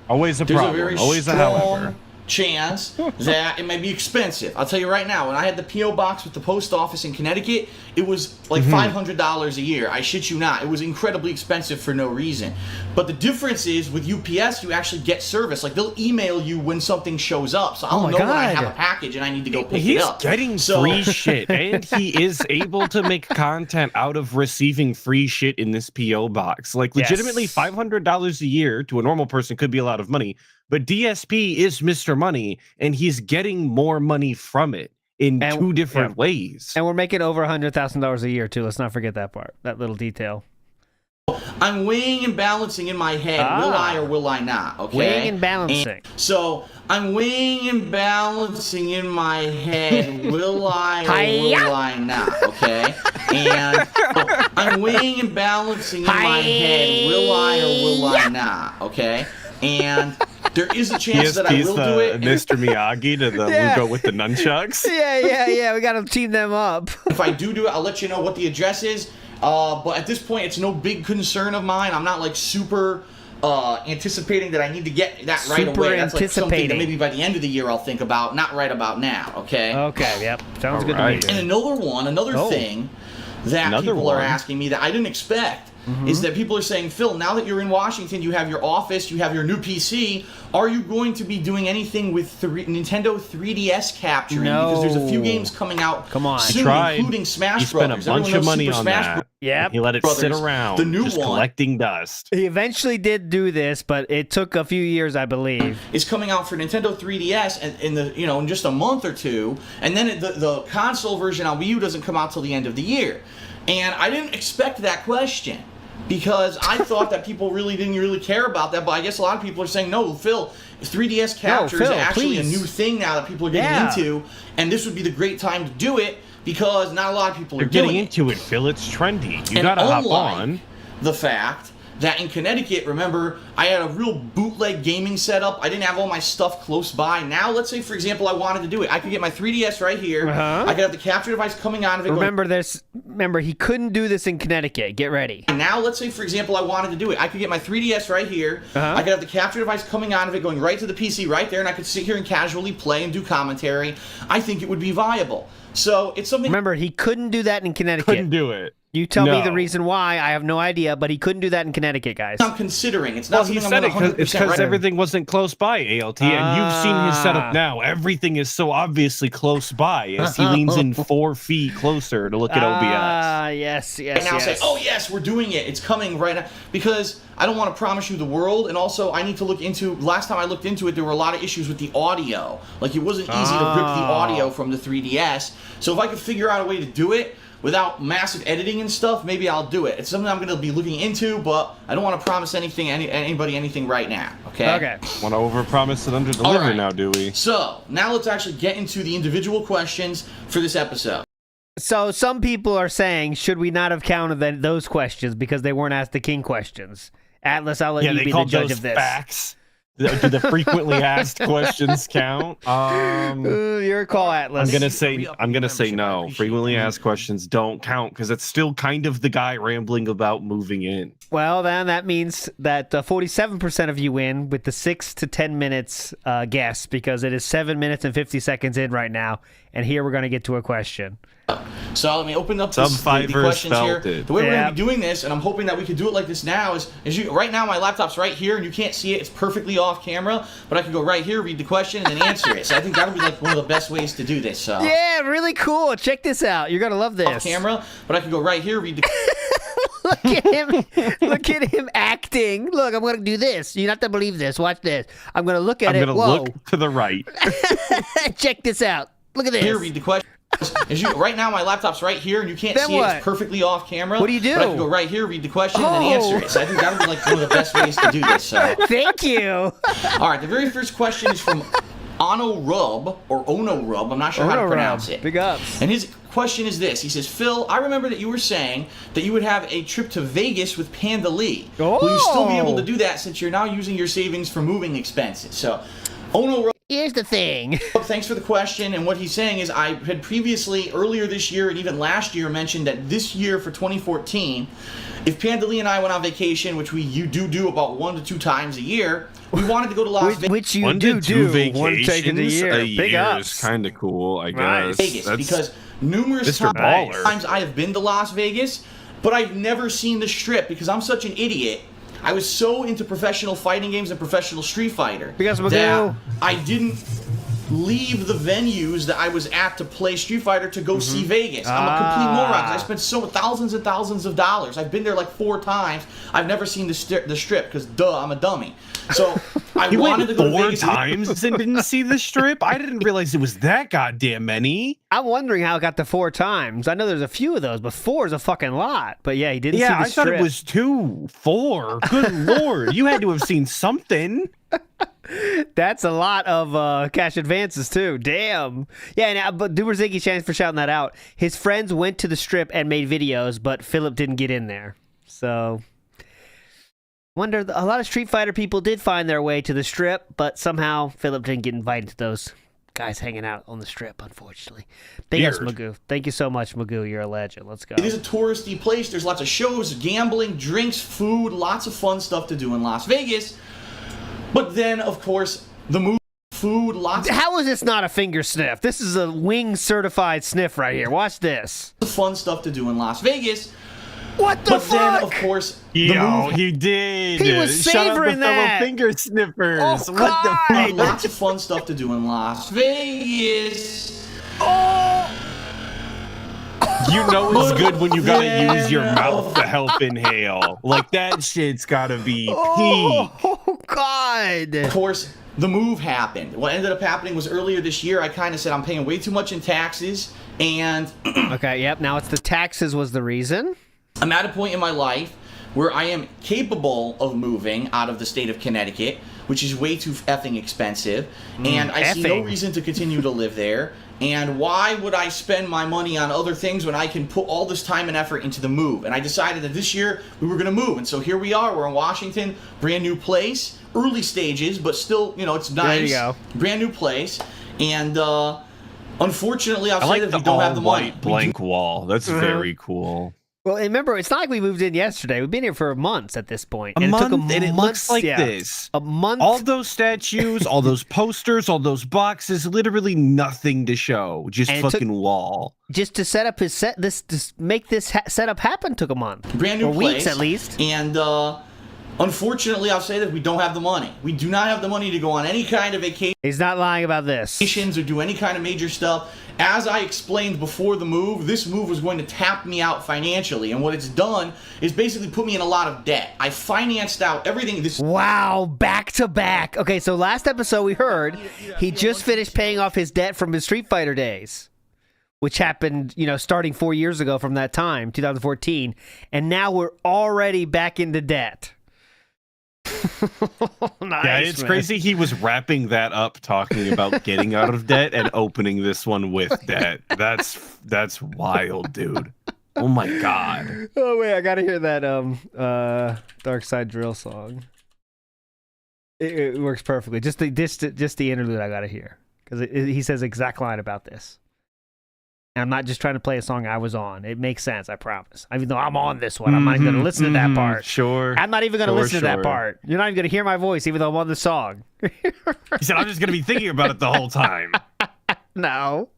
Always a there's problem. a very Always a strong however. chance that it may be expensive. I'll tell you right now, when I had the PO box with the post office in Connecticut, it was like $500 a year. I shit you not. It was incredibly expensive for no reason. But the difference is with UPS, you actually get service. Like they'll email you when something shows up, so I'll my know when I God. have a package and I need to go pick it He's up. getting So- free shit, and he is able to make content out of receiving free shit in this PO box. Like, legitimately, Yes. $500 a year to a normal person could be a lot of money, but DSP is Mr. Money, and he's getting more money from it in And- two different ways. And we're making over $100,000 a year, too. Let's not forget that part, that little detail. I'm weighing and balancing in my head, will I or will I not, okay? Weighing and balancing. So, I'm weighing and balancing in my head, will I or Hi-ya. will I not, okay? And I'm weighing and balancing in my head, will I or will I not, okay? And there is a chance that I DSP's will do it. Mr. Miyagi to the Yeah. Lugo with the nunchucks. Yeah. We got to team them up. If I do it, I'll let you know what the address is. But at this point, it's no big concern of mine. I'm not like super anticipating that I need to get that right Super away. That's like something that anticipating. maybe by the end of the year I'll think about, not right about now, okay? Okay, yep. Sounds All good right. to me. And another Oh. thing that Another people are one. asking me that I didn't expect is that people are saying, Phil, now that you're in Washington, you have your office, you have your new PC, are you going to be doing anything with Nintendo 3DS capturing? Because there's a few No. games coming out Come on. soon, Tried. including Smash He spent Brothers. a bunch Everyone of knows money Super on Smash that. Yep. He let it sit Brothers, around, the new just one. collecting dust. He eventually did do this, but it took a few years, I believe. is coming out for Nintendo 3DS in just a month or two, and then the console version on Wii U doesn't come out till the end of the year. And I didn't expect that question because I thought that people didn't really care about that, but I guess a lot of people are saying, no, Phil, 3DS capture Phil, is actually please. a new thing now that people are getting Yeah. into, and this would be the great time to do it because not a lot of people are You're getting doing into it, Phil. It's trendy. You And gotta hop unlike on. the fact that in Connecticut, remember, I had a real bootleg gaming setup. I didn't have all my stuff close by. Now, let's say, for example, I wanted to do it. I could get my 3DS right here. I could have the capture device coming out of it. Remember, he couldn't do this in Connecticut. Get ready. And now, let's say, for example, I wanted to do it. I could get my 3DS right here. I could have the capture device coming out of it, going right to the PC right there, and I could sit here and casually play and do commentary. I think it would be viable. So it's something. Remember, he couldn't do that in Connecticut. Couldn't do it. You tell me the reason why. I have no idea, but he couldn't do that in Connecticut, guys. I'm considering. It's not Well, he something said I'm it it's 100% because right. everything wasn't close by, ALT, and you've seen his setup now. Everything is so obviously close by as he leans in 4 feet closer to look at OBS. Yes. And now say, oh yes, we're doing it. It's coming right now. Because I don't want to promise you the world, and also I need to look into, last time I looked into it, there were a lot of issues with the audio. Like, it wasn't easy to rip the audio from the 3DS. So if I could figure out a way to do it without massive editing and stuff, maybe I'll do it. It's something I'm going to be looking into, but I don't want to promise anybody anything right now, okay? Okay. Want to overpromise and underdeliver right. now, Dewie. So, now let's actually get into the individual questions for this episode. So some people are saying, should we not have counted those questions because they weren't asked the king questions? Atlas, I'll let you be the judge of this. Facts. Do the frequently asked questions count? Your call, Atlas. I'm gonna say no. Frequently asked questions don't count because it's still kind of the guy rambling about moving in. Well, then that means that 47% of you win with the 6 to 10 minutes guess, because it is 7 minutes and 50 seconds in right now, and here we're going to get to a question. So let me open up the questions here. The way we're going to be doing this, and I'm hoping that we can do it like this now, is right now my laptop's right here, and you can't see it. It's perfectly off camera, but I can go right here, read the question, and then answer it. So I think that'll be like one of the best ways to do this. So. Yeah, really cool. Check this out. You're going to love this. Off camera, but I can go right here, read the Look at him acting. Look, I'm going to do this. You have to believe this. Watch this. I'm going to look at it. I'm going to look to the right. Check this out. Look at this. Here, read the question. Right now my laptop's right here, and you can't see it. It's perfectly off camera. What do you do? But I can go right here, read the question, and then answer it. So I think that'll be like one of the best ways to do this. So. Thank you. All right, the very first question is from Ono Rub, or Ono Rub. I'm not sure how to pronounce it. Big ups. And his question is this. He says, Phil, I remember that you were saying that you would have a trip to Vegas with Panda Lee. Oh. Will you still be able to do that since you're now using your savings for moving expenses? So, Ono Rub. Here's the thing. Thanks for the question, and what he's saying is I had previously, earlier this year and even last year, mentioned that this year for 2014, if Panda Lee and I went on vacation, which you do about 1 to 2 times a year, we wanted to go to Las Vegas. Which you 1 do to 2 vacations vacations a year. Big ups. is kind of cool, I guess. Vegas, because numerous times I have been to Las Vegas, but I've never seen the Strip because I'm such an idiot. I was so into professional fighting games and professional Street Fighter that I didn't leave the venues that I was at to play Street Fighter to go see Vegas. I'm a complete moron. I spent thousands and thousands of dollars. I've been there like 4 times. I've never seen the Strip because I'm a dummy. So I wanted to go to Vegas 4 times and didn't see the Strip? I didn't realize it was that goddamn many. I'm wondering how it got to 4 times. I know there's a few of those, but 4 is a fucking lot. But yeah, he didn't see the Strip. Yeah, I thought it was 2, 4. Good lord. You had to have seen something. That's a lot of cash advances too. Damn. Yeah, but Duberziggy, thanks for shouting that out. His friends went to the Strip and made videos, but Philip didn't get in there. So, wonder a lot of Street Fighter people did find their way to the Strip, but somehow Philip didn't get invited to those guys hanging out on the Strip, unfortunately. Big ups, Magoo. Thank you so much, Magoo. You're a legend. Let's go. It is a touristy place. There's lots of shows, gambling, drinks, food, lots of fun stuff to do in Las Vegas. But then, of course, the movie, food, lots How is this not a finger sniff? This is a wing certified sniff right here. Watch this. of fun stuff to do in Las Vegas. What the But fuck? then, of course, the movie He did. He was Shout out savoring the fellow that. finger sniffers. Oh, What the God. fuck? lots of fun stuff to do in Las Vegas. You know it's good when you gotta use your mouth to help inhale. Like, that shit's gotta be peak. Oh, God. Of course, the move happened. What ended up happening was earlier this year, I kind of said I'm paying way too much in taxes, and Okay, yep. Now it's the taxes was the reason. I'm at a point in my life where I am capable of moving out of the state of Connecticut, which is way too effing expensive, and I see no reason to continue to live there. And why would I spend my money on other things when I can put all this time and effort into the move? And I decided that this year we were going to move. And so here we are. We're in Washington, brand new place, early stages, but still, you know, it's nice. There you go. Brand new place. And unfortunately, I'll say that we don't have the money. Blank wall. That's very cool. Well, and remember, it's not like we moved in yesterday. We've been here for months at this point. A and month, it took and it looks like this. A month. All those statues, all those posters, all those boxes, literally nothing to show. Just And fucking wall. Just to set up his to make this setup happen took a month. Brand new or place, weeks at least. And unfortunately, I'll say that we don't have the money. We do not have the money to go on any kind of vacation. He's not lying about this. Or do any kind of major stuff. As I explained before the move, this move was going to tap me out financially, and what it's done is basically put me in a lot of debt. I financed out everything. Wow, back to back. Okay, so last episode we heard he just finished paying off his debt from his Street Fighter days, which happened, you know, starting 4 years ago from that time, 2014, and now we're already back into debt. Nice, yeah, it's man. crazy. He was wrapping that up, talking about getting out of debt and opening this one with debt. That's wild, dude. Oh my god. Oh wait, I gotta hear that Dark Side Drill song. It works perfectly. Just the interlude I gotta hear because he says exact line about this. And I'm not just trying to play a song I was on. It makes sense, I promise. Even though I'm on this one, I'm not even going to listen to that part. Sure. I'm not even going to listen to that part. You're not even going to hear my voice, even though I'm on the song. He said, I'm just going to be thinking about it the whole time. No.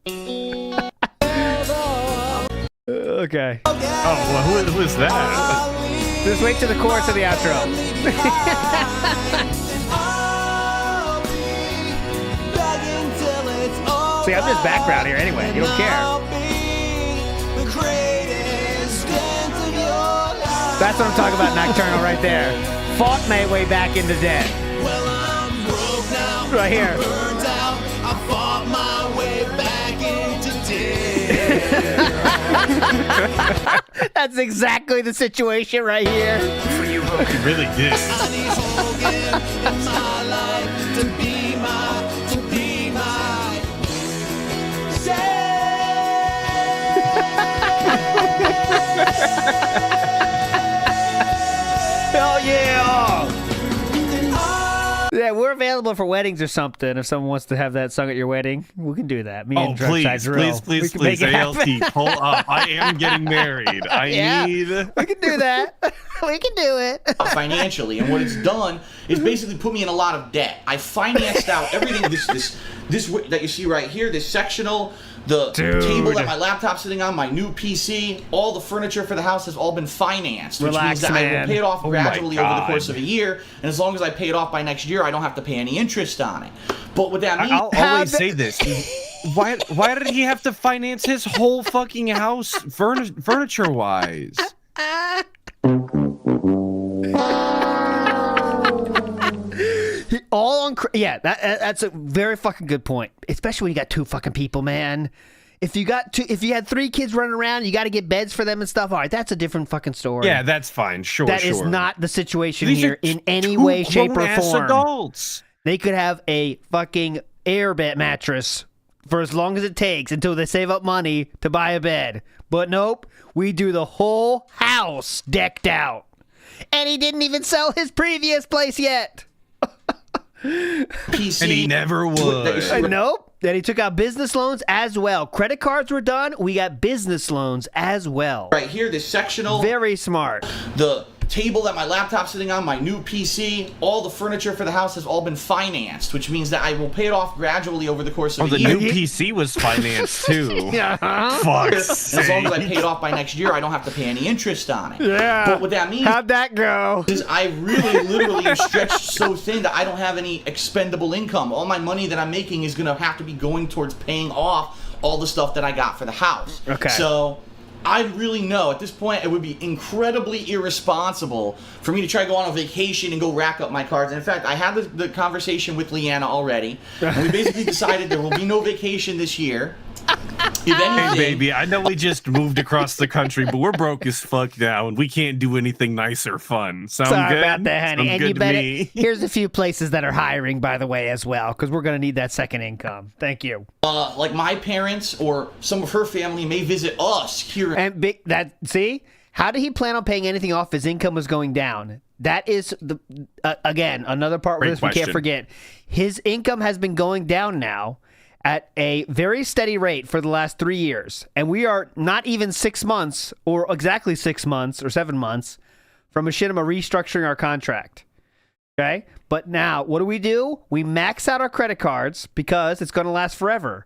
Okay. Oh, well, who is that? Just wait till the chorus of the outro. See, I'm just background here anyway. You don't care. That's what I'm talking about, Nocturnal, right there. Fought my way back into debt. Right here. I fought my way back into debt. That's exactly the situation right here. For you, Hogan. He really did. I need Hogan in my life to be my Hell yeah! Yeah, we're available for weddings or something. If someone wants to have that sung at your wedding, we can do that. Me and please, please, pull up. I am getting married. I need. We can do that. We can do it. Financially, and what it's done is basically put me in a lot of debt. I financed out everything. This that you see right here. This sectional. The table that my laptop's sitting on, my new PC, all the furniture for the house has all been financed, which means that I will pay it off gradually over the course of a year. And as long as I pay it off by next year, I don't have to pay any interest on it. But what that means, I'll always say this: why did he have to finance his whole fucking house, furniture wise? All on, that's a very fucking good point. Especially when you got two fucking people, man. If you had 3 kids running around, you got to get beds for them and stuff. All right, that's a different fucking story. Yeah, that's fine. Sure, That is not the situation These here are in any way, shape, or form. Adults. They could have a fucking air bed mattress for as long as it takes until they save up money to buy a bed. But nope, we do the whole house decked out. And he didn't even sell his previous place yet. PC, and he never would. Nope. Then he took out business loans as well. Credit cards were done. We got business loans as well. Right here, this sectional. Very smart. The table that my laptop's sitting on, my new PC, all the furniture for the house has all been financed, which means that I will pay it off gradually over the course of a year. The new PC was financed too. As long as I pay it off by next year, I don't have to pay any interest on it. Yeah. But what that means, how'd that go? Is I really literally am stretched so thin that I don't have any expendable income. All my money that I'm making is going to have to be going towards paying off all the stuff that I got for the house. Okay. So I really know at this point it would be incredibly irresponsible for me to try to go on a vacation and go rack up my cards. And in fact, I had the conversation with Leanna already, and we basically decided there will be no vacation this year. If anything, Hey, baby, I know we just moved across the country, but we're broke as fuck now, and we can't do anything nice or fun. Sound Sorry good? about that, honey. Sounds And good you to better. me. Here's a few places that are hiring, by the way, as well, because we're going to need that second income. Thank you. like my parents or some of her family may visit us here. And see, how did he plan on paying anything off? His income was going down. That is the again another part where Great this we can't question. forget. His income has been going down now at a very steady rate for the last 3 years, and we are not even 6 months, or exactly 6 months or 7 months, from Machinima restructuring our contract. Okay, but now what do? We max out our credit cards because it's going to last forever.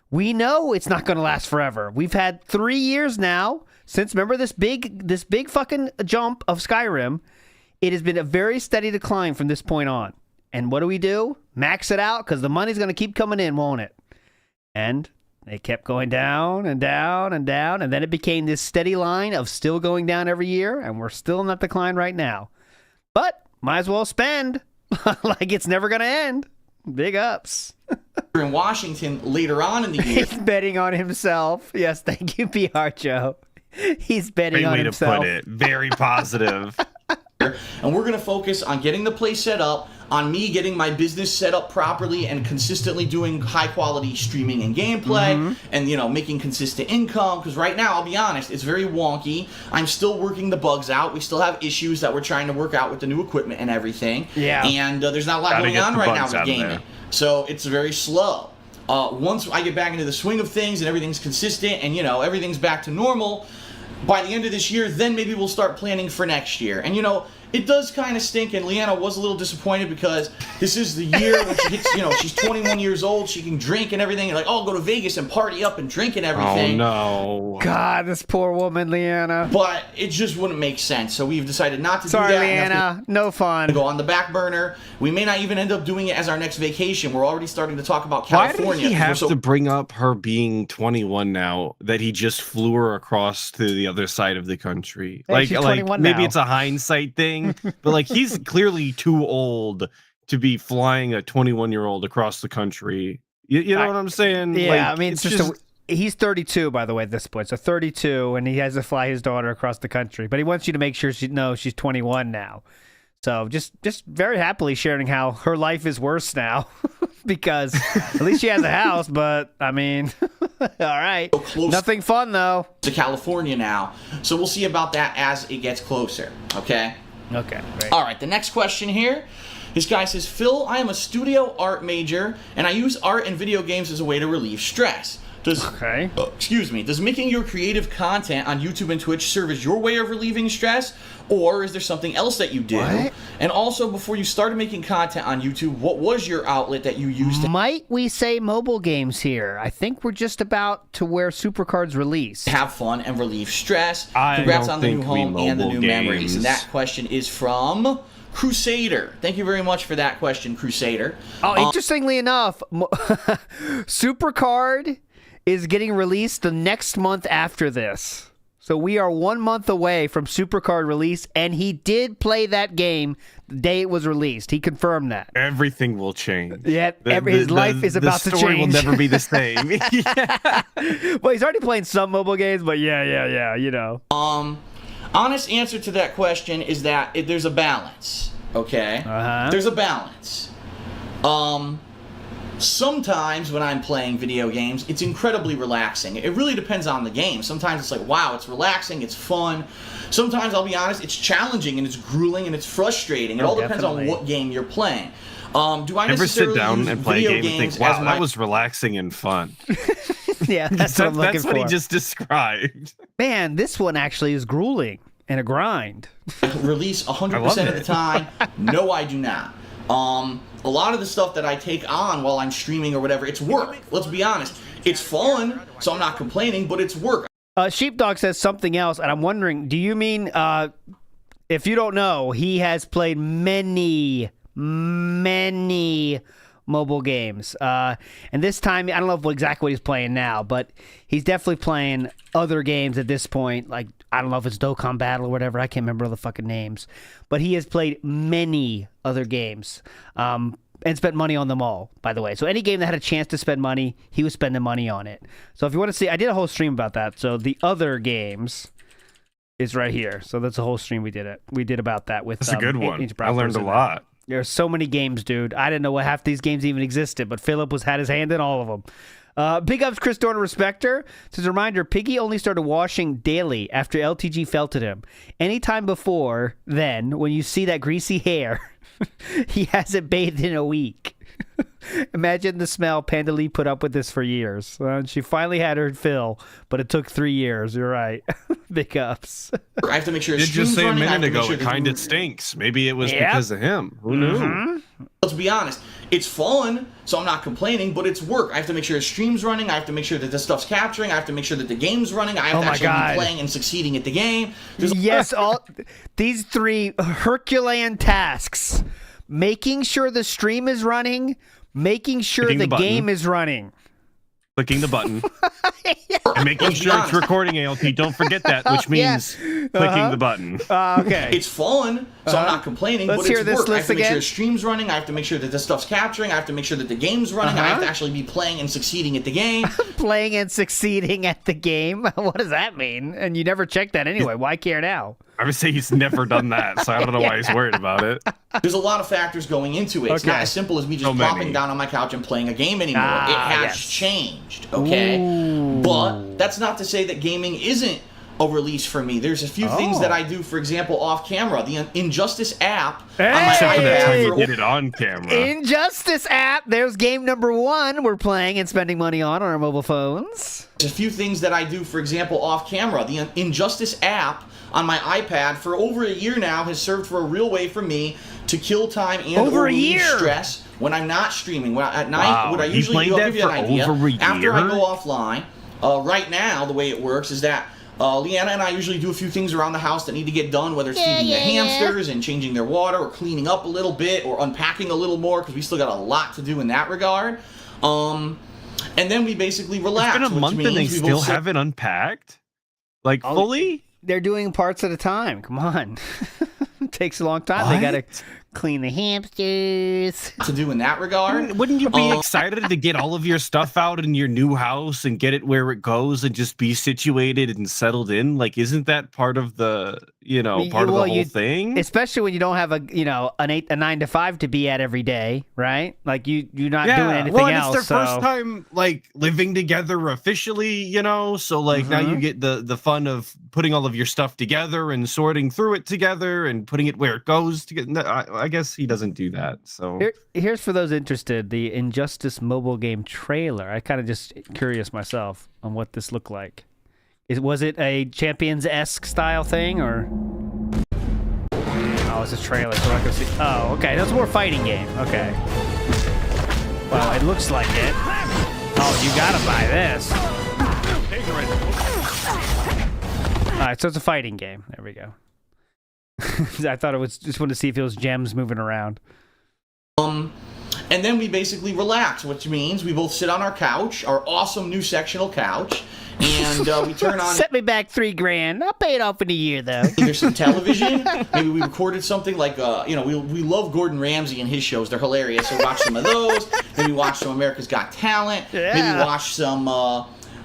We know it's not going to last forever. We've had 3 years now since, remember this big fucking jump of Skyrim. It has been a very steady decline from this point on. And what do? Max it out because the money's going to keep coming in, won't it? And it kept going down and down and down. And then it became this steady line of still going down every year. And we're still in that decline right now. But might as well spend like it's never going to end. Big ups. In Washington later on in the year. He's betting on himself. Yes, thank you, PR Joe. He's betting Great on way himself. to put it. Very positive. And we're going to focus on getting the place set up, on me getting my business set up properly and consistently doing high quality streaming and gameplay and, you know, making consistent income. Because right now, I'll be honest, it's very wonky. I'm still working the bugs out. We still have issues that we're trying to work out with the new equipment and everything. Yeah. And there's not a lot Gotta going get on the right now bugs with out of gaming. there. So it's very slow. Once I get back into the swing of things and everything's consistent and, you know, everything's back to normal, by the end of this year, then maybe we'll start planning for next year. And, you know, it does kind of stink, and Leanna was a little disappointed because this is the year when she hits, you know, she's 21 years old, she can drink and everything, and like, oh, go to Vegas and party up and drink and everything. Oh, no. God, this poor woman, Leanna. But it just wouldn't make sense, so we've decided not to Sorry, do that. And that's Leanna. No fun. gonna go on the back burner. We may not even end up doing it as our next vacation. We're already starting to talk about Why California. did he have So- to bring up her being 21 now that he just flew her across to the other side of the country? Hey, she's 21 maybe now. it's a hindsight thing, but like he's clearly too old to be flying a 21-year-old across the country. You know what I'm saying? Yeah, Like, I mean, it's just he's 32, by the way, at this point. So 32, and he has to fly his daughter across the country. But he wants you to make sure she's 21 now. So just very happily sharing how her life is worse now because at least she has a house. But I mean, all right, close nothing fun though. to California now. So we'll see about that as it gets closer. Okay. Okay, great. All right, the next question here. This guy says, Phil, I am a studio art major, and I use art and video games as a way to relieve stress. Does making your creative content on YouTube and Twitch serve as your way of relieving stress, or is there something else that you do? What? And also, before you started making content on YouTube, what was your outlet that you used to Might we say mobile games here? I think we're just about to where Supercard's release. have fun and relieve stress? I Congrats don't on the new think we home and the new mobile memories. And games. that question is from Crusader. Thank you very much for that question, Crusader. Oh, interestingly enough, Supercard is getting released the next month after this. So we are 1 month away from Supercard release, and he did play that game the day it was released. He confirmed that. everything will change. Yeah, his life is about to The story will change. never be the same. Well, he's already playing some mobile games, but yeah, you know. Honest answer to that question is that there's a balance, okay? Uh-huh. There's a balance. Sometimes when I'm playing video games, it's incredibly relaxing. It really depends on the game. Sometimes it's like, wow, it's relaxing, it's fun. Sometimes, I'll be honest, it's challenging and it's grueling and it's frustrating. It all depends on what game you're playing. Do I Ever sit necessarily down use and play a video game and games think, wow, as my that was relaxing and fun? Yeah, that's what I'm looking That's for. what he just described. Man, this one actually is grueling and a grind. release I 100% love of the it. time? No, I do not. A lot of the stuff that I take on while I'm streaming or whatever, it's work. Let's be honest. It's fun, so I'm not complaining, but it's work. Sheepdog says something else, and I'm wondering, do you mean, if you don't know, he has played many mobile games. And this time, I don't know exactly what he's playing now, but he's definitely playing other games at this point. Like, I don't know if it's Dokkan Battle or whatever. I can't remember all the fucking names. But he has played many other games. and spent money on them all, by the way. So any game that had a chance to spend money, he was spending money on it. So if you want to see, I did a whole stream about that. So the other games is right here. So that's a whole stream we did about that with. That's a good one. Each I learned a lot. There's so many games, dude. I didn't know what half these games even existed, but Philip had his hand in all of them. Big ups, Chris Dorner Respecter. As a reminder, Piggy only started washing daily after LTG felted him. Anytime before then, when you see that greasy hair, he hasn't bathed in a week. Imagine the smell. Panda Lee put up with this for years. She finally had her fill, but it took 3 years. You're right. Big ups. I have to make sure. Did just say a running. minute ago it kind of stinks. Maybe it was because of him. Who knew? Let's be honest. It's fun, so I'm not complaining, but it's work. I have to make sure the stream's running. I have to make sure that this stuff's capturing. I have to make sure that the game's running. I have to actually be playing and succeeding at the game. Yes, all these 3 Herculean tasks: making sure the stream is running, making sure the game is running, clicking the button, and making sure it's recording, ALT. Don't forget that, which means clicking the button. Okay. It's fun, so I'm not complaining, Let's but hear it's this work. I have list to make sure again. the stream's running. I have to make sure that this stuff's capturing. I have to make sure that the game's running. I have to actually be playing and succeeding at the game. Playing and succeeding at the game? What does that mean? And you never check that anyway. Why care now? I would say he's never done that, so I don't know why he's worried about it. There's a lot of factors going into it. It's not as simple as me just plopping down on my couch and playing a game anymore. It has changed, okay? But that's not to say that gaming isn't a release for me. There's a few things that I do, for example, off camera. The Injustice app on my Except for that time iPad. you did it on camera. Injustice app. There's game number 1 we're playing and spending money on our mobile phones. There's a few things that I do, for example, off camera. The Injustice app on my iPad for over a year now has served for a real way for me to kill time and relieve stress when I'm not streaming. At night, what I usually do, I'll give you an idea. After I go offline, right now, the way it works is that Leanna and I usually do a few things around the house that need to get done, whether it's feeding the hamsters and changing their water or cleaning up a little bit or unpacking a little more because we still got a lot to do in that regard. And then we basically relax. It's been a month and they still haven't unpacked? Like, fully? They're doing parts at a time. Come on. It takes a long time. They got to clean the hamsters. To do in that regard. Wouldn't you be excited to get all of your stuff out in your new house and get it where it goes and just be situated and settled in? Like, isn't that part of the, part of the whole thing? Especially when you don't have a 9 to 5 to be at every day, right? Like you're not doing anything else. It's their first time like living together officially, so like now you get the fun of putting all of your stuff together and sorting through it together and putting it where it goes together. I guess he doesn't do that. So here's for those interested, the Injustice mobile game trailer. I kind of just curious myself on what this looked like. Was it a Champions-esque style thing or? Oh, it's a trailer, so I can see. Oh, okay. That's more fighting game. Okay. Well, it looks like it. Oh, you gotta buy this. All right, so it's a fighting game. There we go. I thought it was just wanted to see if it was gems moving around. And then we basically relax, which means we both sit on our couch, our awesome new sectional couch, and we turn on. Set me back $3,000. I'll pay it off in a year, though. There's some television. Maybe we recorded something like, we love Gordon Ramsay and his shows. They're hilarious. So watch some of those. Maybe watch some America's Got Talent. Yeah. Maybe watch some.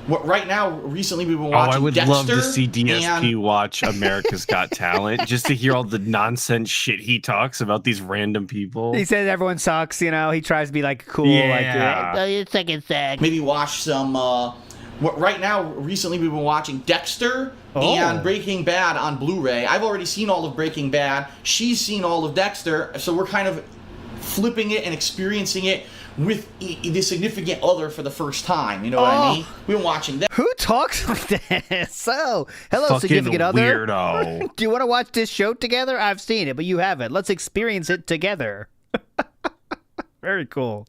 Right now, recently we've been watching I would Dexter love to see DSP watch America's Got Talent just to hear all the nonsense shit he talks about these random people. He says everyone sucks, He tries to be like cool, like second sag. Maybe watch some. Right now, recently we've been watching Dexter and Breaking Bad on Blu-ray. I've already seen all of Breaking Bad. She's seen all of Dexter, so we're kind of flipping it and experiencing it with the significant other for the first time. You know what I mean? We've been watching that. Who talks like this? So, hello, Fucking significant other. Weirdo. Do you want to watch this show together? I've seen it, but you haven't. Let's experience it together. Very cool.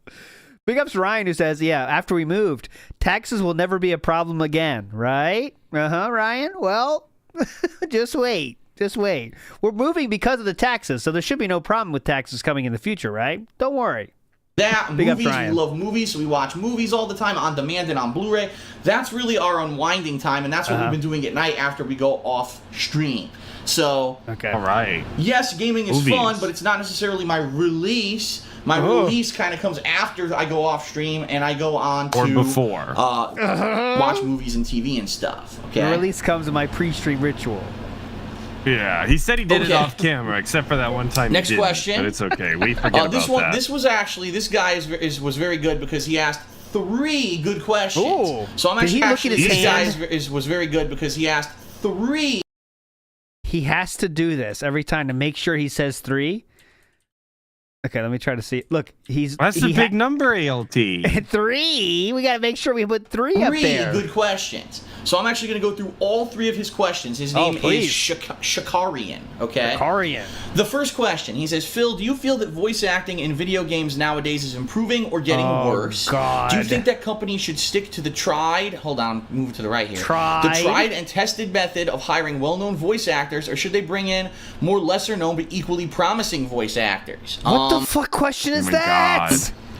Big ups Ryan, who says, after we moved, taxes will never be a problem again, right? Ryan? Well, just wait. Just wait. We're moving because of the taxes, so there should be no problem with taxes coming in the future, right? Don't worry. That, movies, we love movies, so we watch movies all the time on demand and on Blu-ray. That's really our unwinding time, and that's what we've been doing at night after we go off stream. So, Okay. All right. yes, gaming is Movies. fun, but it's not necessarily my release. My release kind of comes after I go off stream and I go on to Or before. watch movies and TV and stuff. Okay. The release comes in my pre-stream ritual. Yeah, he said he did it Okay. off camera, except for that one time. Next he didn't, question. But it's okay. We forget This about one, that. this was actually this guy was very good because he asked 3 good questions. Ooh. So I'm Did he actually look at his this guy hand? was very good because he asked 3. He has to do this every time to make sure he says 3. Okay, let me try to see. Look, That's a big number, ALT. 3. We gotta make sure we put 3 up 3 there. good questions. So I'm actually going to go through all 3 of his questions. His name is please. Shakarian. Okay. Karian. The first question, he says, Phil, do you feel that voice acting in video games nowadays is improving or getting worse? God. Do you think that companies should stick to the hold on, move to the right here. Tried? The tried and tested method of hiring well-known voice actors, or should they bring in more lesser-known but equally promising voice actors? What the fuck question is my that? God.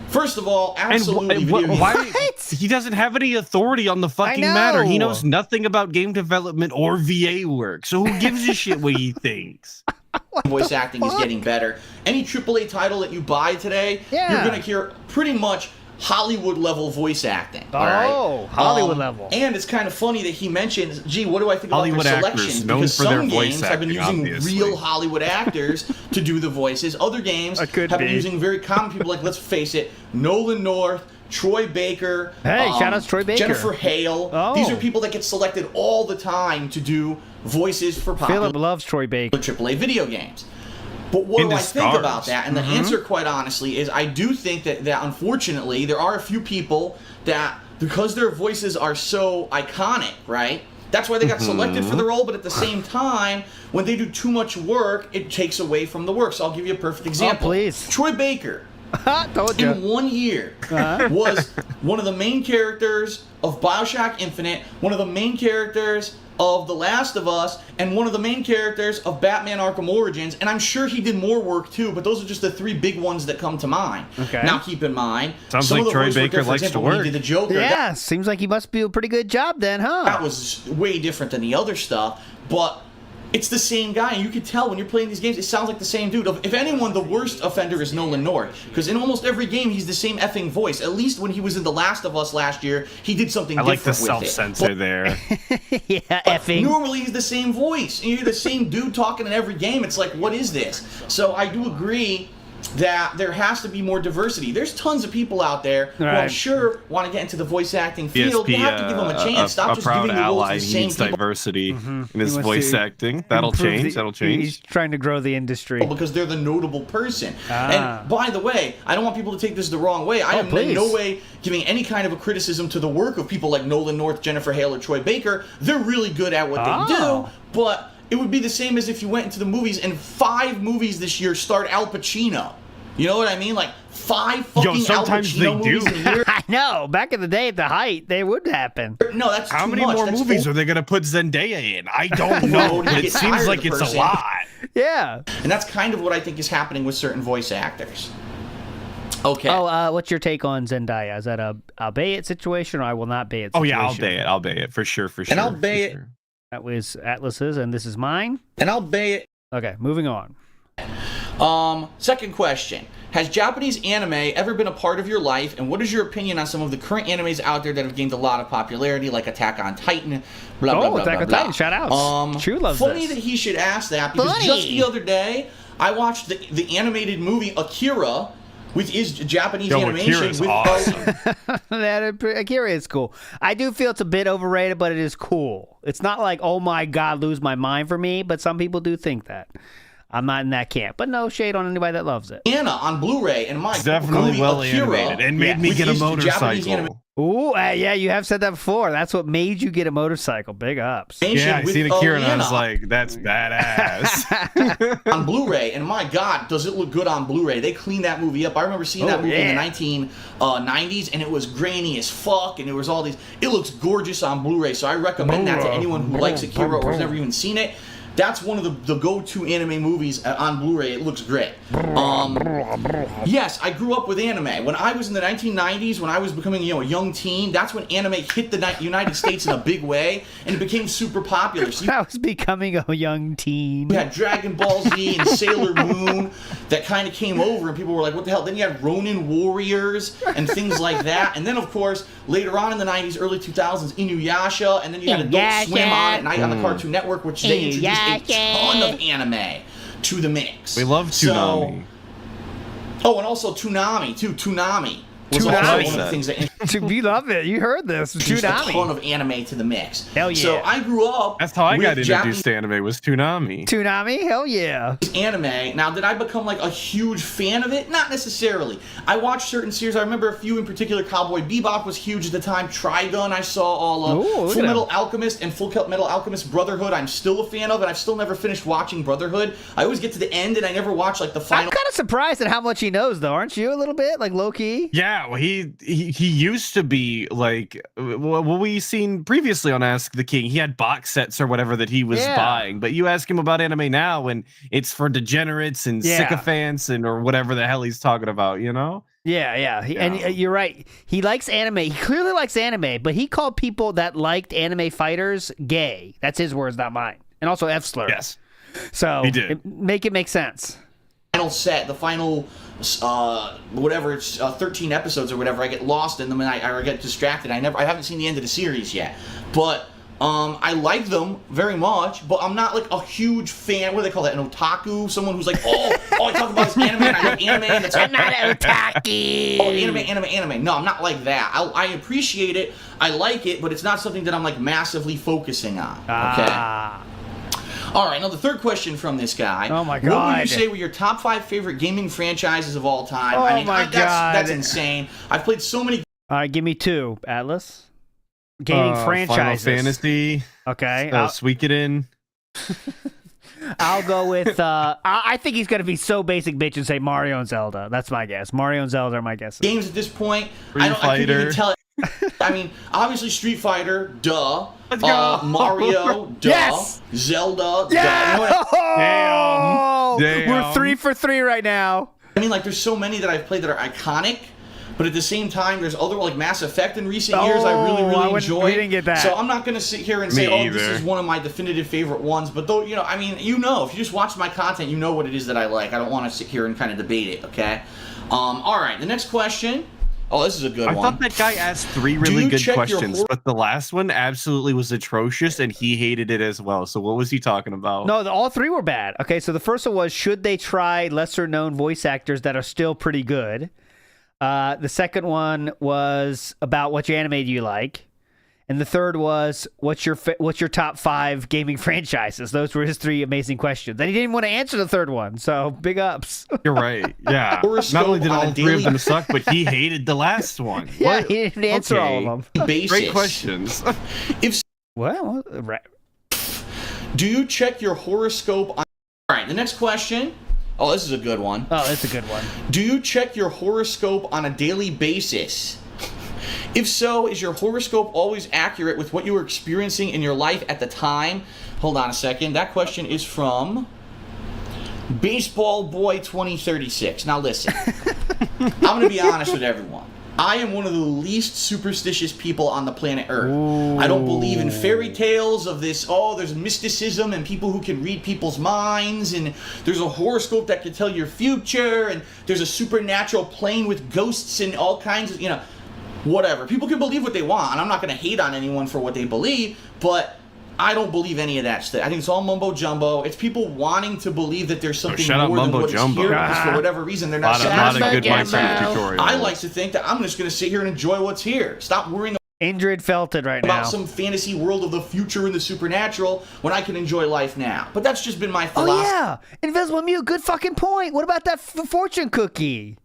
First of all, And absolutely video games. why? What? He doesn't have any authority on the fucking know. matter. He knows nothing about game development or VA work. So who gives a shit what he thinks? Voice acting is getting better. Any AAA title that you buy today, Yeah. you're going to hear pretty much Hollywood level voice acting. All right? Oh, Hollywood level. And it's kind of funny that he mentions, gee, what do I think Hollywood about their actors, selections? known Because for their some voice games have been acting, using obviously. real Hollywood actors to do the voices. Other games have could been be. using very common people like, let's face it, Nolan North, Troy Baker. Hey, shout outs Troy Baker. Jennifer Hale. Oh. These are people that get selected all the time to do voices for popular Philip loves Troy Baker. AAA video games. But what Into do I think stars. about that? And the answer, quite honestly, is I do think that unfortunately there are a few people that, because their voices are so iconic, right? That's why they got selected for the role, but at the same time, when they do too much work, it takes away from the work. So I'll give you a perfect example. please. Troy Baker, Told you. in 1 year, was one of the main characters of BioShock Infinite, one of the main characters of The Last of Us, and one of the main characters of Batman Arkham Origins, and I'm sure he did more work too, but those are just the 3 big ones that come to mind. Okay. Now keep in mind, Sounds some like of the Troy voice work Baker there, for likes to example, when work. he did the Joker, Yeah, seems like he must do a pretty good job then, huh? that was way different than the other stuff, but it's the same guy, and you can tell when you're playing these games, it sounds like the same dude. If anyone, the worst offender is Nolan North, because in almost every game, he's the same effing voice. At least when he was in The Last of Us last year, he did something I like the different with it. self-censor there. Yeah, But effing. normally he's the same voice, and you're the same dude talking in every game. It's like, what is this? So I do agree that there has to be more diversity. There's tons of people out there who I'm Right. sure want to get into the voice acting field. PSP, You have to give them a chance. Stop a just proud giving the roles to ally the same needs people. diversity in his wants voice to acting. That'll Improve change. the- That'll change. He's trying to grow the industry. Because they're the notable person. Ah. And by the way, I don't want people to take this the wrong way. I am in please. no way giving any kind of a criticism to the work of people like Nolan North, Jennifer Hale, or Troy Baker. They're really good at what they Oh. do, but it would be the same as if you went into the movies and 5 movies this year starred Al Pacino. You know what I mean? Like 5 fucking Al sometimes Pacino they movies do. in a year. I know. Back in the day, at the height, they would happen. No, that's How too many much. more That's movies over- are they going to put Zendaya in? I don't No, know, to but it get seems tired like of the it's person. a lot. Yeah. And that's kind of what I think is happening with certain voice actors. Okay. Oh, what's your take on Zendaya? Is that a I'll bay it situation or I will not bay it Oh, situation? yeah, I'll bay it. I'll bay it for sure, for sure. And I'll for bay it. sure. That was Atlus's, and this is mine. And I'll bay it. Okay, moving on. Second question. Has Japanese anime ever been a part of your life, and what is your opinion on some of the current animes out there that have gained a lot of popularity, like Attack on Titan, blah, blah, blah, Attack blah, on blah. Titan, shout outs. True loves funny this. that he should ask that, because Funny. just the other day, I watched the animated movie Akira, which is Japanese Yo, animation. Akira's with awesome. Akira is cool. I do feel it's a bit overrated, but it is cool. It's not like, oh my god, lose my mind for me, but some people do think that. I'm not in that camp, but no shade on anybody that loves it. Anna on Blu-ray, and my It's definitely movie well Akira, animated and made me which get a is the Japanese motorcycle. Ooh, yeah, you have said that before. That's what made you get a motorcycle. Big ups. animation Yeah, I with seen Akira and I was Alana. like, that's badass. On Blu-ray, and my God, does it look good on Blu-ray? They cleaned that movie up. I remember seeing that movie in the 1990s, and it was grainy as fuck, and there was all these. It looks gorgeous on Blu-ray, so I recommend that to anyone who likes Akira or has never even seen it. That's one of the go-to anime movies on Blu-ray. It looks great. Yes, I grew up with anime. When I was in the 1990s, when I was becoming a young teen, that's when anime hit the United States in a big way, and it became super popular. So I was becoming a young teen. you had Dragon Ball Z and Sailor Moon that kind of came over, and people were like, what the hell? Then you had Ronin Warriors and things like that. And then, of course, later on in the 90s, early 2000s, Inuyasha, and then you had Adult Swim on it, Night on the Cartoon Network, which they introduced a ton of anime to the mix. We love Toonami. Oh, and also Toonami, too. Toonami was also one of the things that We love it. You heard this. introduced a ton of anime to the mix. Hell yeah. So I grew up. That's how I got with introduced to anime, was Toonami. Toonami? Hell yeah. Anime. Now, did I become like a huge fan of it? Not necessarily. I watched certain series. I remember a few in particular. Cowboy Bebop was huge at the time. Trigun I saw all of. Ooh, Full Metal Alchemist and Full Metal Alchemist Brotherhood I'm still a fan of, and I've still never finished watching Brotherhood. I always get to the end and I never watch like the I'm final. kind of surprised at how much he knows, though, aren't you? A little bit, like low key. Yeah, well, he used to be like what we seen previously on Ask the King. He had box sets or whatever that he was buying. But you ask him about anime now, and it's for degenerates and sycophants and or whatever the hell he's talking about. You know? Yeah. And you're right. He likes anime. He clearly likes anime, but he called people that liked anime fighters gay. That's his words, not mine. And also F slur. Yes. So He did. Make it make sense. Final set, the final whatever it's 13 episodes or whatever. I get lost in them and I get distracted. I haven't seen the end of the series yet, but I like them very much. But I'm not like a huge fan. What do they call that? An otaku? Someone who's like, I talk about this anime and I love anime. And I'm not an otaku. Anime. No, I'm not like that. I appreciate it. I like it, but it's not something that I'm like massively focusing on. Okay. All right, now the third question from this guy. Oh my God. What would you say were your top 5 favorite gaming franchises of all time? Oh I mean, my God. That's insane. I've played so many. All right, give me 2, Atlus. Gaming franchises. Final Fantasy. Okay. Suikoden. I'll go with. I think he's gonna be so basic bitch and say Mario and Zelda. That's my guess. Mario and Zelda are my guesses. Games at this point. Street I couldn't even Fighter. tell. I mean, obviously Street Fighter, duh. Let's go. Mario, duh. Yes! Zelda, Yeah! duh. You know what Damn. We're 3 for 3 right now. I mean, like, there's so many that I've played that are iconic. But at the same time, there's other like Mass Effect in recent years I really enjoy. We didn't get that. So I'm not going to sit here and say, this is one of my definitive favorite ones. But though, I mean, if you just watch my content, you know what it is that I like. I don't want to sit here and kind of debate it, okay? All right, the next question. Oh, this is a good one. I thought that guy asked 3 really good questions, but the last one absolutely was atrocious, and he hated it as well. So what was he talking about? No, all 3 were bad. Okay, so the first one was, should they try lesser-known voice actors that are still pretty good? The second one was about what anime do you like, and the third was what's your top 5 gaming franchises. Those were his 3 amazing questions. And he didn't want to answer the third one, so big ups. You're right. Yeah. Not only did all 3 of them suck, but he hated the last one. Yeah, What? he didn't answer all of them. Basis. Great questions. Well, right. Do you check your horoscope on... All right, the next question. Oh, this is a good one. Oh, that's a good one. Do you check your horoscope on a daily basis? If so, is your horoscope always accurate with what you were experiencing in your life at the time? Hold on a second. That question is from Baseball Boy 2036. Now listen, I'm going to be honest with everyone. I am one of the least superstitious people on the planet Earth. Ooh. I don't believe in fairy tales of this, there's mysticism and people who can read people's minds, and there's a horoscope that can tell your future, and there's a supernatural plane with ghosts and all kinds of, whatever. People can believe what they want, and I'm not going to hate on anyone for what they believe, but I don't believe any of that stuff. I think it's all mumbo jumbo. It's people wanting to believe that there's something more than what is here, because for whatever reason they're not satisfied. Not a good Minecraft tutorial. I like to think that I'm just going to sit here and enjoy what's here. Stop worrying Indrid felt it right about now. some fantasy world of the future and the supernatural when I can enjoy life now. But that's just been my philosophy. Oh yeah, Invisible Mute, good fucking point. What about that fortune cookie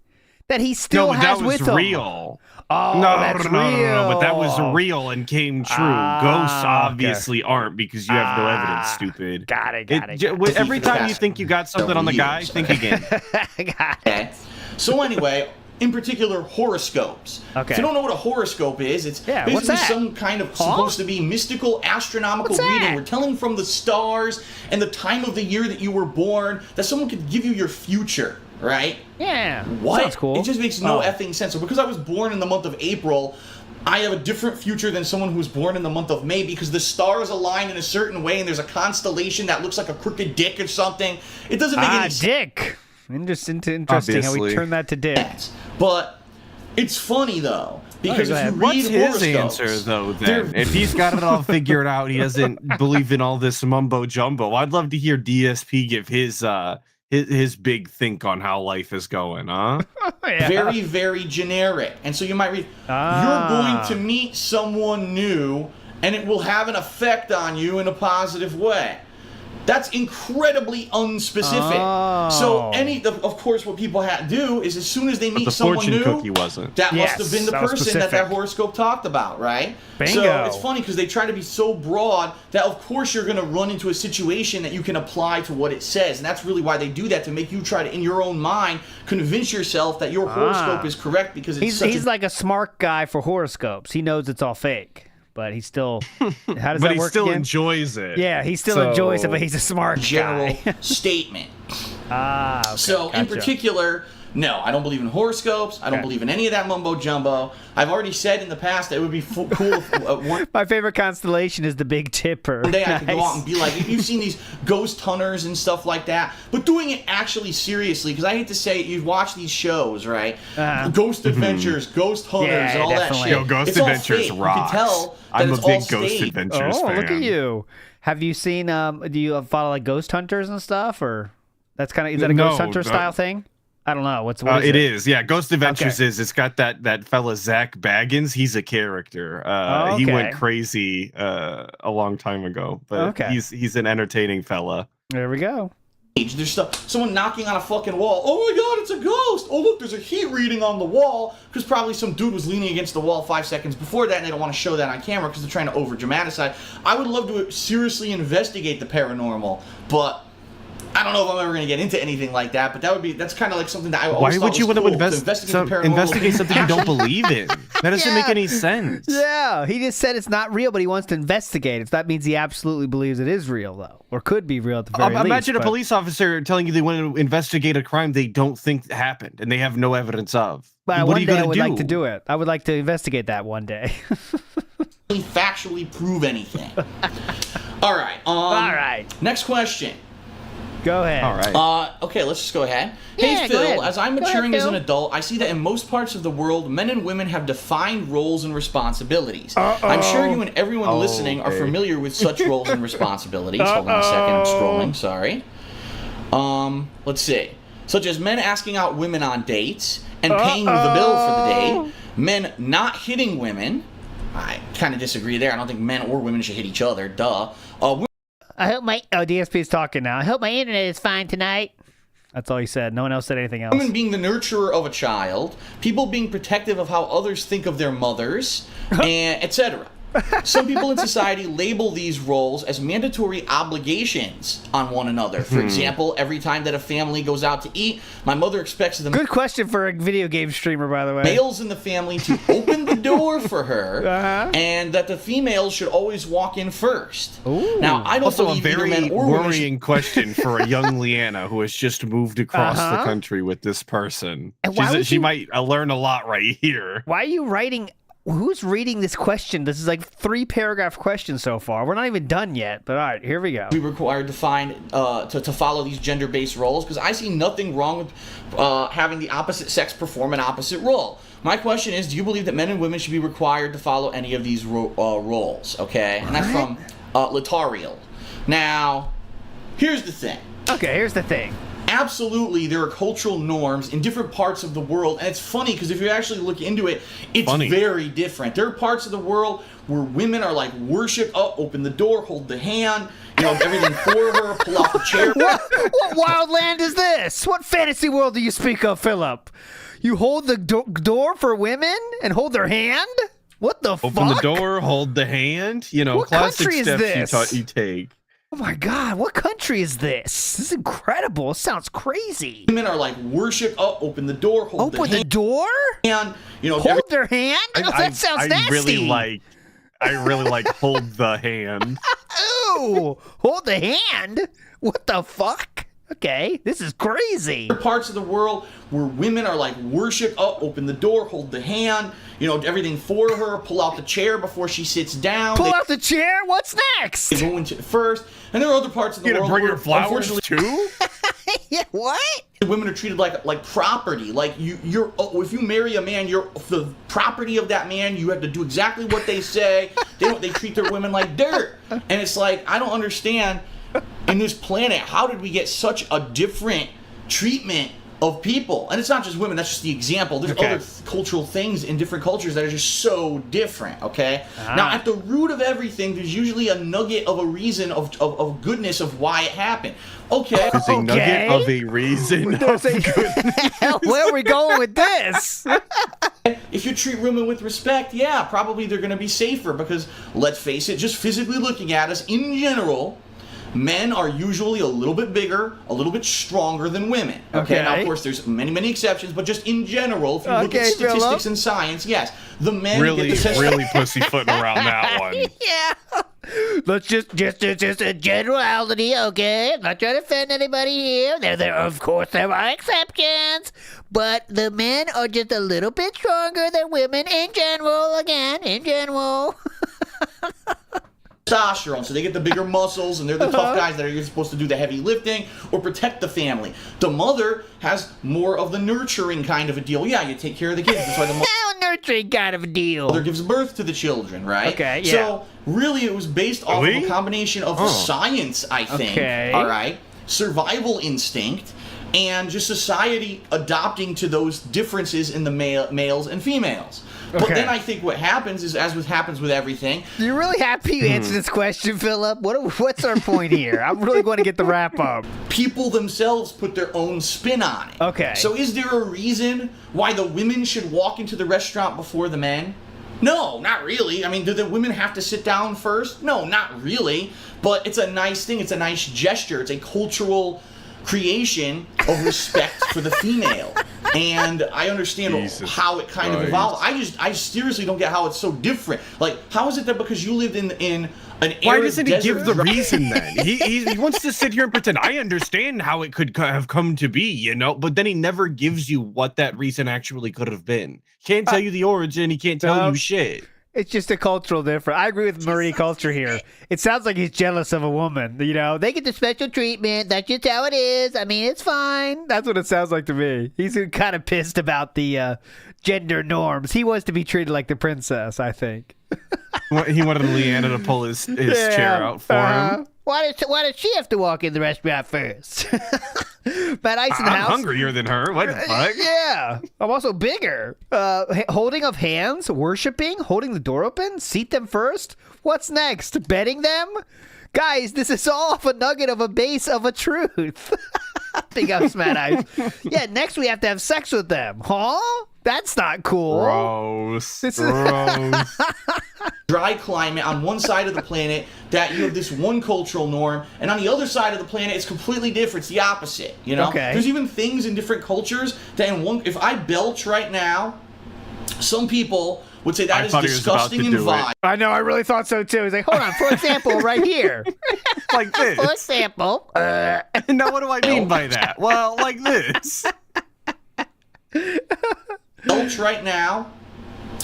that he still has with him? That was real. Oh, that's real. No, but that was real and came true. Ghosts obviously aren't, because you have no evidence, stupid. Got it. Every time you think you got something on the guy, think again. Got it. So anyway, in particular horoscopes. Okay. If you don't know what a horoscope is, it's what's basically that? some kind of supposed to be mystical astronomical What's reading. that? We're telling from the stars and the time of the year that you were born that someone could give you your future, right? Yeah. What? Sounds cool. It just makes no effing sense. So because I was born in the month of April, I have a different future than someone who was born in the month of May because the stars align in a certain way and there's a constellation that looks like a crooked dick or something. It doesn't make any sense. Dick. Interesting how we Obviously. turn that to dick. But it's funny though because go if you ahead. read What's his horoscopes, answer, though, then? If he's got it all figured out, he doesn't believe in all this mumbo-jumbo. I'd love to hear DSP give his big think on how life is going, huh? very, very generic. And so you might read, you're going to meet someone new and it will have an effect on you in a positive way. That's incredibly unspecific. So of course, what people do is as soon as they meet the someone fortune new, cookie wasn't. that Yes, must have been the that was person that specific. horoscope talked about, right? Bingo. So it's funny because they try to be so broad that of course you're going to run into a situation that you can apply to what it says, and that's really why they do that, to make you try to, in your own mind, convince yourself that your horoscope is correct because it's He's like a smart guy for horoscopes. He knows it's all fake, but he still. How does But that he work still again? enjoys it. Yeah, he still enjoys it, but he's a smart general guy. statement. Okay, So in gotcha. particular, no, I don't believe in horoscopes. I don't Okay. believe in any of that mumbo jumbo. I've already said in the past that it would be cool if one My favorite constellation is the Big Tipper. day I could go Nice. out and be like, you've seen these ghost hunters and stuff like that, but doing it actually seriously, because I hate to say it, you watch these shows, right? Ghost Adventures, Ghost Hunters, Yeah, and all that definitely. shit. Yo, Ghost It's all Adventures fake. rocks. You can tell that I'm a it's big all Ghost staged. Adventures Oh, fan. look at you. Have you seen? Do you follow like ghost hunters and stuff, or that's kind of is that a ghost No, hunter no. style thing? I don't know. What is It is, yeah. Ghost Adventures Okay. is. It's got that fella Zach Baggins. He's a character. He Okay. went crazy a long time ago, but Okay. he's an entertaining fella. There we go. There's someone knocking on a fucking wall. Oh my god, it's a ghost! Oh look, there's a heat reading on the wall, because probably some dude was leaning against the wall 5 seconds before that, and they don't want to show that on camera because they're trying to over dramatize. I would love to seriously investigate the paranormal, but I don't know if I'm ever going to get into anything like that. But that's kind of like something that I always Why thought would you was want to cool, investigate the paranormal. investigate something you don't believe in? That doesn't make any sense. Yeah, he just said it's not real, but he wants to investigate it. So that means he absolutely believes it is real, though, or could be real at the very least. Imagine a but- police officer telling you they want to investigate a crime they don't think happened and they have no evidence of. But what are one you day going I would to do? like to do it. I would like to investigate that one day. Really factually prove anything. All right. All right, Next question. go ahead. All right. Okay, let's just go ahead. Yeah, Hey go Phil, ahead. as I'm Go ahead, maturing as an Phil. adult, I see that in most parts of the world, men and women have defined roles and responsibilities. I'm sure you and everyone listening are familiar with such roles and responsibilities. Hold on a second, I'm scrolling, sorry. Let's see. Such as men asking out women on dates and paying the bill for the date, men not hitting women. I kind of disagree there. I don't think men or women should hit each other, duh. I hope my DSP is talking now. I hope my internet is fine tonight. That's all he said. No one else said anything else. Women being the nurturer of a child, people being protective of how others think of their mothers, and etc. Some people in society label these roles as mandatory obligations on one another. For example, every time that a family goes out to eat, my mother expects the Good question for a video game streamer, by the way. males in the family to open the door for her, and that the females should always walk in first. Now, I don't Also, a believe either very men or women should worrying question for a young Leanna who has just moved across the country with this person. And why would She you- might learn a lot right here. Why are you writing? Who's reading this question? This is like 3-paragraph question so far. We're not even done yet, but all right, here we go. be required to find to follow these gender-based roles, because I see nothing wrong with having the opposite sex perform an opposite role. My question is, do you believe that men and women should be required to follow any of these roles? Okay, and that's from Litarial. Now, here's the thing. Okay, here's the thing. Absolutely, there are cultural norms in different parts of the world, and it's funny because if you actually look into it, it's Funny. very different. There are parts of the world where women are like worship, open the door, hold the hand, everything for her, pull out the chair. What wild land is this? What fantasy world do you speak of, Philip? You hold the door for women and hold their hand? What the fuck? Open the door, hold the hand. What Classic country is steps this? you take. Oh my God, what country is this? This is incredible. It sounds crazy. Women are like worship. Oh, open the door. Hold Open the door? hand. You know, Hold their hand? That sounds nasty. I really like hold the hand. Ooh, hold the hand? What the fuck? Okay, this is crazy. Parts of the world where women are like worship. Oh, open the door, hold the hand. You know, everything for her. Pull out the chair before she sits down. Pull out the chair? What's next? They go into first. And there are other parts of the You world gonna bring where, her flowers unfortunately, too? Yeah, what? women are treated like property. Like you're if you marry a man, you're the property of that man. You have to do exactly what they say. They treat their women like dirt. And it's like, I don't understand. In this planet, how did we get such a different treatment of people? And it's not just women, that's just the example. There's other cultural things in different cultures that are just so different, okay? Now, at the root of everything, there's usually a nugget of a reason of goodness of why it happened. Okay. There's a nugget of a reason. Where are we going with this? If you treat women with respect, yeah, probably they're going to be safer because, let's face it, just physically looking at us in general, men are usually a little bit bigger, a little bit stronger than women. Okay. Now, of course, there's many exceptions, but just in general, if you look at statistics and science, yes, the men really get pussyfooting around that one. Yeah. Let's just a generality, okay? I'm not trying to offend anybody here. Of course, there are exceptions, but the men are just a little bit stronger than women in general. Again, in general. testosterone, so they get the bigger muscles, and they're the tough guys that are supposed to do the heavy lifting or protect the family. The mother has more of the nurturing kind of a deal. Yeah, you take care of the kids. That's why the nurturing kind of a deal. mother gives birth to the children, right? Okay, yeah. So really, it was based off of a combination of science, I think. Okay. All right, survival instinct, and just society adopting to those differences in the males and females. But then I think what happens is, as happens with everything... You're really happy you answered this question, Philip? What's our point here? I'm really going to get the wrap up. People themselves put their own spin on it. Okay. So is there a reason why the women should walk into the restaurant before the men? No, not really. I mean, do the women have to sit down first? No, not really. But it's a nice thing. It's a nice gesture. It's a cultural creation of respect for the female. And I understand how it kind of evolved. I seriously don't get how it's so different. Like, how is it that because you lived in an arid Why doesn't he desert, give the reason then? He wants to sit here and pretend. I understand how it could have come to be, you know, but then he never gives you what that reason actually could have been. Can't tell you the origin. He can't tell you shit. It's just a cultural difference. I agree with Marie Culture here. It sounds like he's jealous of a woman. You know, they get the special treatment. That's just how it is. I mean, it's fine. That's what it sounds like to me. He's kind of pissed about the gender norms. He wants to be treated like the princess, I think. He wanted Leanna to pull his chair out for him. Why does she have to walk in the restaurant first? Bad ice in the house. I'm hungrier than her. What the fuck? Yeah. I'm also bigger. Holding of hands, worshiping, holding the door open, seat them first. What's next? Bedding them? Guys, this is all off a nugget of a base of a truth. Big ups, Mad Eyes. Yeah, next we have to have sex with them. Huh? That's not cool. Gross. Gross. Dry climate on one side of the planet that you have this one cultural norm, and on the other side of the planet it's completely different. It's the opposite, you know? Okay. There's even things in different cultures that if I belch right now, some people would say that is disgusting and vile. I know, I really thought so too. He's like, hold on, for example, right here. Like this. For example. Now, what do I mean by that? Well, like this. Belch right now,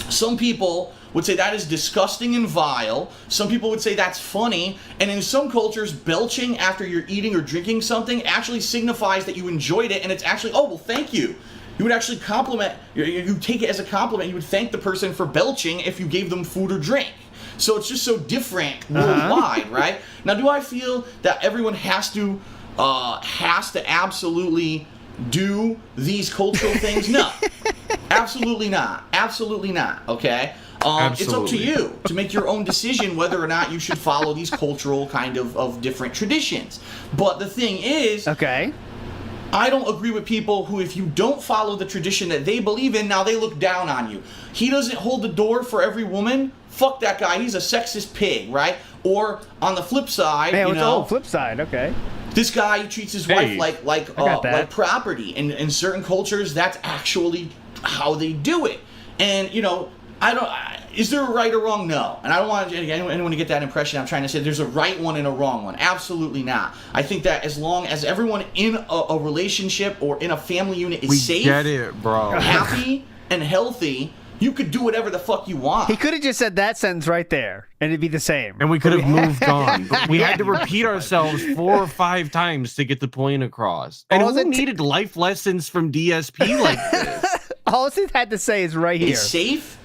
some people would say that is disgusting and vile. Some people would say that's funny. And in some cultures, belching after you're eating or drinking something actually signifies that you enjoyed it, and it's actually, oh, well, thank you. You would actually compliment, you take it as a compliment. You would thank the person for belching if you gave them food or drink. So it's just so different worldwide, right? Now, do I feel that everyone has to absolutely do these cultural things? No. Absolutely not. Absolutely not, okay? It's up to you to make your own decision whether or not you should follow these cultural kind of different traditions. But the thing is... Okay. I don't agree with people who, if you don't follow the tradition that they believe in, now they look down on you. He doesn't hold the door for every woman. Fuck that guy. He's a sexist pig, right? Or on the flip side, you know, flip side, okay. This guy treats his wife like property. And in certain cultures, that's actually how they do it. And you know, is there a right or wrong? No. And I don't want anyone to get that impression I'm trying to say there's a right one and a wrong one. Absolutely not. I think that as long as everyone in a relationship or in a family unit is safe, get it, bro, happy and healthy, you could do whatever the fuck you want. He could have just said that sentence right there, and it'd be the same. And we could have moved on. But we had to repeat ourselves 4 or 5 times to get the point across. And who needed life lessons from DSP like this? All he had to say is right here. It's safe,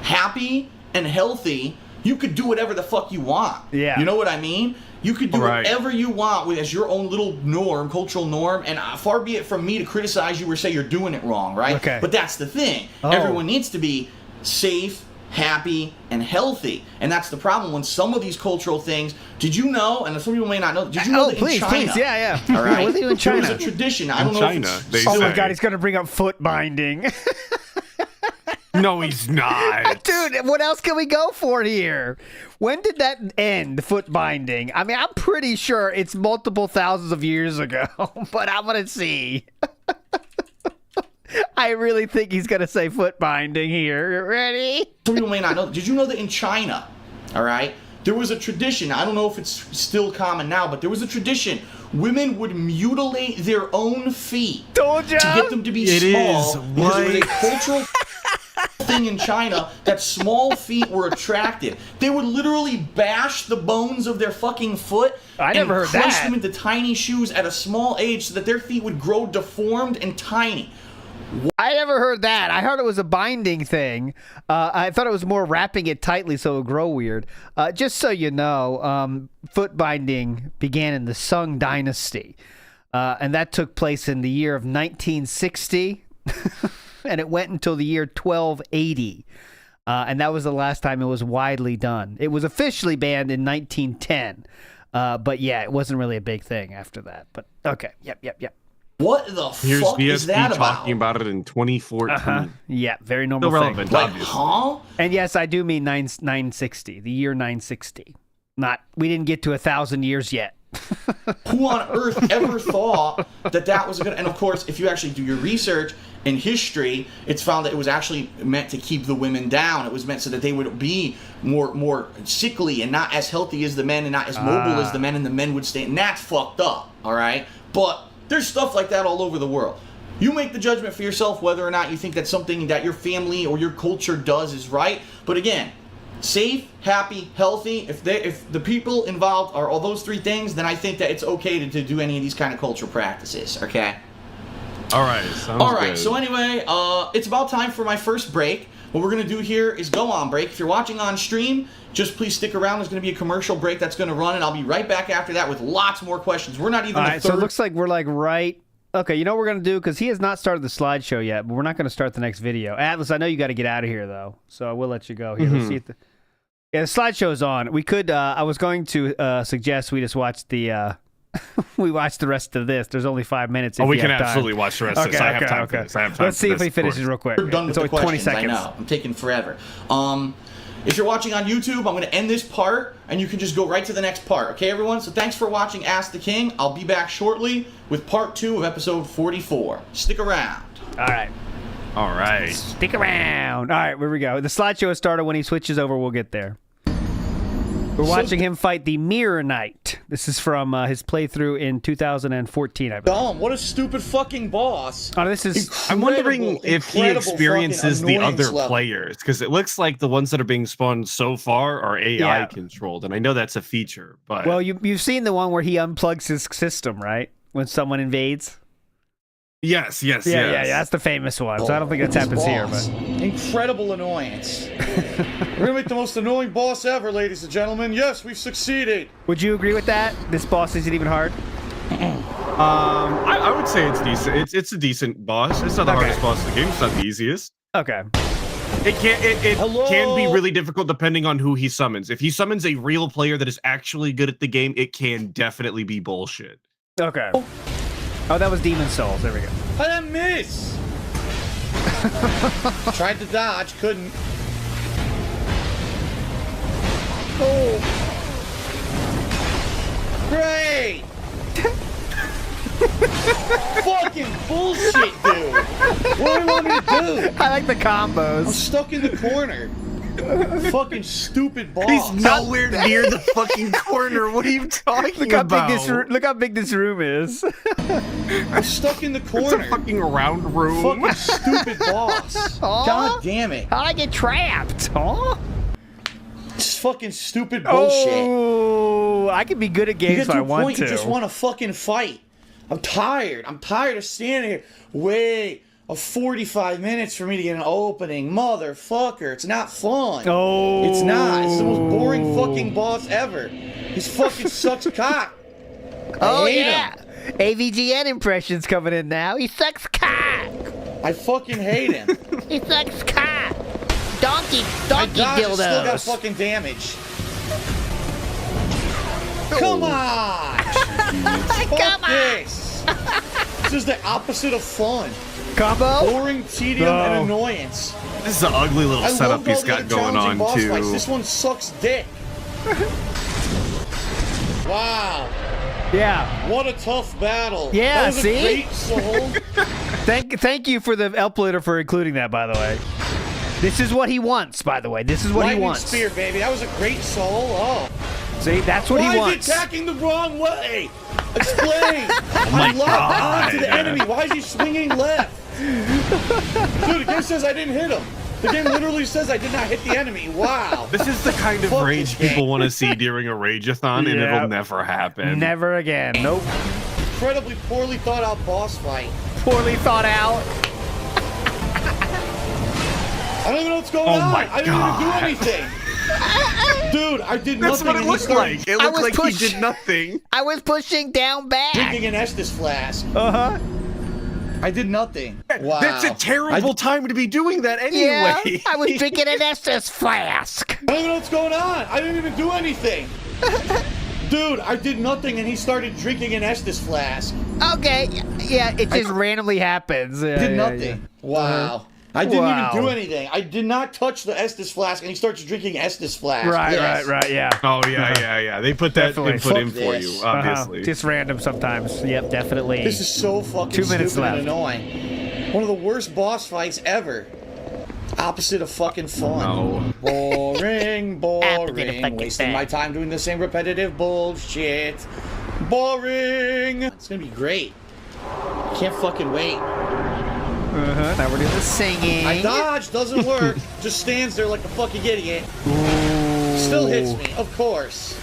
happy, and healthy. You could do whatever the fuck you want. Yeah. You know what I mean? You could do whatever you want as your own little norm, cultural norm, and far be it from me to criticize you or say you're doing it wrong, right? Okay. But that's the thing. Everyone needs to be safe, happy, and healthy. And that's the problem when some of these cultural things, did you know, and some people may not know, did you know that in China? Yeah. All right. What do they do in China? There was a tradition. I don't know China, if they it's... Oh my say. God, he's going to bring up foot binding. No, he's not. Dude, what else can we go for here? When did that end, foot binding? I mean, I'm pretty sure it's multiple thousands of years ago, but I'm going to see. I really think he's going to say foot binding here. Ready? Some people may not know. Did you know that in China, all right, there was a tradition. I don't know if it's still common now, but there was a tradition. Women would mutilate their own feet Told ya. to get them to be small. Because it was a cultural thing in China that small feet were attractive. They would literally bash the bones of their fucking foot never heard crush that. them into tiny shoes at a small age so that their feet would grow deformed and tiny. I never heard that. I heard it was a binding thing. I thought it was more wrapping it tightly so it would grow weird. Just so you know, foot binding began in the Sung Dynasty. And that took place in the year of 1960. And it went until the year 1280. And that was the last time it was widely done. It was officially banned in 1910. But yeah, it wasn't really a big thing after that. But okay, yep. What the Here's fuck BSP is that talking about it in 2014. Yeah, very normal Still thing. relevant, Like, obviously. huh? And yes, I do mean 960, the year 960. We didn't get to 1,000 years yet. Who on earth ever thought that was good? And of course, if you actually do your research in history, it's found that it was actually meant to keep the women down. It was meant so that they would be more sickly and not as healthy as the men and not as mobile as the men, and the men would stay. And that's fucked up, all right? But there's stuff like that all over the world. You make the judgment for yourself whether or not you think that something that your family or your culture does is right. But again, safe, happy, healthy. If the people involved are all those 3 things, then I think that it's okay to do any of these kind of cultural practices. Okay. All right. All right. Good. So anyway, it's about time for my first break. What we're gonna do here is go on break. If you're watching on stream, just please stick around. There's gonna be a commercial break that's gonna run, and I'll be right back after that with lots more questions. We're not even All the right, third. so it looks like we're like right. Okay, you know what we're going to do? Because he has not started the slideshow yet, but we're not going to start the next video. Atlas, I know you got to get out of here, though, so I will let you go here. Let's see if the slideshow's on. We could, I was going to suggest we just watch the, we watch the rest of this. There's only 5 minutes. If we you can have time. absolutely watch the rest of this. I have time for this. I have time Let's for see if this, he of finishes course. real quick. We're done with It's the only 20 questions. seconds. I know. I'm taking forever. If you're watching on YouTube, I'm going to end this part, and you can just go right to the next part. Okay, everyone? So thanks for watching Ask the King. I'll be back shortly with part 2 of episode 44. Stick around. All right. All right. Stick around. All right, here we go. The slideshow has started. When he switches over, we'll get there. We're watching him fight the Mirror Knight. This is from his playthrough in 2014, I believe. What a stupid fucking boss. Oh, this is... I'm wondering if he incredible experiences fucking the other annoyance level. players, because it looks like the ones that are being spawned so far are AI Yeah. controlled, and I know that's a feature, but Well, you've seen the one where he unplugs his system, right? When someone invades? yes. Yeah, that's the famous one. So I don't think that happens here, but... Incredible annoyance. We're gonna make the most annoying boss ever, ladies and gentlemen. Yes, we've succeeded. Would you agree with that? This boss isn't even hard? I would say it's decent. It's a decent boss. It's not the hardest boss in the game. It's not the easiest. Okay. It can Hello? be really difficult depending on who he summons. If he summons a real player that is actually good at the game, it can definitely be bullshit. Okay. Oh, that was Demon Souls. There we go. I didn't miss. Tried to dodge, couldn't. Oh. Great. Fucking bullshit, dude. What do you want me to do? I like the I'm combos. stuck in the corner. Fucking stupid boss. He's nowhere near the fucking corner. What are you talking Look how about? look how big this room is. I'm stuck in the It's corner. a fucking round room. Fucking stupid boss. Aw. God damn it. How'd I get trapped? Huh? It's fucking stupid bullshit. Oh, I can be good at You games get if I to a want point to. you just want to fucking fight. I'm tired. I'm tired of standing here. Wait, 45 minutes for me to get an opening. Motherfucker, it's not fun. Oh. It's not. It's the most boring fucking boss ever. He fucking sucks cock. Oh, I hate yeah. him. AVGN impressions coming in now. He sucks cock. I fucking hate him. He sucks cock. Donkey My dodge has still got dildos. fucking damage. Come on! Fuck Come on. this! This is the opposite of fun. Combo? Boring, tedium, and annoyance. This is an ugly little I setup loved he's all the got other going challenging on boss too. fights. This one sucks dick. Wow. Yeah. What a tough battle. Yeah, that was see? A great soul. Thank you for the uploader for including that, by the way. This is what he wants, by the way. This is what Lightning he wants. spear, baby. That was a great soul. Oh. See, that's what Why he wants. is he attacking the wrong way? Explain. my I locked God. onto the enemy. Why is he swinging left? Dude, the game says I didn't hit him. The game literally says I did not hit the enemy. Wow. This is the kind of Fuck rage this game. people want to see during a rageathon, and Yeah. it'll never happen. Never again. Nope. Incredibly poorly thought out boss fight. Poorly thought out. I don't even know what's going Oh on. my I didn't even God. do anything. Dude, I did That's nothing. what it and he looked started like. It I looked was like pushed- he did nothing. I was pushing down back. drinking an Estus flask. Uh-huh. I did nothing. Wow. That's a terrible time to be doing that Yeah, anyway. I was drinking an Estus flask. I don't even know what's going on. I didn't even do anything. Dude, I did nothing and he started drinking an Estus flask. Okay, yeah, it just randomly happens. Yeah, Did yeah, nothing. yeah. Wow. I didn't Wow. even do anything. I did not touch the Estus flask and he starts drinking Estus flask. Right, Yes. right, yeah. Oh yeah. They put that Definitely. input in Fuck for this. you, obviously. Just random sometimes. Yep, definitely. This is so fucking 2 minutes stupid left. and annoying. One of the worst boss fights ever. Opposite of fucking fun. No. Boring, Opposite of boring. fucking Wasting fun. my time doing the same repetitive bullshit. Boring. It's gonna be great. Can't fucking wait. Now we're doing the singing. I dodge, doesn't work. Just stands there like a fucking idiot. Still hits me, of course.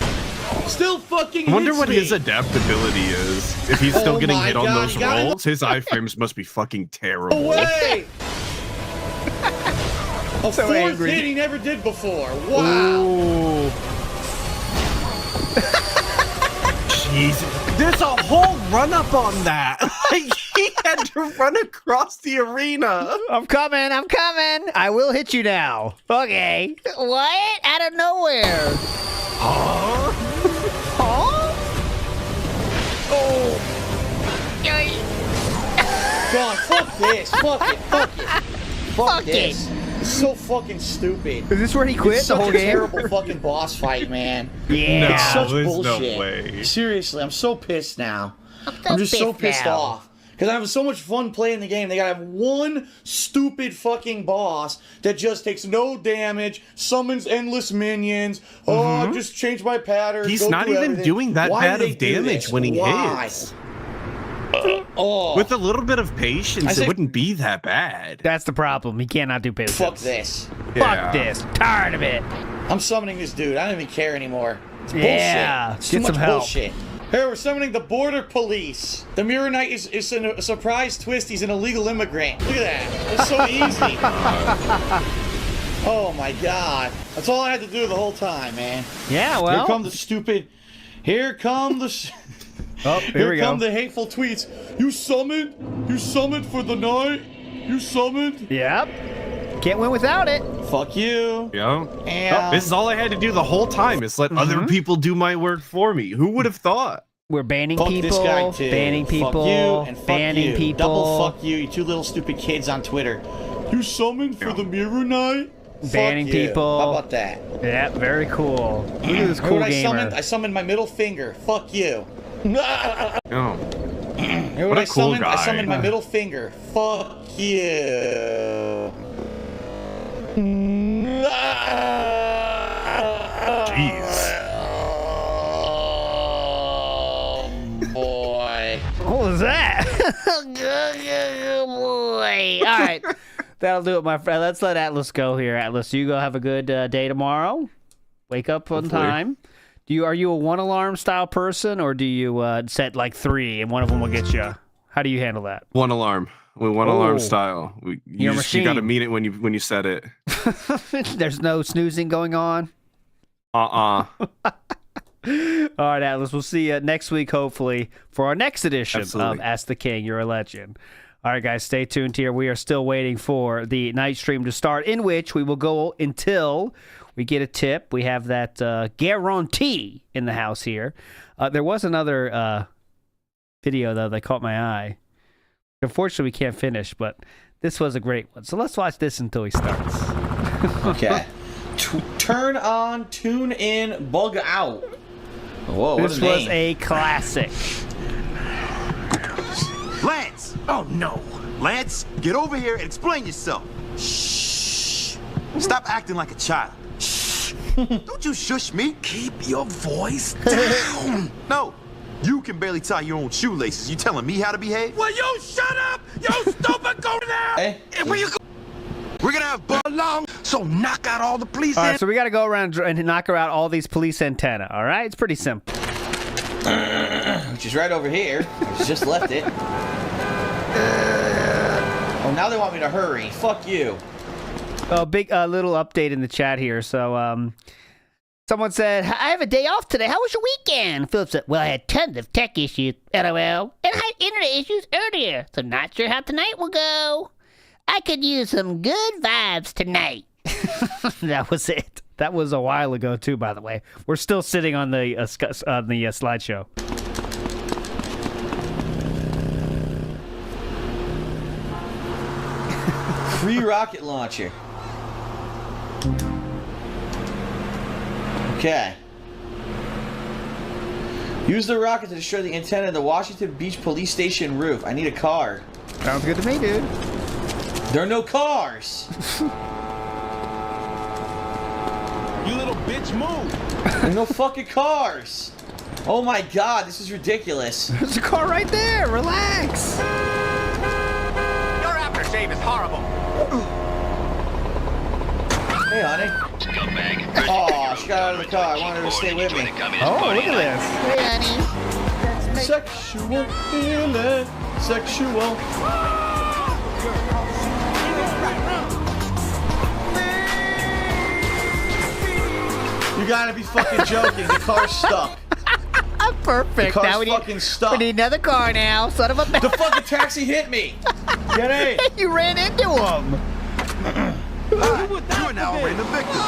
Still fucking I wonder hits what me. his adaptability is. If he's still Oh getting my hit on God, those you gotta rolls, his iframes must be fucking terrible. Away! A So fourth angry. hit he never did before. Wow. Ooh. Jesus. There's a whole run up on that. Like he had to run across the arena. I'm coming. I will hit you now. Okay. What? Out of nowhere. Huh? Huh? Oh. God, fuck this. Fuck it. Fuck it. Fuck this. It's so fucking stupid. Is this where he quit It's the such whole a game? terrible fucking boss fight, man. Yeah. No. It's such there's no bullshit. way. Seriously, I'm so pissed now. I'm just so pissed now. off. Because I'm having so much fun playing the game. They gotta have one stupid fucking boss that just takes no damage, summons endless minions. Oh, I just changed my pattern. He's go not do even everything. doing that Why bad do they of do damage this? when he Why? hits. Oh, With a little bit of patience, I it think- wouldn't be that bad. That's the problem. He cannot do patience. fuck this. Yeah. Fuck this. Tired of it. I'm summoning this dude. I don't even care anymore. It's bullshit. Yeah, It's too get much some help. bullshit. Here, we're summoning the border police. The Mirror Knight is a surprise twist. He's an illegal immigrant. Look at that. It's so easy. Oh my god. That's all I had to do the whole time, man. Yeah, well. Here come the stupid. Here come the. Oh, here we go. come the hateful tweets. You summoned? You summoned for the night? You summoned? Yep. Can't win without it. Fuck you. Yeah. And This is all I had to do the whole time is let other people do my work for me. Who would have thought? We're banning Fuck people. this guy too. Banning people. Fuck you and fuck banning you. people. Double fuck you, you two little stupid kids on Twitter. You summoned for the mirror night? Banning Fuck you. people. How about that? Yeah, very cool. Look at this cool gamer. I summoned my middle finger. Fuck you. Oh. Hear What a I cool summoned? I guy. summoned my middle finger. Fuck you. Jeez. Boy. What was that? Boy. All right. That'll do it, my friend. Let's let Atlus go here. Atlus, you go have a good day tomorrow. Wake up on Hopefully. time. Are you a one alarm style person, or do you set like 3 and one of them will get you? How do you handle that? One alarm. One Oh. alarm style. You Your you got to machine. mean it when you said it. There's no snoozing going on. Uh-uh. All right, Atlas. We'll see you next week, hopefully, for our next edition Absolutely. of Ask the King. You're a legend. All right, guys, stay tuned here. We are still waiting for the night stream to start, in which we will go until we get a tip. We have that guarantee in the house here. There was another video, though, that caught my eye. Unfortunately, we can't finish, but this was a great one. So let's watch this until he starts. Okay. Turn on, tune in, bug out. Whoa, what This a was name. a classic. Lance! Oh no! Lance, get over here and explain yourself. Shh! Stop acting like a child. Shh! Don't you shush me. Keep your voice down. No, you can barely tie your own shoelaces. You telling me how to behave? Well, you shut up! You stupid! Go now! Hey. And where you go? We're gonna have Bud Long, so knock out all the police. All right, so we got to go around and knock her out all these police antenna. All right, it's pretty simple. Which is right over here. I just left it. Oh, now they want me to hurry. Fuck you. Oh, big little update in the chat here. So, someone said, I have a day off today. How was your weekend? Philip said, well, I had tons of tech issues, LOL, and I had internet issues earlier, so not sure how tonight will go. I could use some good vibes tonight. That was it. That was a while ago, too, by the way. We're still sitting on the slideshow. Free rocket launcher. Okay. Use the rocket to destroy the antenna in the Washington Beach police station roof. I need a car. Sounds good to me, dude. There are no cars. You little bitch, move! There are no fucking cars. Oh my god, this is ridiculous. There's a car right there. Relax. Your aftershave is horrible. Hey, honey. Oh, she got out of the car. I wanted her to stay with me. Oh, look at this. Hey, honey. Sexual feeling. Sexual. You gotta be fucking joking. The car's stuck. Perfect. The car's Now we fucking need, stuck. we need another car now. Son of a The fucking taxi hit me. Get in. You ran into him. You are now a random victim.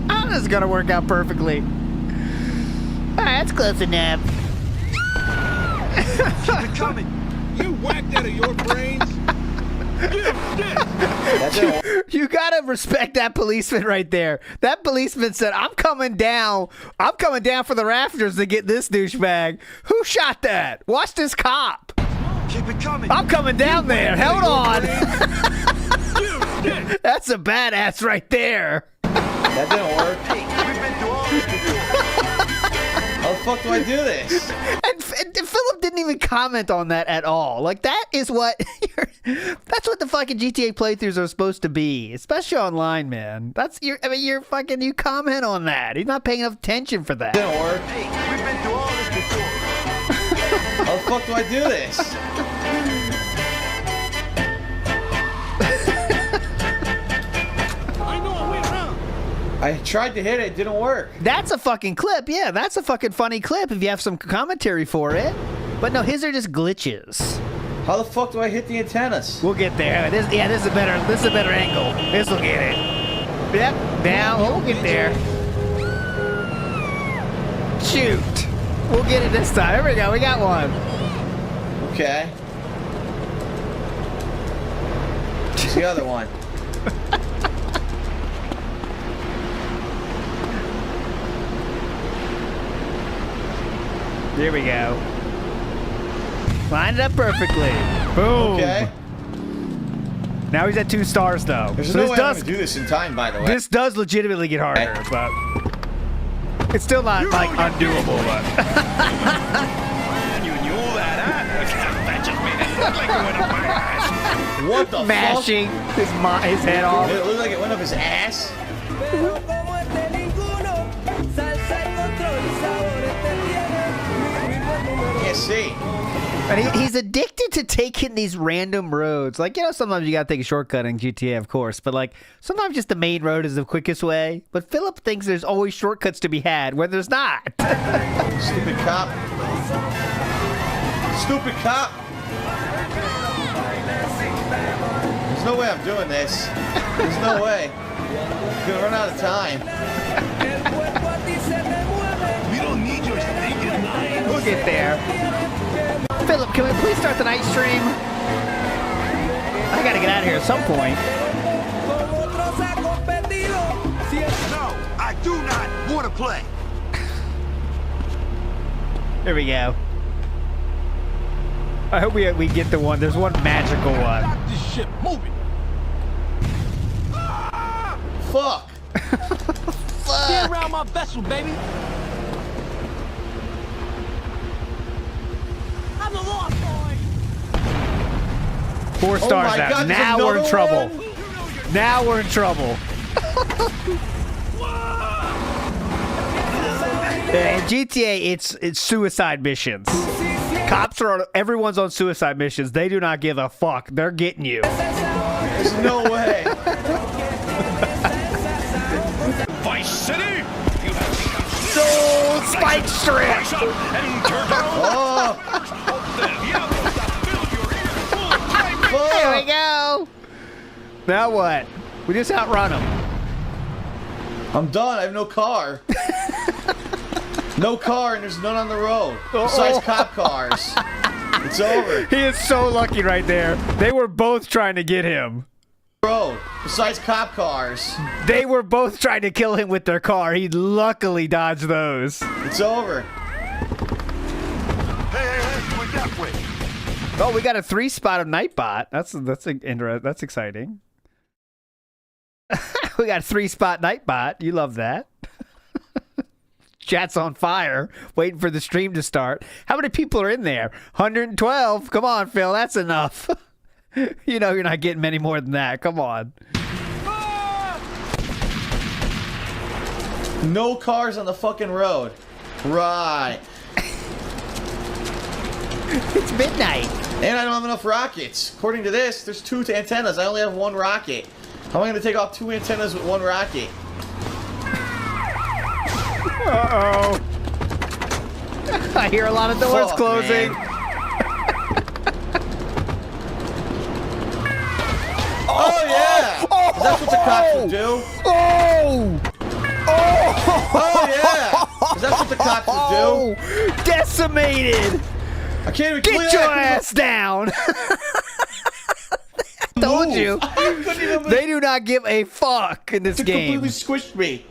Oh, this is gonna work out perfectly. All right, that's close enough. Keep it coming. You whacked out of your brains. That's it. You gotta respect that policeman right there. That policeman said, I'm coming down for the rafters to get this douchebag. Who shot that? Watch this cop. Keep it coming. I'm coming down there. Hold on. That's a badass right there. That didn't work. We've been through all this before. How the fuck do I do this? And Philip didn't even comment on that at all. Like, that is what that's what the fucking GTA playthroughs are supposed to be, especially online, man. You comment on that. He's not paying enough attention for that. Didn't work. We've been through all this before. How the fuck do I do this? I tried to hit it, it didn't work. That's a fucking clip. Yeah, that's a fucking funny clip if you have some commentary for it. But no, his are just glitches. How the fuck do I hit the antennas? We'll get there. This is a better angle. This will get it. Yep, down. We'll get there. Shoot. We'll get it this time. There we go. We got one. Okay. Where's the other one? Here we go. Lined it up perfectly. Boom. Okay. Now he's at 2 stars though. There's So no this way I'm does gonna do this in time, by the way. this does legitimately get harder, but it's still not like undoable. But You knew that, huh? That just made it look like it went up my ass. What the mashing his head off. fuck? It looked like it went up his ass. Can't see. And he's addicted to taking these random roads. Like, you know, sometimes you gotta take a shortcut in GTA, of course, but like sometimes just the main road is the quickest way. But Philip thinks there's always shortcuts to be had when there's not. Stupid cop. Stupid cop. There's no way I'm doing this. There's no way. I'm gonna run out of time. We don't need your stinking mind. We'll get there. Philip, can we please start the night stream? I gotta get out of here at some point. No, I do not want to play. There we go. I hope we get the one. There's one magical one. Stop this shit moving. Fuck. Get around my vessel, baby. I'm the lost boy. 4 stars my out. God, there's Now we're in another trouble. one? Now we're in trouble. In GTA, it's suicide missions. Cops everyone's on suicide missions. They do not give a fuck. They're getting you. There's no way. Vice City. You have become Oh, spike strip. rise up and turn down. Oh, There we go. Now what? We just outrun them. I'm done. I have no car. No car, and there's none on the road. Besides cop cars. It's over. He is so lucky right there. They were both trying to get him. Road. Besides cop cars. They were both trying to kill him with their car. He luckily dodged those. It's over. Hey, what's that way? Oh, we got a 3-spot of Nightbot. That's exciting. We got a 3-spot Nightbot. You love that. Chat's on fire, waiting for the stream to start. How many people are in there? 112. Come on, Phil. That's enough. You know you're not getting many more than that. Come on. No cars on the fucking road. Right. It's midnight. And I don't have enough rockets. According to this, there's 2 antennas. I only have 1 rocket. How am I going to take off 2 antennas with 1 rocket? Uh-oh. I hear a lot of doors Fuck, closing. man. Oh, yeah! Oh, That's what the cops would do. Oh! Oh, yeah! Is that what the cops would do? Decimated! I can't even Get clear your that. ass down! I told you. I couldn't even They do not give a fuck in this It game. completely squished me.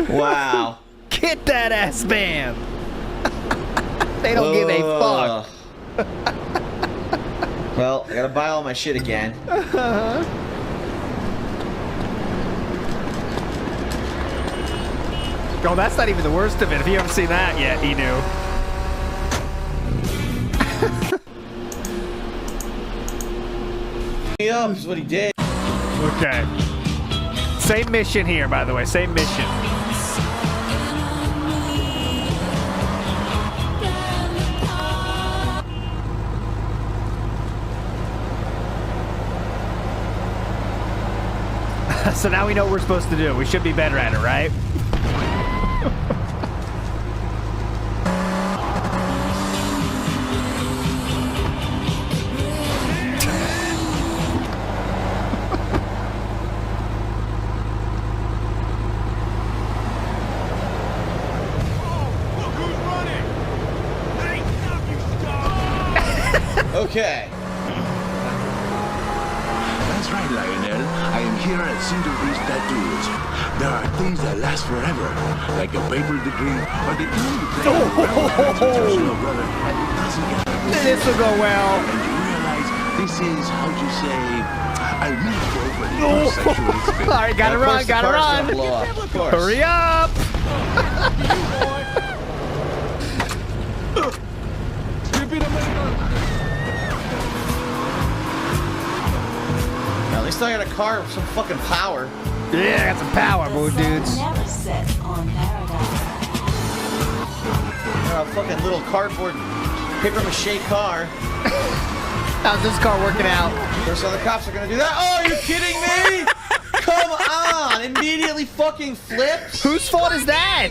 Wow. Get that ass banned. They don't give a fuck. Well, I gotta buy all my shit again. Oh, that's not even the worst of it. If you haven't seen that yet, Enu. Up is what he did. Okay. Same mission here, by the way. Same mission. So now we know what we're supposed to do. We should be better at it, right? Okay. That's right, Lionel. I am here at Cinder Beach Tattoos. There are things that last forever, like a paper degree, or the time you play with brother. This will go well. And you realize this is, how'd you say, a metaphor for the sexual experience. All right, gotta run, gotta run. Blow up, of course. Hurry up. At least I got a car with some fucking power. Yeah, I got some power, boy, dudes. Never set on paradise. A fucking little cardboard paper mache car. How's this car working out? First other cops are gonna do that. Oh, are you kidding me? Come on! Immediately fucking flips. Whose fault is that?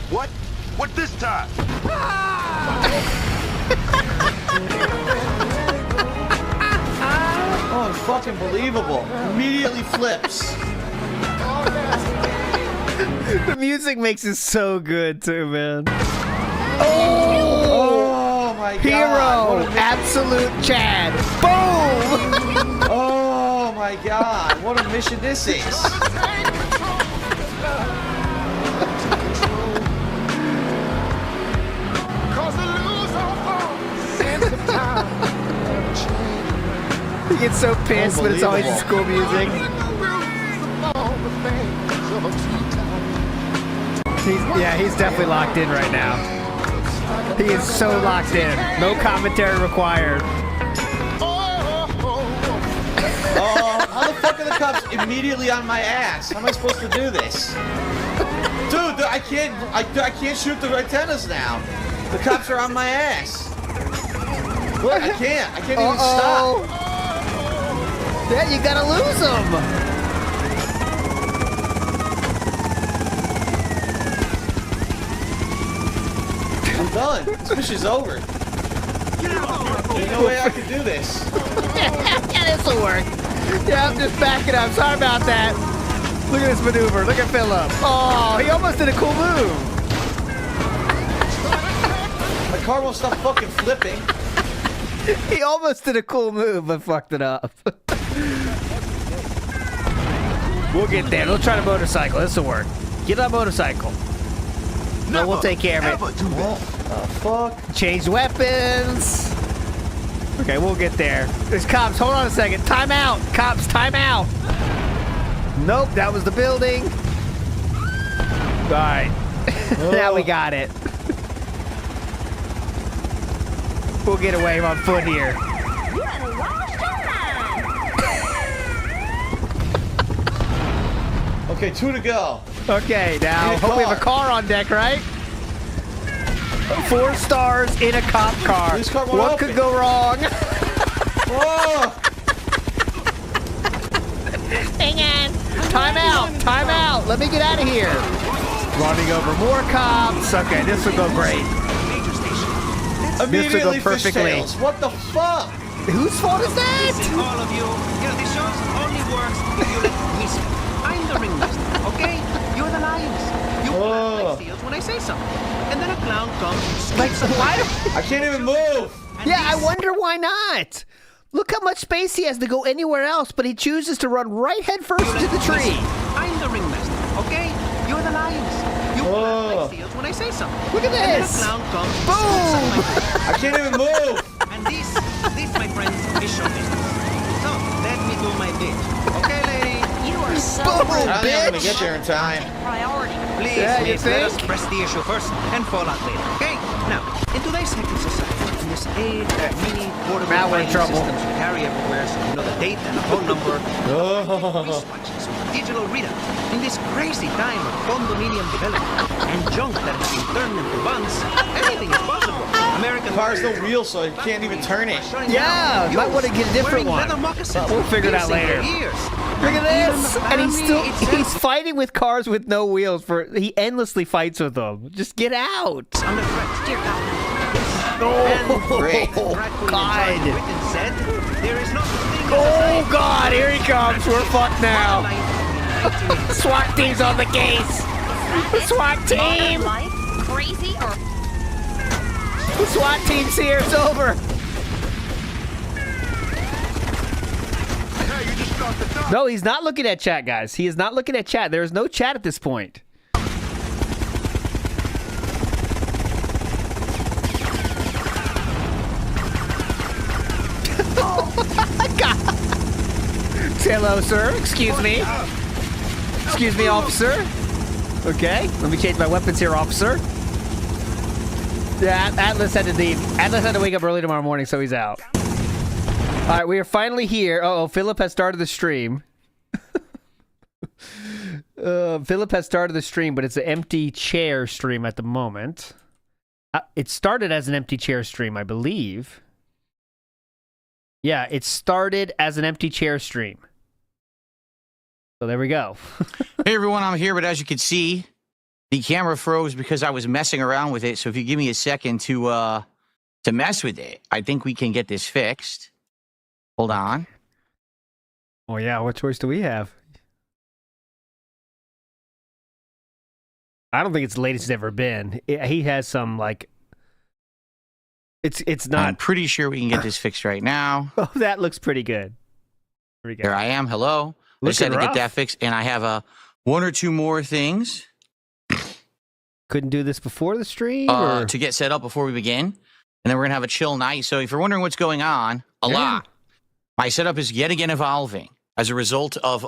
What? What this time? Oh, it's fucking believable. Immediately flips. The music makes it so good too, man. Oh my god. Hero, absolute Chad. Boom! Oh my god. What a mission this is. He gets so pissed, but it's always school music. He's definitely locked in right now. He is so locked in. No commentary required. Oh, how the fuck are the cops immediately on my ass? How am I supposed to do this? Dude, I can't shoot the antennas now. The cops are on my ass. What? I can't even stop. Yeah, you gotta lose them. I'm done. This mission's over. There's no way I can do this. Yeah, this'll work. Yeah, I'm just backing up. Sorry about that. Look at this maneuver. Look at Phillip. Oh, he almost did a cool move. My car won't stop fucking flipping. He almost did a cool move, but fucked it up. We'll get there. We'll try the motorcycle. This'll work. Get on motorcycle. No, we'll take care of it. Oh, fuck. Change weapons. Okay, we'll get there. There's cops. Hold on a second. Time out. Cops, time out. Nope, that was the building. All right. Now we got it. We'll get away on foot here. Okay, 2 to go. Okay, now hope we have a car on deck, right? 4 stars in a cop car. This car won't What open. could go wrong? Oh! Hang on. Time out. Time out. Let me get out of here. Running over more cops. Okay, this will go great. Immediately perfectly. fishtails. What the fuck? Whose fault is that? All of you, the shows only works if you let me speak. I'm the ringmaster, okay? You're the lions. You clap like seals when I say something. And then a clown comes and screams. Why? I can't even move. Yeah, I wonder why not. Look how much space he has to go anywhere else, but he chooses to run right head first to the tree. I'm the ringmaster, okay? You're the lions. You clap like seals when I say something. Look at And then a this. clown comes and Boom. scoops up my face. I can't even move. And this, my friends, is show business. So, let me do my bit. Okay, lady? You are so Boom, I don't think I'm gonna bitch. get there in time. priority. Please, Yeah, you miss, let us think? press the issue first and fall out later, okay? Now, in today's hectic society, in this age of mini portable Now we're in filing trouble. systems you carry everywhere, so you know the date and the phone number, wristwatches with digital readout, in this crazy time of condominium development and junk that has been turned into buns, anything is possible. American Car's no wheel, so I can't even turn it. Yeah, you might want to get a different one. We'll figure it out later. Look at this, and he's fighting with cars with no wheels. He endlessly fights with them. Just get out. Under threat. Dear God. Oh, Great. God. Said, there is no such thing as Oh God, here he comes. We're fucked now. SWAT team's on the case. The SWAT team. Life, crazy or The SWAT team's here. It's over. No, he's not looking at chat, guys. He is not looking at chat. There is no chat at this point. Hello, sir. Excuse me. Excuse me, officer. Okay, let me change my weapons here, officer. Yeah, Atlus had to leave. Atlus had to wake up early tomorrow morning, so he's out. All right, we are finally here. Uh-oh, Philip has started the stream. Philip has started the stream, but it's an empty chair stream at the moment. It started as an empty chair stream, I believe. Yeah, it started as an empty chair stream. So there we go. Hey everyone, I'm here, but as you can see, the camera froze because I was messing around with it. So if you give me a second to mess with it, I think we can get this fixed. Hold on. Oh yeah, what choice do we have? I don't think it's the latest it's ever been. He has some like. It's not. I'm pretty sure we can get this fixed right now. Oh, that looks pretty good. Pretty good. There I am. Hello. I just had to get that fixed, and I have one or two more things. Couldn't do this before the stream? To get set up before we begin. And then we're going to have a chill night. So if you're wondering what's going on, a lot. My setup is yet again evolving as a result of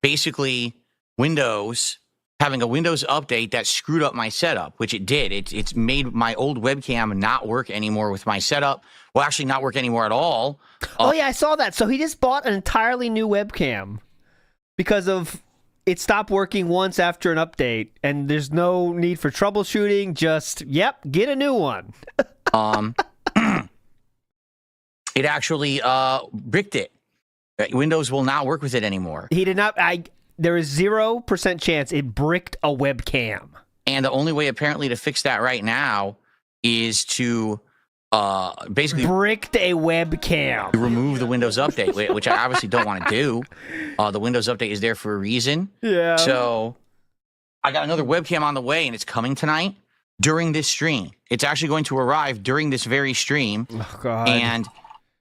basically Windows having a Windows update that screwed up my setup, which it did. It's made my old webcam not work anymore with my setup. Well, actually not work anymore at all. Oh, yeah, I saw that. So he just bought an entirely new webcam because of it stopped working once after an update, and there's no need for troubleshooting. Just, yep, get a new one. It actually bricked it. Windows will not work with it anymore. He did not. There is 0% chance it bricked a webcam. And the only way apparently to fix that right now is to basically bricked a webcam. Remove the Windows update, which I obviously don't want to do. The Windows update is there for a reason. Yeah. So I got another webcam on the way, and it's coming tonight during this stream. It's actually going to arrive during this very stream. Oh, God. And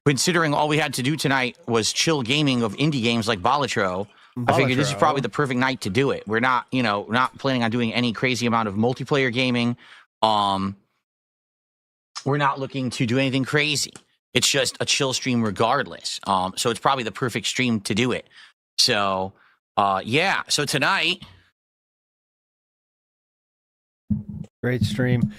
considering all we had to do tonight was chill gaming of indie games like Balatro, I figured this is probably the perfect night to do it. We're not, not planning on doing any crazy amount of multiplayer gaming. We're not looking to do anything crazy. It's just a chill stream regardless. So it's probably the perfect stream to do it. So, yeah. So tonight. Great stream.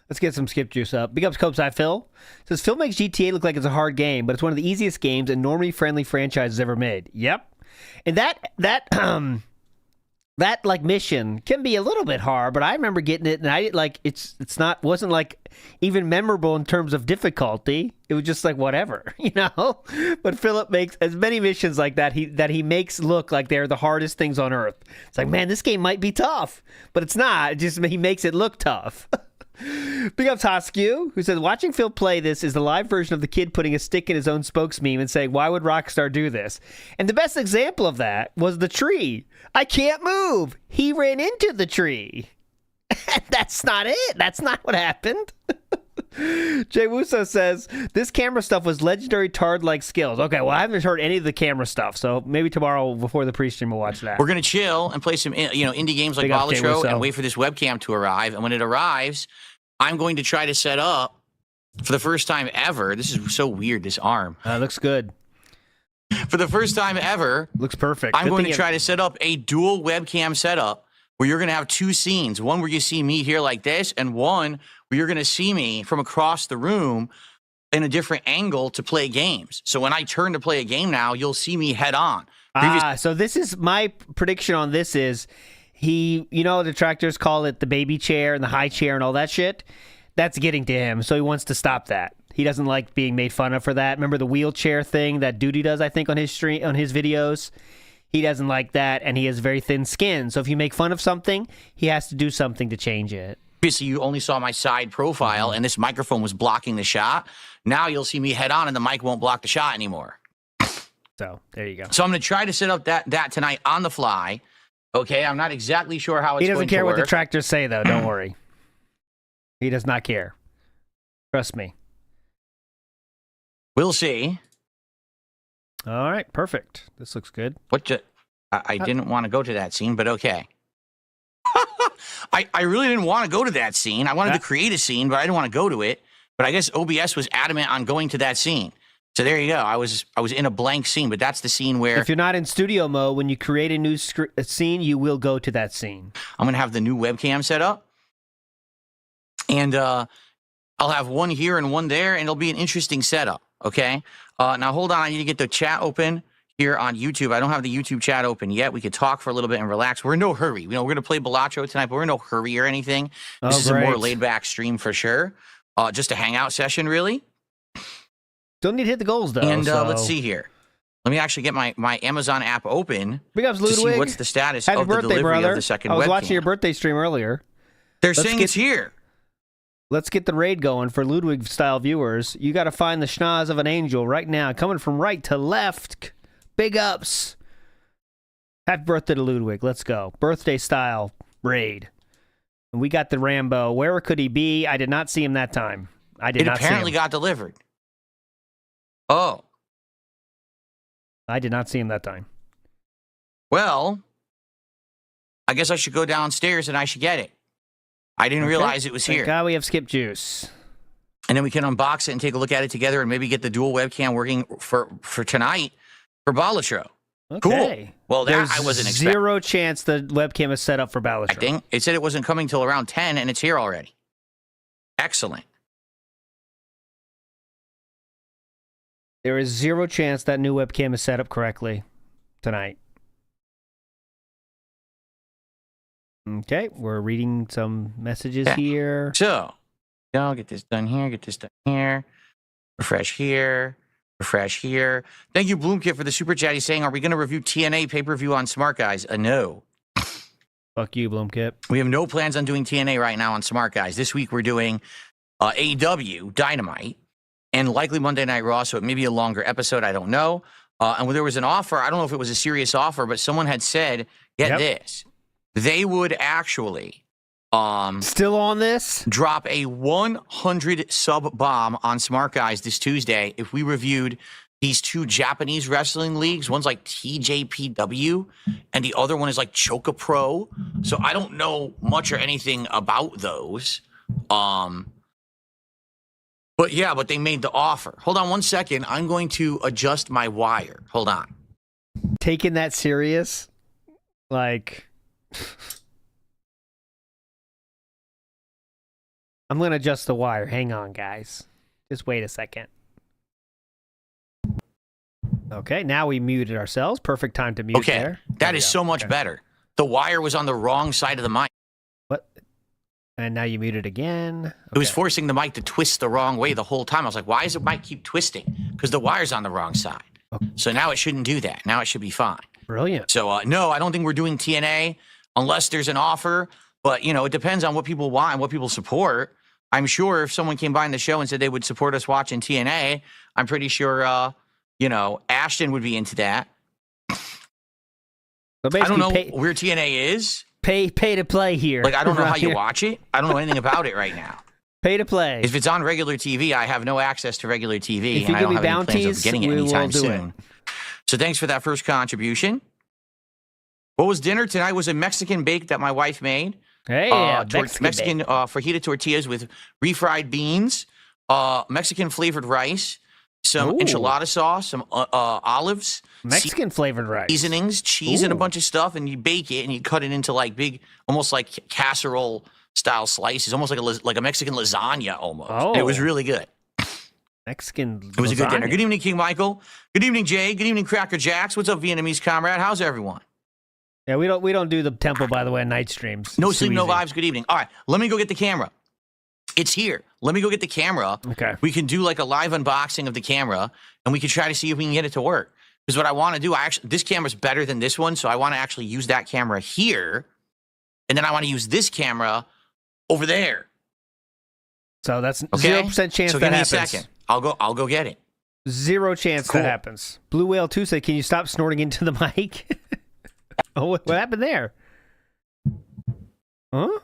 Let's get some skip juice up. Big ups, Copeside Phil. Says, Phil makes GTA look like it's a hard game, but it's one of the easiest games and normally-friendly franchises ever made. Yep. And that like mission can be a little bit hard, but I remember getting it, and I like wasn't like even memorable in terms of difficulty. It was just like whatever, But Philip makes as many missions like that he makes look like they're the hardest things on earth. It's like, man, this game might be tough, but it's not. It just he makes it look tough. Big up Toskew, who says, watching Phil play this is the live version of the kid putting a stick in his own spokes meme and saying, why would Rockstar do this? And the best example of that was the tree. I can't move. He ran into the tree. That's not it. That's not what happened. Jay Wuso says, this camera stuff was legendary Tard-like skills. Okay, well, I haven't heard any of the camera stuff, so maybe tomorrow before the pre-stream we'll watch that. We're going to chill and play some indie games like Balatro and wait for this webcam to arrive. And when it arrives, I'm going to try to set up, for the first time ever, this is so weird, this arm. Looks good. For the first time ever. Looks perfect. I'm going to try to set up a dual webcam setup where you're going to have two scenes. One where you see me here like this, and one where you're going to see me from across the room in a different angle to play games. So when I turn to play a game now, you'll see me head on. So this is my prediction on this is the detractors call it the baby chair and the high chair and all that shit. That's getting to him, so he wants to stop that. He doesn't like being made fun of for that. Remember the wheelchair thing that Dewie does, I think, on his stream, on his videos? He doesn't like that, and he has very thin skin. So if you make fun of something, he has to do something to change it. Obviously, you only saw my side profile, and this microphone was blocking the shot. Now you'll see me head on, and the mic won't block the shot anymore. So there you go. So I'm going to try to set up that tonight on the fly. Okay, I'm not exactly sure how it's going to work. He doesn't care what the detractors say, though. Don't worry. He does not care. Trust me. We'll see. All right, perfect. This looks good. I didn't want to go to that scene, but okay. I really didn't want to go to that scene. I wanted to create a scene, but I didn't want to go to it. But I guess OBS was adamant on going to that scene. So there you go. I was in a blank scene, but that's the scene where... If you're not in studio mode, when you create a new scene, you will go to that scene. I'm going to have the new webcam set up. And I'll have one here and one there, and it'll be an interesting setup, okay? Now, hold on. I need to get the chat open here on YouTube. I don't have the YouTube chat open yet. We could talk for a little bit and relax. We're in no hurry. You know, we're going to play Balatro tonight, but we're in no hurry or anything. This is a more laid-back stream for sure. Just a hangout session, really. Still need to hit the goals, though. And let's see here. Let me actually get my Amazon app open to see what's the status of the delivery of the second webcam. I was watching your birthday stream earlier. They're saying it's here. Let's get the raid going for Ludwig-style viewers. You got to find the schnoz of an angel right now. Coming from right to left. Big ups. Happy birthday to Ludwig. Let's go. Birthday-style raid. And we got the Rambo. Where could he be? I did not see him that time. It apparently got delivered. Oh. I did not see him that time. Well, I guess I should go downstairs and I should get it. I didn't realize it was here. Thank God we have skip juice. And then we can unbox it and take a look at it together and maybe get the dual webcam working for tonight for Balatro. Okay. Cool. Well, There's I wasn't expecting. Zero chance the webcam is set up for Balatro. I think it said it wasn't coming till around 10 and it's here already. Excellent. There is zero chance that new webcam is set up correctly tonight. Okay, we're reading some messages here. So, I'll get this done here, get this done here. Refresh here. Refresh here. Thank you, Bloomkit, for the super chat. He's saying, are we going to review TNA pay-per-view on Smart Guys? No. Fuck you, Bloomkit. We have no plans on doing TNA right now on Smart Guys. This week we're doing AEW, Dynamite, and likely Monday Night Raw, so it may be a longer episode. I don't know. And when there was an offer, I don't know if it was a serious offer, but someone had said, get this. They would actually still on this? Drop a 100 sub bomb on Smart Guys this Tuesday if we reviewed these two Japanese wrestling leagues. One's like TJPW and the other one is like Choka Pro. So I don't know much or anything about those. But yeah, but they made the offer. Hold on one second. I'm going to adjust my wire. Hold on. Taking that serious? Like... I'm going to adjust the wire. Hang on, guys. Just wait a second. Okay, now we muted ourselves. Perfect time to mute there. That is so much better. The wire was on the wrong side of the mic. What? And now you muted again. It was forcing the mic to twist the wrong way the whole time. I was like, why does the mic keep twisting? Because the wire's on the wrong side. So now it shouldn't do that. Now it should be fine. Brilliant. So, no, I don't think we're doing TNA unless there's an offer. But, you know, it depends on what people want and what people support. I'm sure if someone came by in the show and said they would support us watching TNA, I'm pretty sure, you know, Ashton would be into that. So I don't know where TNA is. Pay to play here. Like, I don't know how you watch it. I don't know anything about it right now. Pay to play. If it's on regular TV, I have no access to regular TV. If and I don't give me have any plans bounties, of getting it we anytime will do soon. it. So thanks for that first contribution. What was dinner tonight? Was a Mexican bake that my wife made. Hey, Mexican fajita tortillas with refried beans, Mexican flavored rice, some enchilada sauce, some olives, Mexican flavored rice, seasonings, cheese, and a bunch of stuff. And you bake it and you cut it into like big, almost like casserole style slices, almost like a Mexican lasagna almost. And it was really good. Mexican. It was a good dinner. Good evening, King Michael. Good evening, Jay. Good evening, Cracker Jacks. What's up, Vietnamese comrade? How's everyone? Yeah, we don't do the temple, by the way, night streams. No sleep, no vibes. Good evening. All right, let me go get the camera. It's here. Let me go get the camera. Okay. We can do like a live unboxing of the camera, and we can try to see if we can get it to work. Because what I want to do, this camera's better than this one, so I want to actually use that camera here, and then I want to use this camera over there. So that's 0% chance so that give me happens. a second. I'll go get it. 0 chance that happens. Blue Whale 2 said, "Can you stop snorting into the mic?" Oh, what happened there? Huh?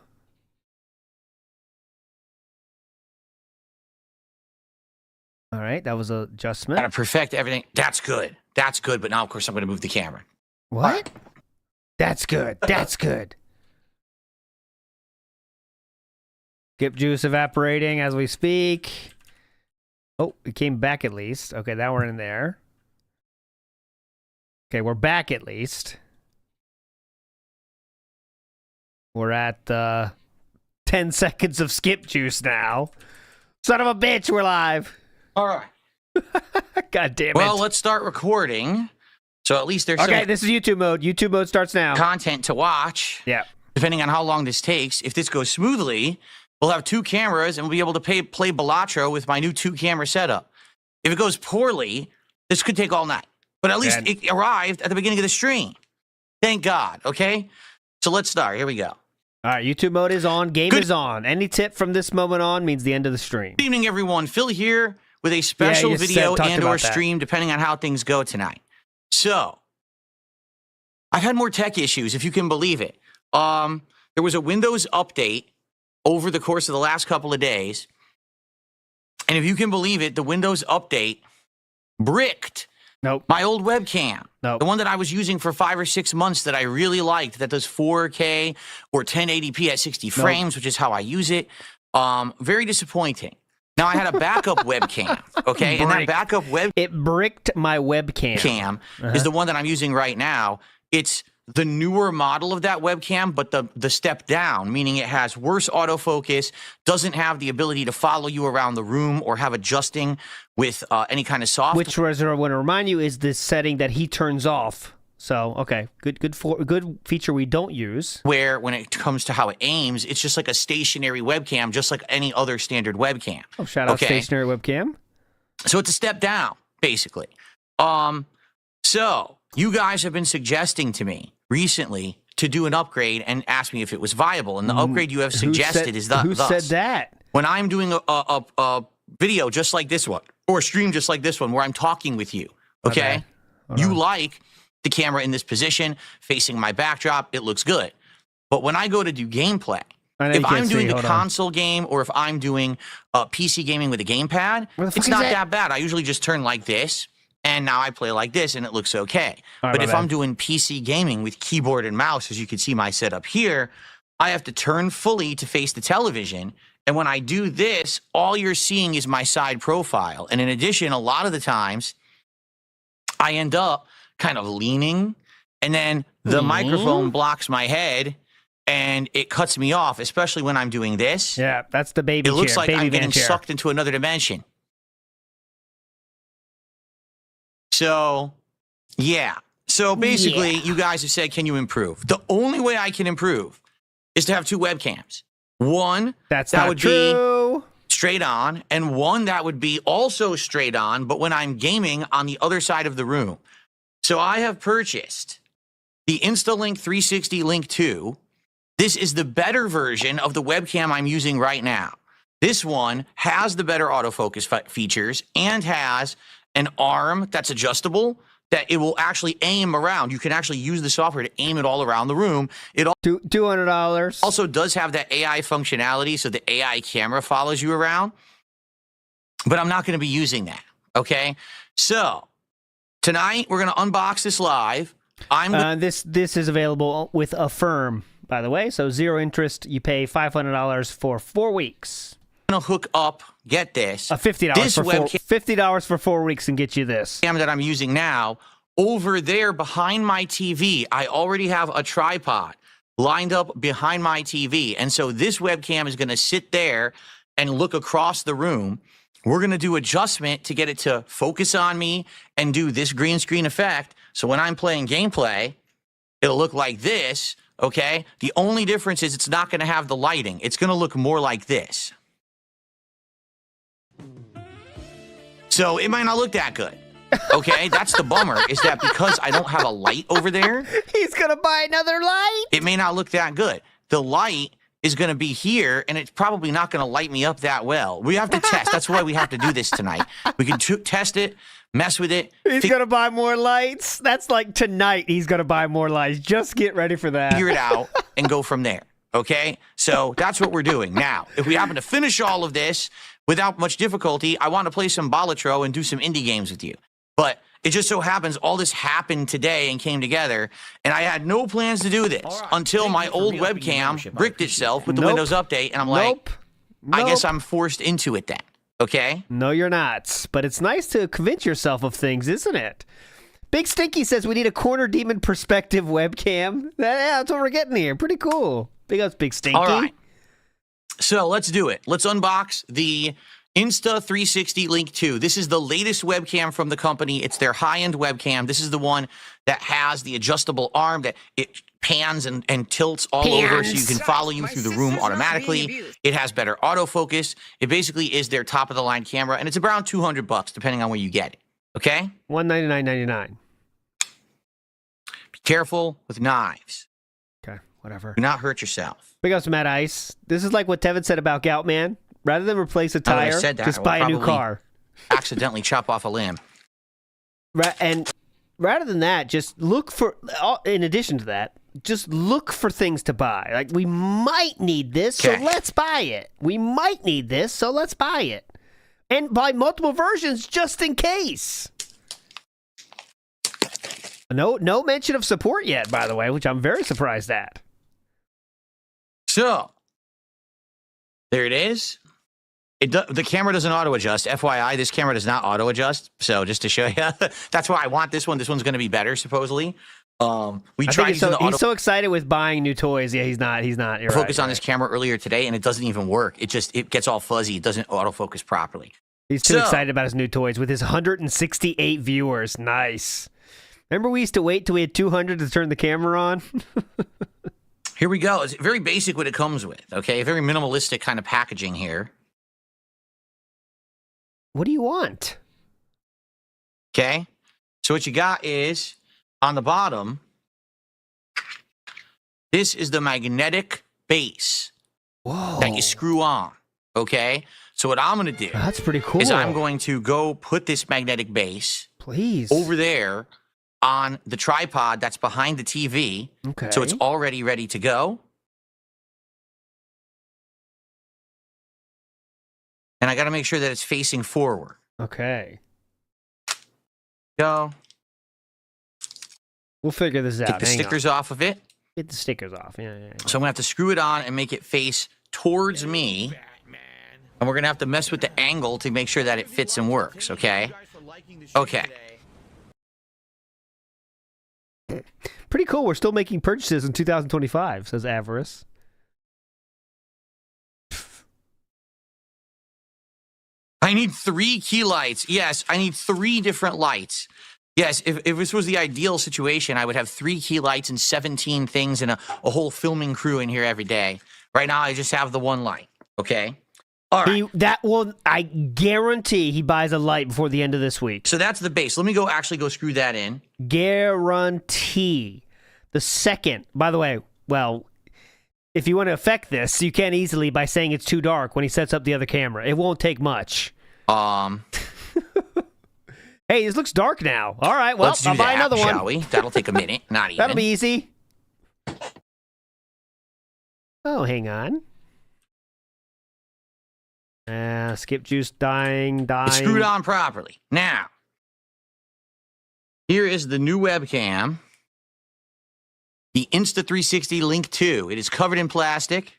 All right, that was an adjustment. Gotta perfect everything. That's good. That's good, but now, of course, I'm going to move the camera. What? That's good. That's good. Skip juice evaporating as we speak. Oh, it came back at least. Okay, now we're in there. Okay, we're back at least. We're at 10 seconds of skip juice now. Son of a bitch, we're live. All right. God damn it. Well, let's start recording. So at least there's okay, some this is YouTube mode. YouTube mode starts now. Content to watch. Yeah. Depending on how long this takes. If this goes smoothly, we'll have 2 cameras and we'll be able to play Balatro with my new 2-camera setup. If it goes poorly, this could take all night. But at least it arrived at the beginning of the stream. Thank God, okay? So let's start. Here we go. All right, YouTube mode is on. Game is on. Any tip from this moment on means the end of the stream. Good evening, everyone. Phil here with a special video and or stream, depending on how things go tonight. So, I've had more tech issues, if you can believe it. There was a Windows update over the course of the last couple of days. And if you can believe it, the Windows update bricked my old webcam. The one that I was using for 5 or 6 months that I really liked, that does 4K or 1080p at 60 frames, which is how I use it. Very disappointing. Now, I had a backup webcam, okay? And that backup It bricked my webcam. Is the one that I'm using right now. It's the newer model of that webcam, but the step down, meaning it has worse autofocus, doesn't have the ability to follow you around the room or have adjusting with any kind of software. Which I want to remind you is this setting that he turns off. So, okay, good feature we don't use. Where when it comes to how it aims, it's just like a stationary webcam, just like any other standard webcam. Oh, shout out stationary webcam. So it's a step down, basically. So you guys have been suggesting to me recently to do an upgrade and ask me if it was viable. And the upgrade you have suggested is thus. Who said that? When I'm doing a video just like this one, or a stream just like this one, where I'm talking with you, okay? You like the camera in this position, facing my backdrop, it looks good. But when I go to do gameplay, if I'm doing a console game or if I'm doing PC gaming with a gamepad, it's not that bad. I usually just turn like this, and now I play like this, and it looks okay. But if I'm doing PC gaming with keyboard and mouse, as you can see my setup here, I have to turn fully to face the television. And when I do this, all you're seeing is my side profile. And in addition, a lot of the times, I end up kind of leaning, and then the microphone blocks my head, and it cuts me off, especially when I'm doing this. Yeah, that's the baby chair. It looks like I'm getting sucked into another dimension. So, yeah. So basically, you guys have said, can you improve? The only way I can improve is to have 2 webcams. One, that would be straight on, and one that would be also straight on, but when I'm gaming on the other side of the room. So I have purchased the InstaLink 360 Link 2. This is the better version of the webcam I'm using right now. This one has the better autofocus features and has an arm that's adjustable that it will actually aim around. You can actually use the software to aim it all around the room. It $200. Also does have that AI functionality, so the AI camera follows you around. But I'm not going to be using that, okay? So tonight, we're going to unbox this live. This is available with Affirm, by the way. So 0 interest. You pay $500 for 4 weeks. I'm going to hook up, get this. $50 for 4 weeks and get you this. That I'm using now. Over there behind my TV, I already have a tripod lined up behind my TV. And so this webcam is going to sit there and look across the room. We're going to do adjustment to get it to focus on me and do this green screen effect. So when I'm playing gameplay, it'll look like this, okay? The only difference is it's not going to have the lighting. It's going to look more like this. So it might not look that good, okay? That's the bummer, is that because I don't have a light over there. He's going to buy another light. It may not look that good. The light is going to be here, and it's probably not going to light me up that well. We have to test. That's why we have to do this tonight. We can test it, mess with it. He's going to buy more lights. That's like tonight he's going to buy more lights. Just get ready for that. Figure it out and go from there, okay? So that's what we're doing. Now, if we happen to finish all of this without much difficulty, I want to play some Balatro and do some indie games with you. But it just so happens all this happened today and came together, and I had no plans to do this until my old webcam bricked itself with the Windows Update, and I'm like, I guess I'm forced into it then. Okay? No, you're not. But it's nice to convince yourself of things, isn't it? Big Stinky says we need a corner demon perspective webcam. Yeah, that's what we're getting here. Pretty cool. Big ups, Big Stinky. All right. So let's do it. Let's unbox the Insta360 Link 2. This is the latest webcam from the company. It's their high-end webcam. This is the one that has the adjustable arm that it pans and tilts all over so you can follow you through the room automatically. It has better autofocus. It basically is their top-of-the-line camera, and it's around $200 depending on where you get it. Okay? $199.99. Be careful with knives. Okay, whatever. Do not hurt yourself. Big ups, Matt Ice. This is like what Tevin said about Goutman. Rather than replace a tire, just buy a new car. Accidentally chop off a limb. And rather than that, just look for, in addition to that, just look for things to buy. Like, we might need this, so let's buy it. We might need this, so let's buy it. And buy multiple versions just in case. No mention of support yet, by the way, which I'm very surprised at. So, there it is. The camera doesn't auto-adjust. FYI, this camera does not auto-adjust. So just to show you, that's why I want this one. This one's going to be better, supposedly. We tried using the auto. He's so excited with buying new toys. Yeah, he's not. You're focus on this camera earlier today, and it doesn't even work. It gets all fuzzy. It doesn't autofocus properly. He's too excited about his new toys with his 168 viewers. Nice. Remember we used to wait till we had 200 to turn the camera on? Here we go. It's very basic what it comes with, okay? Very minimalistic kind of packaging here. What do you want? Okay. So what you got is, on the bottom, this is the magnetic base that you screw on, okay? So what I'm going to do that's pretty cool. is I'm going to go put this magnetic base over there on the tripod that's behind the TV. Okay. So it's already ready to go. And I got to make sure that it's facing forward. Okay. Go. We'll figure this out. Take the stickers off of it. Get the stickers off. Yeah. So I'm going to have to screw it on and make it face towards me. And we're going to have to mess with the angle to make sure that it fits and works, okay? Okay. Pretty cool. We're still making purchases in 2025, says Avarice. I need 3 key lights. Yes, I need 3 different lights. Yes, if this was the ideal situation, I would have 3 key lights and 17 things and a whole filming crew in here every day. Right now, I just have the 1 light, okay? All right. I guarantee he buys a light before the end of this week. So that's the base. Let me actually go screw that in. Guarantee. The second, by the way, well, if you want to affect this, you can easily by saying it's too dark when he sets up the other camera. It won't take much. Hey, this looks dark now. All right, well, I'll buy another one. Shall we? That'll take a minute. Not even. That'll be easy. Oh, hang on. Skip juice dying. It's screwed on properly. Now, here is the new webcam. The Insta360 Link 2. It is covered in plastic.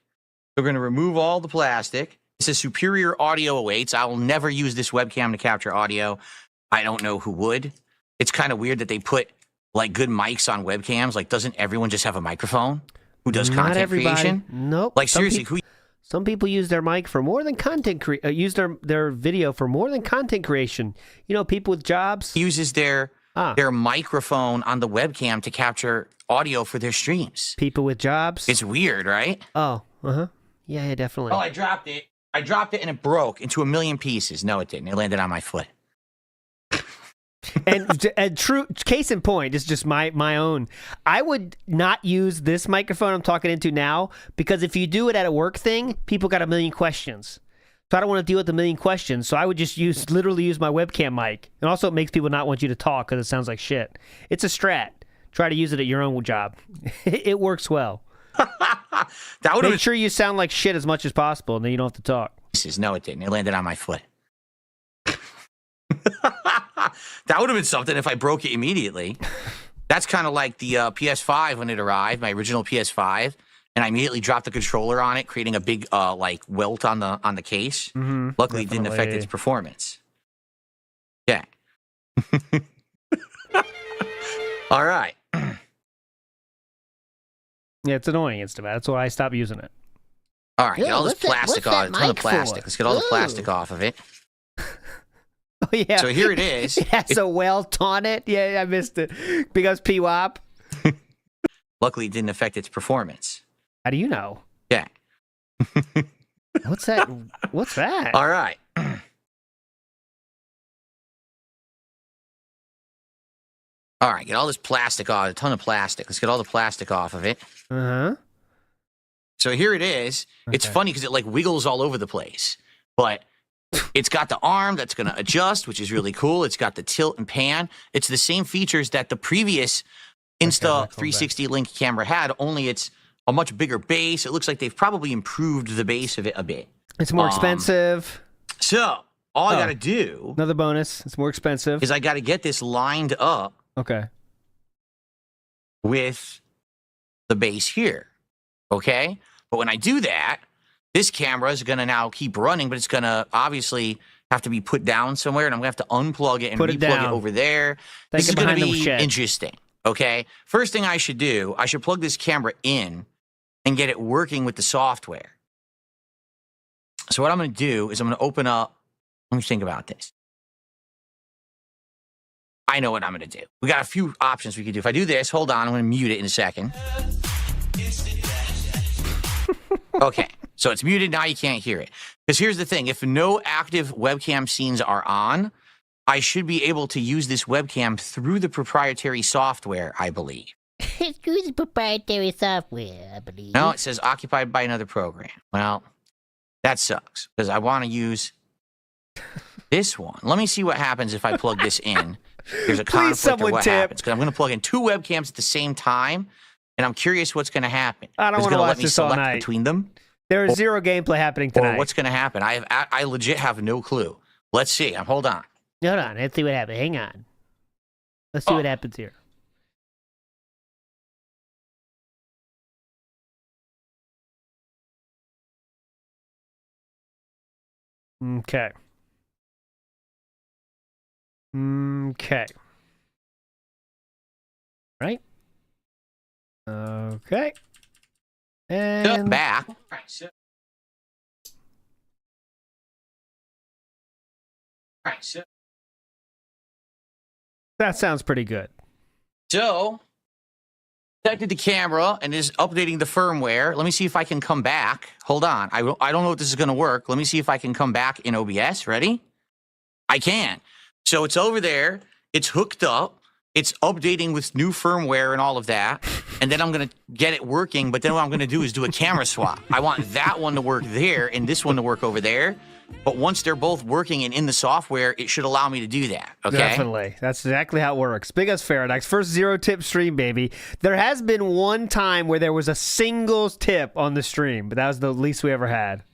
We're going to remove all the plastic. It says superior audio awaits. I will never use this webcam to capture audio. I don't know who would. It's kind of weird that they put like good mics on webcams. Like, doesn't everyone just have a microphone who does content creation? Nope. Like, seriously, some people use their mic for more than content use their video for more than content creation. You know, people with jobs uses their microphone on the webcam to capture audio for their streams. People with jobs. It's weird, right? Oh, yeah, definitely. Oh, I dropped it. And it broke into a million pieces. No, it didn't. It landed on my foot. and true case in point, it's just my own. I would not use this microphone I'm talking into now because if you do it at a work thing, people got a million questions. So I don't want to deal with a million questions. So I would just literally use my webcam mic. And also it makes people not want you to talk because it sounds like shit. It's a strat. Try to use it at your own job. It works well. Make sure you sound like shit as much as possible, and then you don't have to talk. No, it didn't. It landed on my foot. That would have been something if I broke it immediately. That's kind of like the PS5 when it arrived, my original PS5, and I immediately dropped the controller on it, creating a big like welt on the case. Luckily, it didn't affect its performance. Yeah. All right. Yeah, it's annoying. It's too bad. That's why I stopped using it. All right, get all this plastic off. A ton of plastic. Let's get all the plastic off of it. Oh, yeah. So here it is. It has a welt on it. Yeah, I missed it. Because P-Wop. Luckily, it didn't affect its performance. How do you know? Yeah. What's that? What's that? All right. All right, get all this plastic off. A ton of plastic. Let's get all the plastic off of it. Uh-huh. So here it is. Okay. It's funny because it like wiggles all over the place. But it's got the arm that's going to adjust, which is really cool. It's got the tilt and pan. It's the same features that the previous Insta360 Link camera had, only it's a much bigger base. It looks like they've probably improved the base of it a bit. It's more expensive. So all I got to do... Another bonus. It's more expensive. ...is I got to get this lined up. Okay. ...with the base here. Okay? But when I do that, this camera is going to now keep running, but it's going to obviously have to be put down somewhere, and I'm going to have to unplug it and replug it over there. This is going to be interesting. Okay? First thing I should do, I should plug this camera in and get it working with the software. So what I'm going to do is I'm going to open up... Let me think about this. I know what I'm going to do. We got a few options we could do. If I do this, hold on, I'm going to mute it in a second. Okay, so it's muted. Now you can't hear it. Because here's the thing. If no active webcam scenes are on, I should be able to use this webcam through the proprietary software, I believe. Through the proprietary software, I believe. No, it says occupied by another program. Well, that sucks. Because I want to use this one. Let me see what happens if I plug this in. There's a conflict or what happens. Because I'm going to plug in two webcams at the same time. And I'm curious what's going to happen. I don't want to watch this all night. Between them? There is zero gameplay happening tonight. Or what's going to happen? I legit have no clue. Let's see. Hold on. Hold on. Let's see what happens. Hang on. Let's see what happens here. Okay. Okay. Right? Okay. And back. That sounds pretty good. So, detected the camera and is updating the firmware. Let me see if I can come back. Hold on. I don't know if this is going to work. Let me see if I can come back in OBS. Ready? I can. So it's over there. It's hooked up. It's updating with new firmware and all of that. And then I'm going to get it working. But then what I'm going to do is do a camera swap. I want that one to work there and this one to work over there. But once they're both working and in the software, it should allow me to do that. Okay? Definitely. That's exactly how it works. Big as Faradox. First zero-tip stream, baby. There has been one time where there was a single tip on the stream, but that was the least we ever had.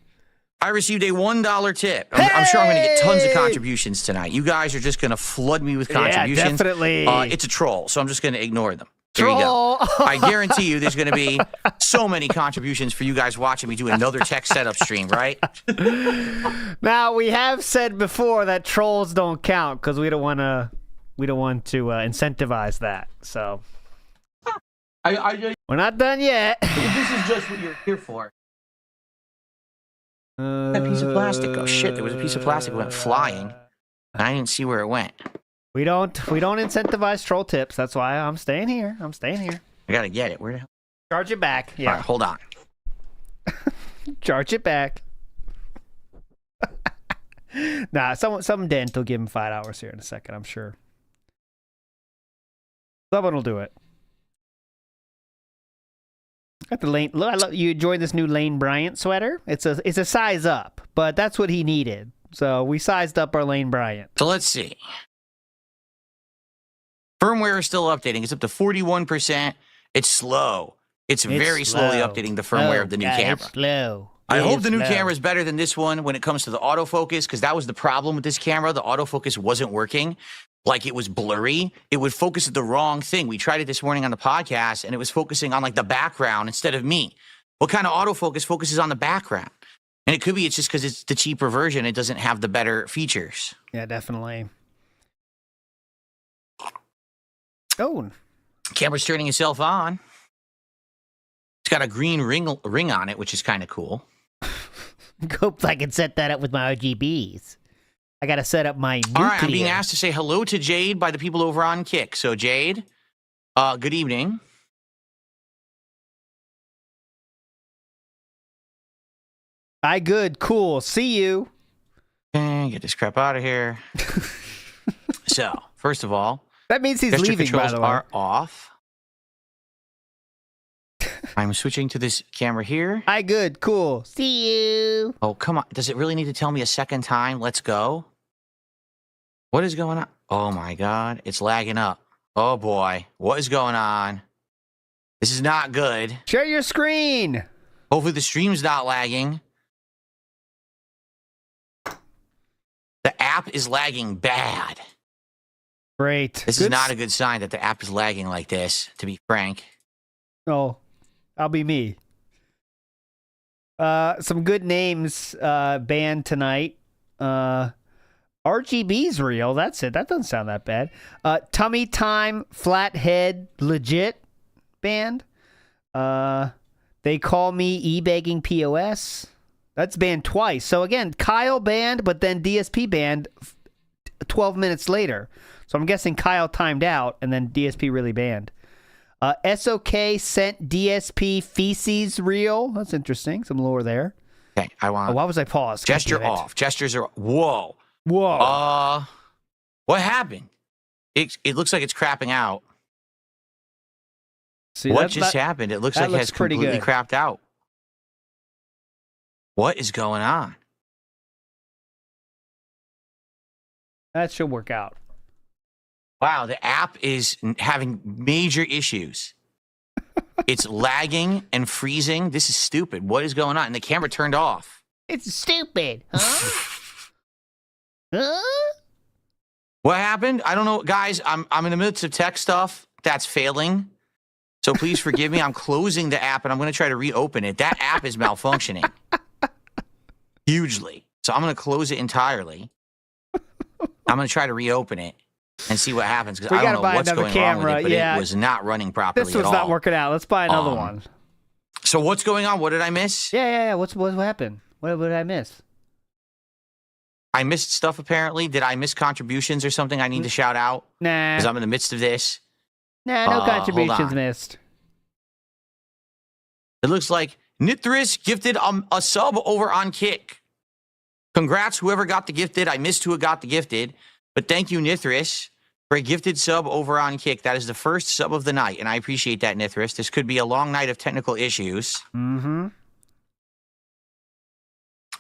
I received a $1 tip. I'm sure I'm going to get tons of contributions tonight. You guys are just going to flood me with contributions. Yeah, definitely. It's a troll, so I'm just going to ignore them. There you go. I guarantee you there's going to be so many contributions for you guys watching me do another tech setup stream, right? Now, we have said before that trolls don't count because we don't want to incentivize that. So we're not done yet. This is just what you're here for. That piece of plastic. Oh shit! There was a piece of plastic that went flying, and I didn't see where it went. We don't incentivize troll tips. That's why I'm staying here. I gotta get it. Where the hell? Charge it back. Yeah. All right, hold on. Charge it back. Nah, some dent will give him 5 hours here in a second. I'm sure. Someone will do it. Got the Lane. Look, you enjoyed this new Lane Bryant sweater? It's a size up, but that's what he needed. So we sized up our Lane Bryant. So let's see. Firmware is still updating. It's up to 41%. It's slow. It's very slowly updating the firmware of the new camera. It's slow. I hope the new camera is better than this one when it comes to the autofocus, because that was the problem with this camera. The autofocus wasn't working. like it was blurry, it would focus at the wrong thing. We tried it this morning on the podcast, and it was focusing on like the background instead of me. What kind of autofocus focuses on the background? And it could be it's just because it's the cheaper version. It doesn't have the better features. Yeah, definitely. Oh. Camera's turning itself on. It's got a green ring on it, which is kind of cool. Hope I can set that up with my RGBs. I got to set up my nuclear. All right, I'm being asked to say hello to Jade by the people over on Kick. So, Jade, good evening. Good. Cool. See you. Okay, get this crap out of here. So, first of all, that means he's gesture leaving, controls by the way. are off. I'm switching to this camera here. Good. Cool. See you. Oh, come on. Does it really need to tell me a second time? Let's go. What is going on? Oh, my God. It's lagging up. Oh, boy. What is going on? This is not good. Share your screen. Hopefully the stream's not lagging. The app is lagging bad. Great. This is not a good sign that the app is lagging like this, to be frank. Oh, I'll be me. Some good names banned tonight. RGB's real. That's it. That doesn't sound that bad. Tummy Time, Flathead, legit banned. They Call Me E-Begging POS. That's banned twice. So again, Kyle banned, but then DSP banned 12 minutes later. So I'm guessing Kyle timed out, and then DSP really banned. SOK sent DSP feces reel. That's interesting. Some lore there. Okay, I want. Why was I paused? Gesture off. Gestures are. Whoa. Whoa. What happened? It looks like it's crapping out. See, what just happened? It looks like it has completely good. crapped out. What is going on? That should work out. Wow, the app is having major issues. It's lagging and freezing. This is stupid. What is going on? And the camera turned off. It's stupid, huh? Huh? What happened? I don't know, guys. I'm in the midst of tech stuff that's failing. So please forgive me. I'm closing the app and I'm going to try to reopen it. That app is malfunctioning hugely. So I'm going to close it entirely. I'm going to try to reopen it and see what happens because I don't know what's going on with it, but it was not running properly This was at all. not working out. Let's buy another one. So what's going on? What did I miss? Yeah. What happened? What did I miss? I missed stuff apparently. Did I miss contributions or something I need to shout out? Nah. Because I'm in the midst of this. Nah, no contributions missed. It looks like Nithris gifted a sub over on Kick. Congrats, whoever got the gifted. I missed who got the gifted. But thank you, Nithris, for a gifted sub over on Kick. That is the first sub of the night, and I appreciate that, Nithris. This could be a long night of technical issues. Mm-hmm.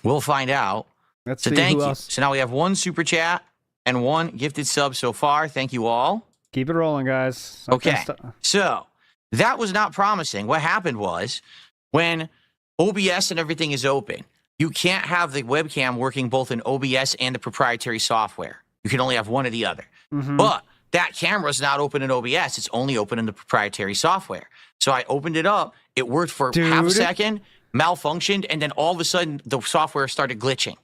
We'll find out. Let's so see thank who you. else. So now we have one super chat and one gifted sub so far. Thank you all. Keep it rolling, guys. Okay. So that was not promising. What happened was when OBS and everything is open, you can't have the webcam working both in OBS and the proprietary software. You can only have one or the other. Mm-hmm. But that camera is not open in OBS. It's only open in the proprietary software. So I opened it up. It worked for half a second, malfunctioned, and then all of a sudden the software started glitching.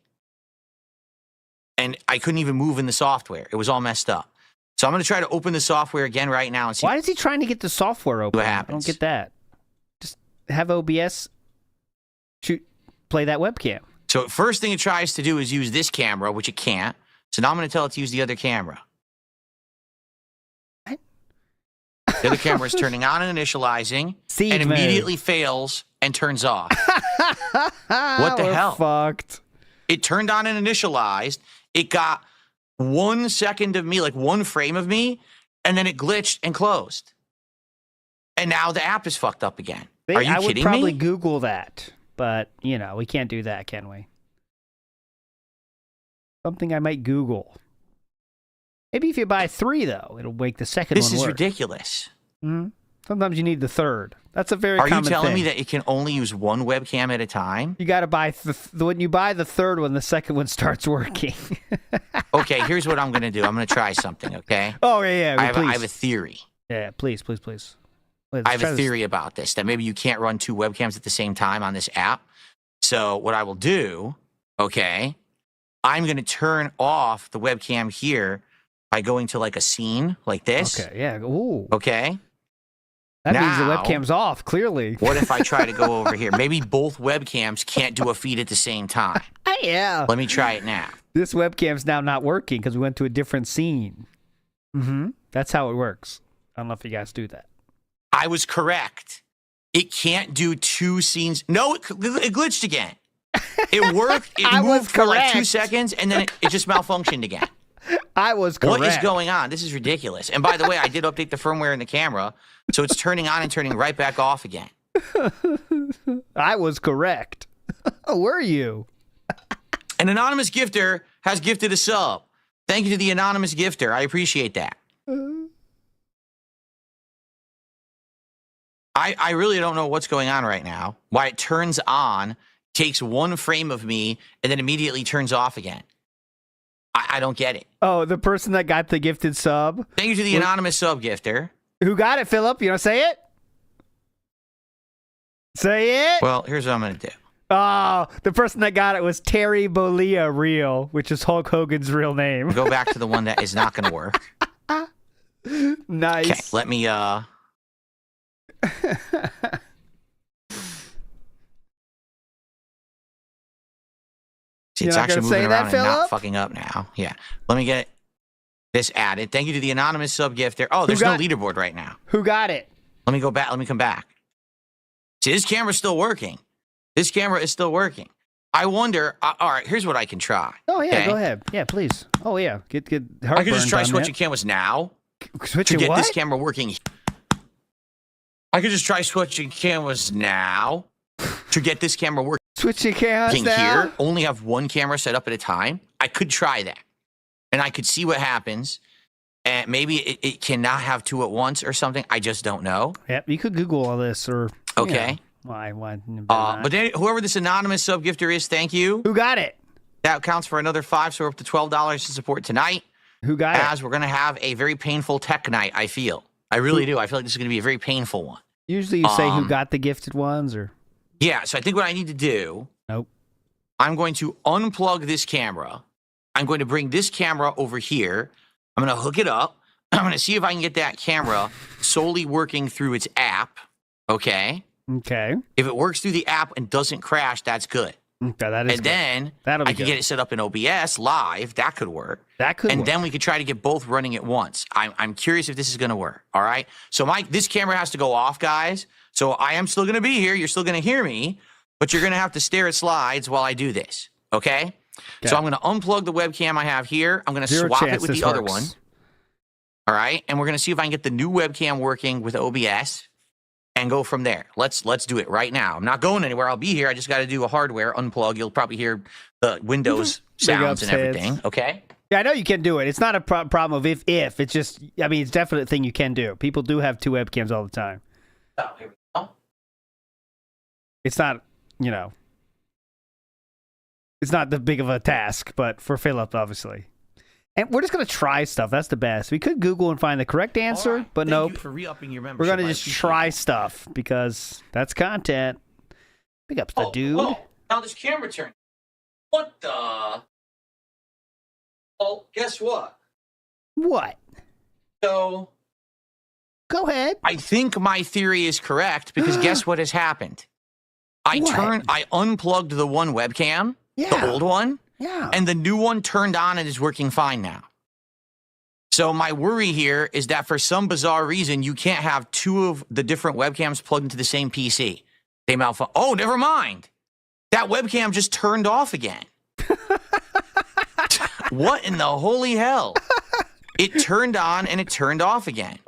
And I couldn't even move in the software. It was all messed up. So I'm going to try to open the software again right now and see. Why is he trying to get the software open? What happens? I don't get that. Just have OBS play that webcam. So first thing it tries to do is use this camera, which it can't. So now I'm going to tell it to use the other camera. What? The other camera is turning on and initializing, and immediately fails and turns off. What the hell? Fucked. It turned on and initialized. It got 1 second of me, like one frame of me, and then it glitched and closed. And now the app is fucked up again. Are you I would kidding probably me? Google that, but, you know, we can't do that, can we? Something I might Google. Maybe if you buy 3, though, it'll make the second one This is work. ridiculous. Mm-hmm. Sometimes you need the third. That's a very Are common you telling thing. me that it can only use one webcam at a time? You got to buy when you buy the third one, the second one starts working. Okay, here's what I'm going to do. I'm going to try something, okay? Oh, yeah. I have a theory. Yeah, please. I have a theory about this, that maybe you can't run 2 webcams at the same time on this app. So what I will do, okay, I'm going to turn off the webcam here by going to like a scene like this. Okay, yeah. Ooh. Okay. That means the Now, webcam's off, clearly. What if I try to go over here? Maybe both webcams can't do a feed at the same time. Yeah. Let me try it now. This webcam's now not working because we went to a different scene. Mm-hmm. That's how it works. I don't know if you guys do that. I was correct. It can't do 2 scenes. No, it glitched again. It worked. It moved for like 2 seconds, and then it just malfunctioned again. I was correct. What is going on? This is ridiculous. And by the way, I did update the firmware in the camera, so it's turning on and turning right back off again. I was correct. Were you? An anonymous gifter has gifted a sub. Thank you to the anonymous gifter. I appreciate that. I really don't know what's going on right now. Why it turns on, takes 1 frame of me, and then immediately turns off again. I don't get it. Oh, the person that got the gifted sub? Thank you to the anonymous sub gifter. Who got it, Philip? You want to say it? Say it? Well, here's what I'm going to do. Oh, the person that got it was Terry Bollea Real, which is Hulk Hogan's real name. Go back to the one that is not going to work. Nice. Okay, let me, See, it's actually moving around and not fucking up now. Yeah. Let me get this added. Thank you to the anonymous sub gifter. Oh, there's no leaderboard right now. Who got it? Let me go back. Let me come back. See, this camera's still working. This camera is still working. I wonder. All right, here's what I can try. Oh, yeah, okay? go ahead. Yeah, please. Oh, yeah. Get I could just try switching cameras now. Switching to get what? this camera working. I could just try switching cameras now to get this camera working. Switching cameras now? Here, only have 1 camera set up at a time. I could try that. And I could see what happens. And maybe it cannot have 2 at once or something. I just don't know. Yep, you could Google all this or... Okay. Why but then, whoever this anonymous sub gifter is, thank you. Who got it? That counts for another 5, so we're up to $12 to support tonight. Who got it? As we're going to have a very painful tech night, I feel. I really do. I feel like this is going to be a very painful one. Usually you say who got the gifted ones or... Yeah, so I think what I need to do... Nope. I'm going to unplug this camera. I'm going to bring this camera over here. I'm going to hook it up. I'm going to see if I can get that camera solely working through its app. Okay? Okay. If it works through the app and doesn't crash, that's good. Okay, that is and good. then That'll be I can good. get it set up in OBS live. That could work. That could and work. then we could try to get both running at once. I'm curious if this is going to work. All right. So this camera has to go off, guys. So I am still going to be here. You're still going to hear me, but you're going to have to stare at slides while I do this. Okay. So I'm going to unplug the webcam I have here. I'm going to swap it with the other one. All right. And we're going to see if I can get the new webcam working with OBS. And go from there. Let's do it right now. I'm not going anywhere. I'll be here. I just got to do a hardware unplug. You'll probably hear the Windows sounds and everything. Okay. Yeah, I know you can do it. It's not a problem of if. It's just, I mean, it's definitely a thing you can do. People do have 2 webcams all the time. Oh, here we go. It's not, it's not the big of a task, but for Philip, obviously. And we're just going to try stuff. That's the best. We could Google and find the correct answer, but nope. You for re-upping your We're membership. going to just try stuff because that's content. Big ups to dude. Oh, now this camera turned. What the? Oh, guess what? What? So. Go ahead. I think my theory is correct because guess what has happened? I unplugged the one webcam, the old one. Yeah. And the new one turned on and is working fine now. So my worry here is that for some bizarre reason, you can't have 2 of the different webcams plugged into the same PC. They malfunction. Oh, never mind. That webcam just turned off again. What in the holy hell? It turned on and it turned off again.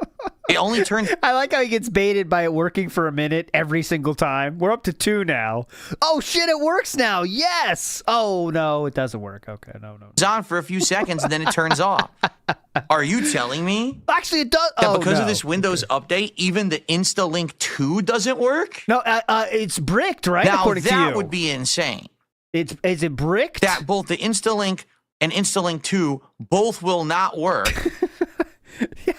It only turns. I like how he gets baited by it working for a minute every single time. We're up to 2 now. Oh shit, it works now. Yes. Oh no, it doesn't work. Okay, no. It's on for a few seconds and then it turns off. Are you telling me? Actually, it does. That because of this Windows update, even the InstaLink 2 doesn't work? No, it's bricked, right? Now according to you. that would be insane. Is it bricked? That both the InstaLink and InstaLink 2 both will not work. Yeah.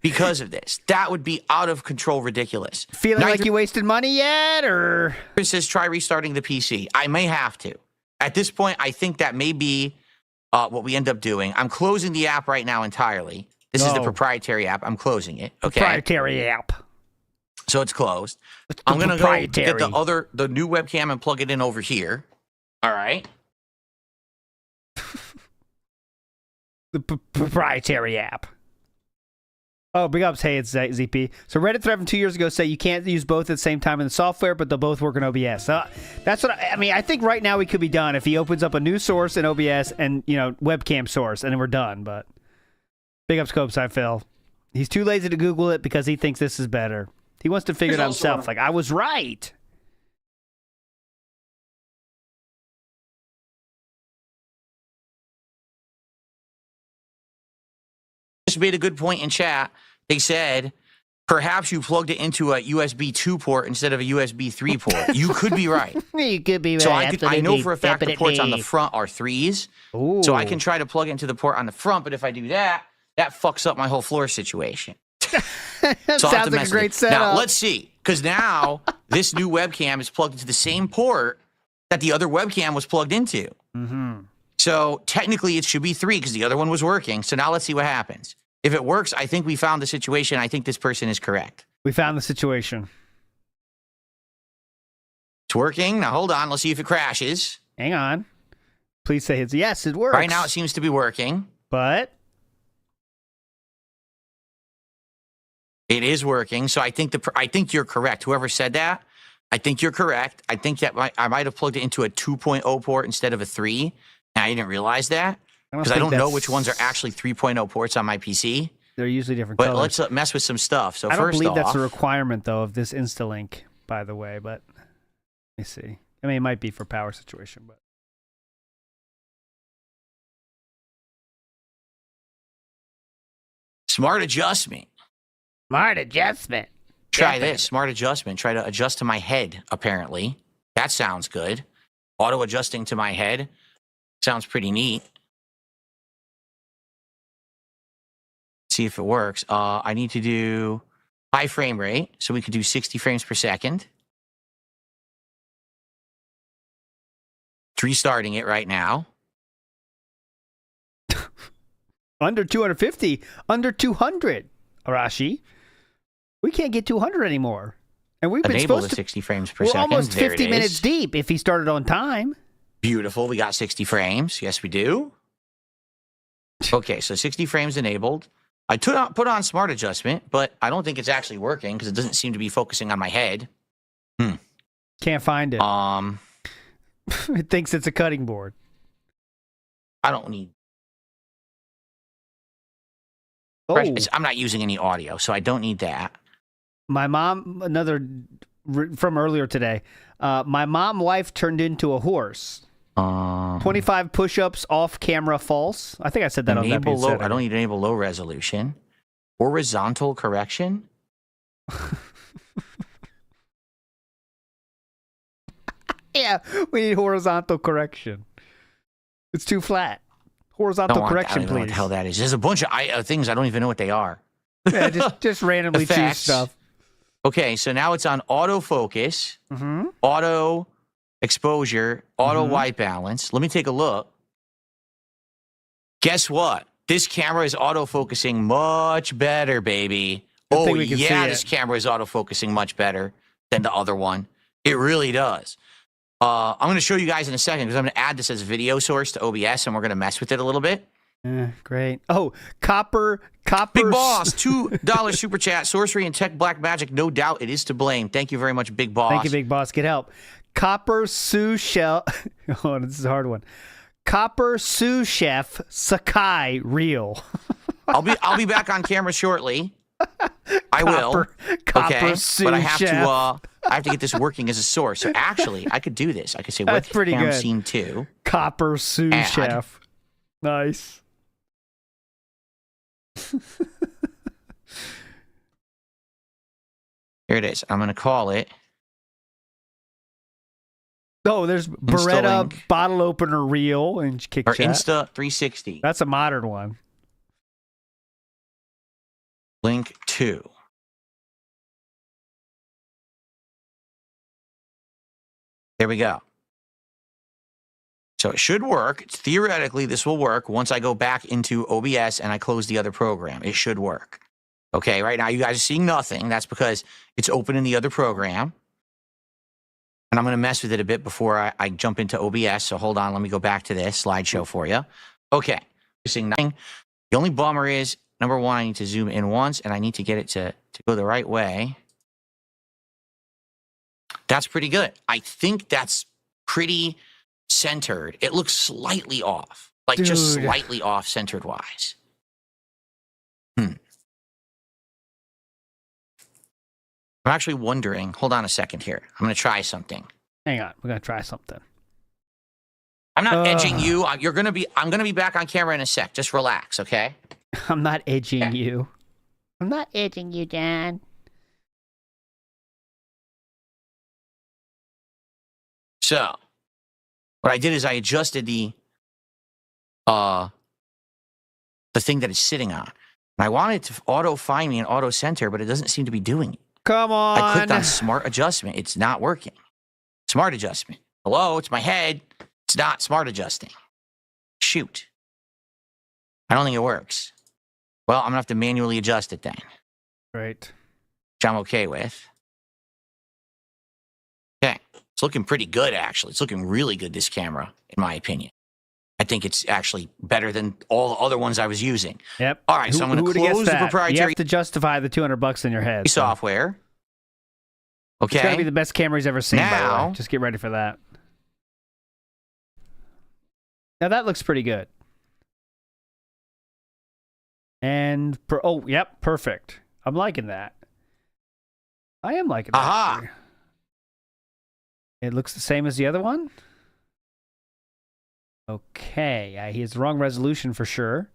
Because of this. That would be out of control ridiculous. Feeling like you wasted money yet, or? Chris says try restarting the PC. I may have to. At this point, I think that may be what we end up doing. I'm closing the app right now entirely. This is the proprietary app. I'm closing it. Okay. Proprietary app. So it's closed. I'm gonna go get the new webcam and plug it in over here. All right. The proprietary app. Oh, big ups. Hey, it's ZP. So Reddit thread from 2 years ago say you can't use both at the same time in the software, but they'll both work in OBS. So that's what I mean. I think right now we could be done if he opens up a new source in OBS and, webcam source, and then we're done. But big ups, Copeside Phil. He's too lazy to Google it because he thinks this is better. He wants to figure it out himself. Like, I was right. Just made a good point in chat. They said, perhaps you plugged it into a USB 2 port instead of a USB 3 port. You could be right. You could be right. So I know for a fact the ports on the front are 3s. Ooh. So I can try to plug it into the port on the front, but if I do that, that fucks up my whole floor situation. So sounds like a great setup. Now, let's see. Because now this new webcam is plugged into the same port that the other webcam was plugged into. Mm-hmm. So technically it should be 3 because the other one was working. So now let's see what happens. If it works, I think we found the situation. I think this person is correct. We found the situation. It's working. Now hold on. Let's see if it crashes. Hang on. Please say it's yes, it works. Right now it seems to be working. But it is working. So I think you're correct. Whoever said that, I think you're correct. I think that I might have plugged it into a 2.0 port instead of a 3. And I didn't realize that. Because I don't know which ones are actually 3.0 ports on my PC. They're usually different colors. But let's mess with some stuff. So I don't first believe off, that's a requirement, though, of this InstaLink, by the way. But let me see. I mean, it might be for power situation, but. Smart adjustment. Smart adjustment. Try this. Smart adjustment. Try to adjust to my head, apparently. That sounds good. Auto adjusting to my head. Sounds pretty neat. See if it works. I need to do high frame rate, so we could do 60 frames per second. Restarting it right now. Under 250, under 200, Arashi. We can't get 200 anymore. And we've been Enable supposed the to 60 frames per we're second. almost There 50 it minutes is. deep if he started on time. Beautiful. We got 60 frames. Yes, we do. Okay, so 60 frames enabled. I put on smart adjustment, but I don't think it's actually working because it doesn't seem to be focusing on my head. Can't find it. It thinks it's a cutting board. I don't need. Oh. I'm not using any audio, so I don't need that. My mom, from earlier today. My wife turned into a horse. 25 push-ups off camera false. I think I said that on that Enable page. I don't need to enable low resolution. Horizontal correction. Yeah, we need horizontal correction. It's too flat. Horizontal correction, I don't know what please. the hell that is. There's a bunch of things I don't even know what they are. Yeah, just randomly choose Effects. stuff. Okay, so now it's on autofocus, auto exposure, auto white balance. Let me take a look. Guess what? This camera is autofocusing much better, baby. Good thing Oh, we can see yeah, it. this camera is autofocusing much better than the other one. It really does. I'm going to show you guys in a second because I'm going to add this as a video source to OBS and we're going to mess with it a little bit. Great. Oh, Copper. Big Boss, $2 super chat. Sorcery and tech black magic, no doubt it is to blame. Thank you very much, Big Boss. Thank you, Big Boss. Get help. Copper Sous Chef. Oh, this is a hard one. Copper Sous Chef Sakai real. I'll be back on camera shortly. I will. Copper Okay, sous but I have chef. to. I have to get this working as a source. So actually, I could do this. I could say That's pretty webcam good. scene 2. Copper sous Add. chef. Nice. Here it is. I'm going to call it. Oh, there's Beretta bottle opener reel and kick Or chat. Insta 360. That's a modern one. Link 2. There we go. So it should work. Theoretically, this will work once I go back into OBS and I close the other program. It should work. Okay, right now you guys are seeing nothing. That's because it's open in the other program. And I'm going to mess with it a bit before I jump into OBS. So hold on, let me go back to this slideshow for you. Okay, you're seeing nothing. The only bummer is, number one, I need to zoom in once, and I need to get it to go the right way. That's pretty good. I think that's pretty centered. It looks slightly off, like just slightly off centered wise. I'm actually wondering, hold on a second here. I'm going to try something. Hang on, we're going to try something. I'm not edging you. I'm going to be back on camera in a sec. Just relax, okay? I'm not edging you. I'm not edging you, Dan. So, what I did is I adjusted the thing that it's sitting on. And I wanted to auto find me an auto center, but it doesn't seem to be doing it. Come on. I clicked on smart adjustment. It's not working. Smart adjustment. Hello, it's my head. It's not smart adjusting. Shoot. I don't think it works. Well, I'm going to have to manually adjust it then. Right. Which I'm okay with. Okay. It's looking pretty good, actually. It's looking really good, this camera, in my opinion. I think it's actually better than all the other ones I was using. Yep. All right, so I'm going to close the You proprietary have to justify the $200 in your head. software. Okay. It's got to be the best camera he's ever seen, by the Now- way. Just get ready for that. Now that looks pretty good. And, oh, yep, perfect. I'm liking that. I am liking that. Aha! actually. It looks the same as the other one? Okay, he has the wrong resolution for sure.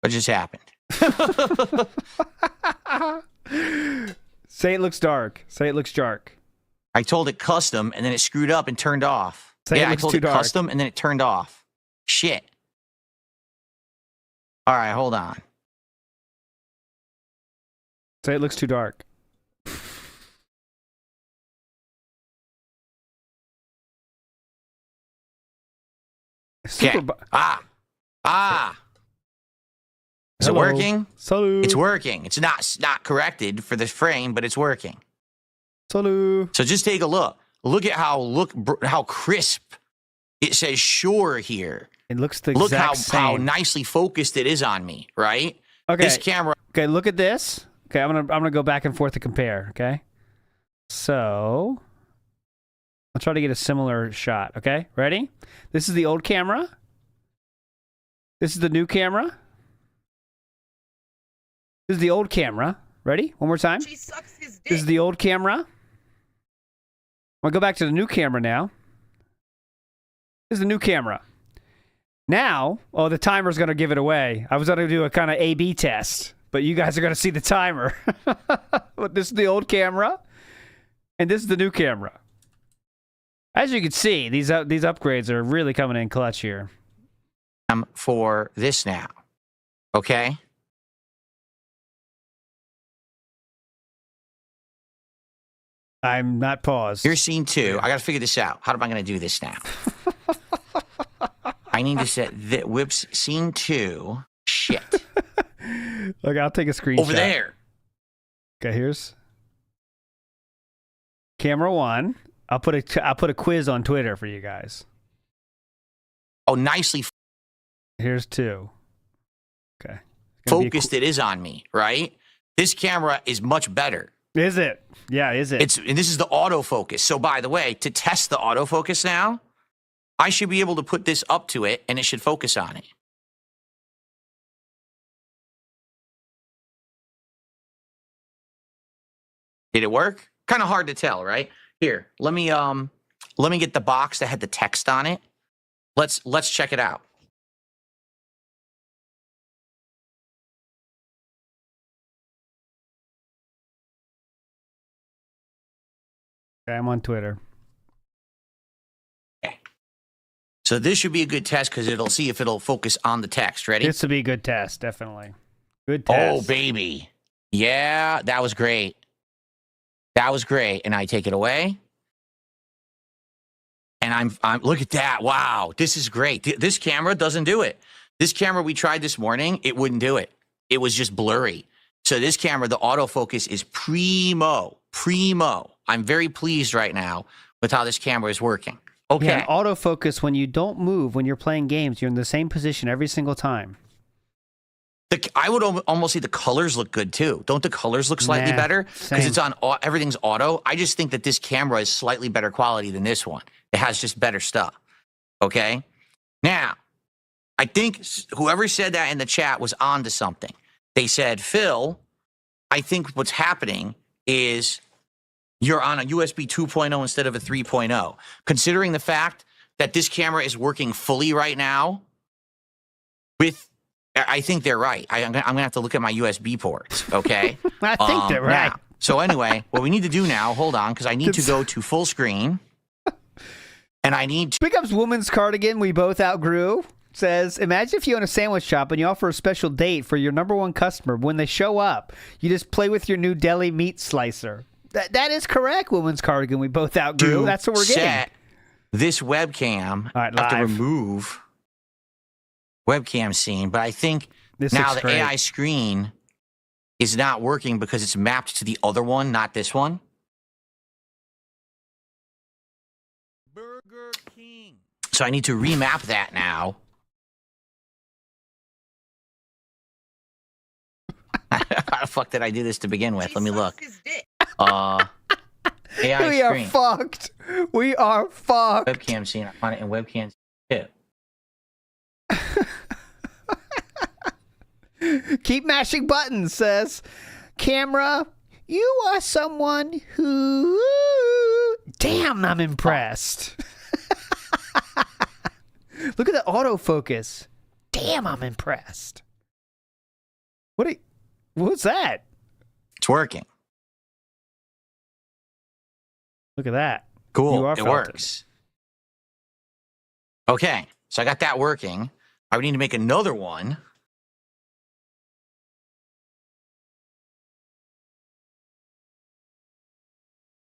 What just happened? Say it looks dark. Say it looks dark. I told it custom, and then it screwed up and turned off. Say it yeah, I looks told too it dark. custom, and then it turned off. Shit. All right, hold on. Say it looks too dark. Okay. Ah. Is Hello. it working? Salut. It's working. It's not corrected for the frame, but it's working. Salut. So just take a look. Look at how crisp it says "sure" here. It looks the Look exact how same. nicely focused it is on me, right? Okay. This camera. Okay, look at this. Okay, I'm gonna go back and forth to compare. Okay. So I'll try to get a similar shot. Okay, ready? This is the old camera. This is the new camera. This is the old camera. Ready? One more time. She sucks his dick. This is the old camera. I'll go back to the new camera now. This is the new camera. Now, oh, the timer's going to give it away. I was going to do a kind of A/B test, but you guys are going to see the timer. But this is the old camera, and this is the new camera. As you can see, these upgrades are really coming in clutch here. For this now, okay? I'm not paused. Here's scene 2. I got to figure this out. How am I going to do this now? I need to set the whips scene 2. Shit. Look, I'll take a screenshot. Over there. Okay, here's camera 1. I'll put a quiz on Twitter for you guys. Oh, nicely Here's 2. Okay. focused it is on me, right? This camera is much better. Is it? Yeah, is it? And this is the autofocus. So by the way, to test the autofocus now, I should be able to put this up to it and it should focus on it. Did it work? Kind of hard to tell, right? Here, let me get the box that had the text on it. Let's check it out. Okay, I'm on Twitter. Okay. So this should be a good test because it'll see if it'll focus on the text. Ready? This would be a good test, definitely. Good test. Oh, baby. Yeah, that was great. That was great. And I take it away. And I'm look at that. Wow, this is great. This camera doesn't do it. This camera we tried this morning, it wouldn't do it. It was just blurry. So this camera, the autofocus is primo. I'm very pleased right now with how this camera is working. Okay. Yeah, autofocus, when you don't move, when you're playing games, you're in the same position every single time. I would almost say the colors look good too. Don't the colors look slightly better? Because it's on everything's auto. I just think that this camera is slightly better quality than this one. It has just better stuff. Okay. Now, I think whoever said that in the chat was on to something. They said, Phil, I think what's happening is you're on a USB 2.0 instead of a 3.0. Considering the fact that this camera is working fully right now I think they're right. I'm going to have to look at my USB ports, okay? I think they're right. Now, so anyway, what we need to do now, hold on, because I need to go to full screen. And I need to... Pickups woman's cardigan we both outgrew. Says, imagine if you own a sandwich shop and you offer a special date for your #1 customer. When they show up, you just play with your new deli meat slicer. That is correct, woman's cardigan we both outgrew. That's what we're getting. This webcam, I have to remove webcam scene, but I think now the AI screen is not working because it's mapped to the other one, not this one. Burger King. So I need to remap that now. How the fuck did I do this to begin with? Let me look. AI we screen. are fucked. We are fucked. Webcam scene. I find it in webcam too. Keep mashing buttons, says camera. You are someone who. Damn, I'm impressed. Look at the autofocus. Damn, I'm impressed. What's that? It's working. Look at that. Cool. It works. Okay, so I got that working. I would need to make another one.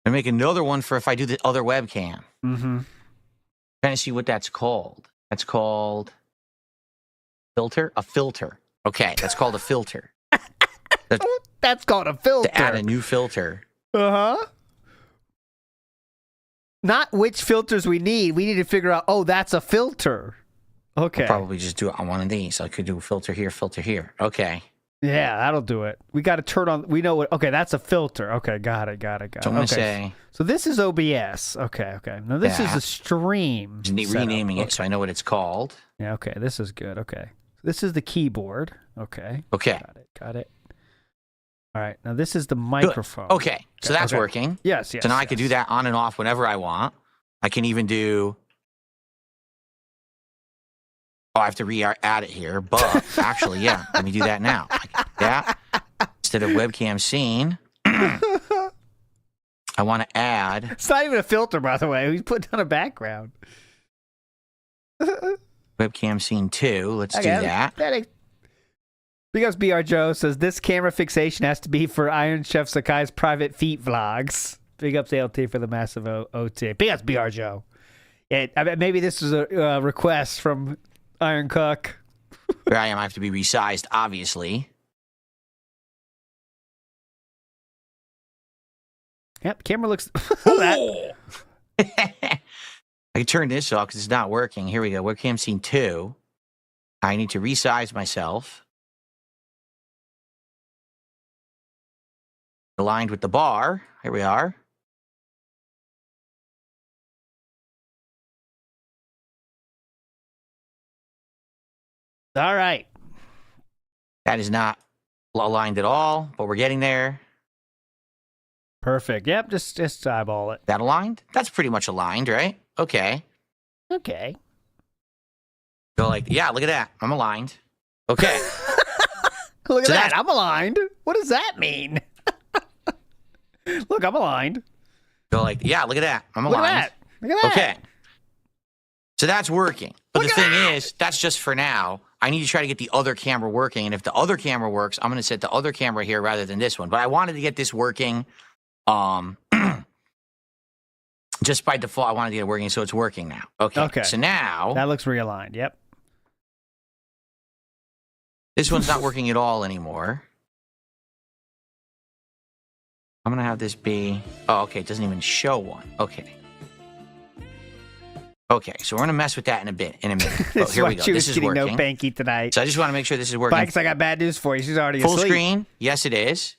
And make another one for if I do the other webcam. Mm-hmm. Trying to see what that's called. That's called filter? A filter. Okay, that's called a filter. That's called a filter. To add a new filter. Uh-huh. Not which filters we need. We need to figure out, oh, that's a filter. Okay. I'll probably just do it on one of these. I could do a filter here, filter here. Okay. Yeah, that'll do it. We got to turn on. We know what. Okay, that's a filter. Okay, got it. So I'm going to say. So this is OBS. Okay. Now this is a stream. Just renaming it so I know what it's called. Yeah. Okay. This is good. Okay. This is the keyboard. Okay. Got it. All right. Now this is the microphone. Good. Okay. So that's working. Yes. So now I can do that on and off whenever I want. I can even do. Oh, I have to re-add it here, but actually, yeah, let me do that now. I can do that. Instead of webcam scene, I want to add... It's not even a filter, by the way. We put down a background. Webcam scene 2. Let's do that. Because BR Joe says, this camera fixation has to be for Iron Chef Sakai's private feet vlogs. Big ups ALT for the massive OT. Big ups BR Joe. Yeah, I mean, maybe this is a request from... Iron Cook. Here I am. I have to be resized, obviously. Yep, camera looks... I can turn this off because it's not working. Here we go. Webcam scene 2. I need to resize myself. Aligned with the bar. Here we are. All right. That is not aligned at all, but we're getting there. Perfect. Yep, just eyeball it. That aligned? That's pretty much aligned, right? Okay. Okay. Go like, yeah, look at that. I'm aligned. Okay. Look at So that. I'm aligned. What does that mean? Look, I'm aligned. Go like, yeah, look at that. I'm Look aligned. at that. Look at that. Okay. So that's working. But the thing is, that's just for now. I need to try to get the other camera working. And if the other camera works, I'm going to set the other camera here rather than this one. But I wanted to get this working. Just by default, I wanted to get it working, so it's working now. Okay. So now that looks realigned. Yep. This one's not working at all anymore. I'm gonna have this be. Oh, okay. It doesn't even show one. Okay. Okay, so we're gonna mess with that in a minute. Oh, here we go. This is getting working. no Banky tonight. So I just want to make sure this is working. Bikes, I got bad news for you. She's already Full asleep. screen? Yes, it is.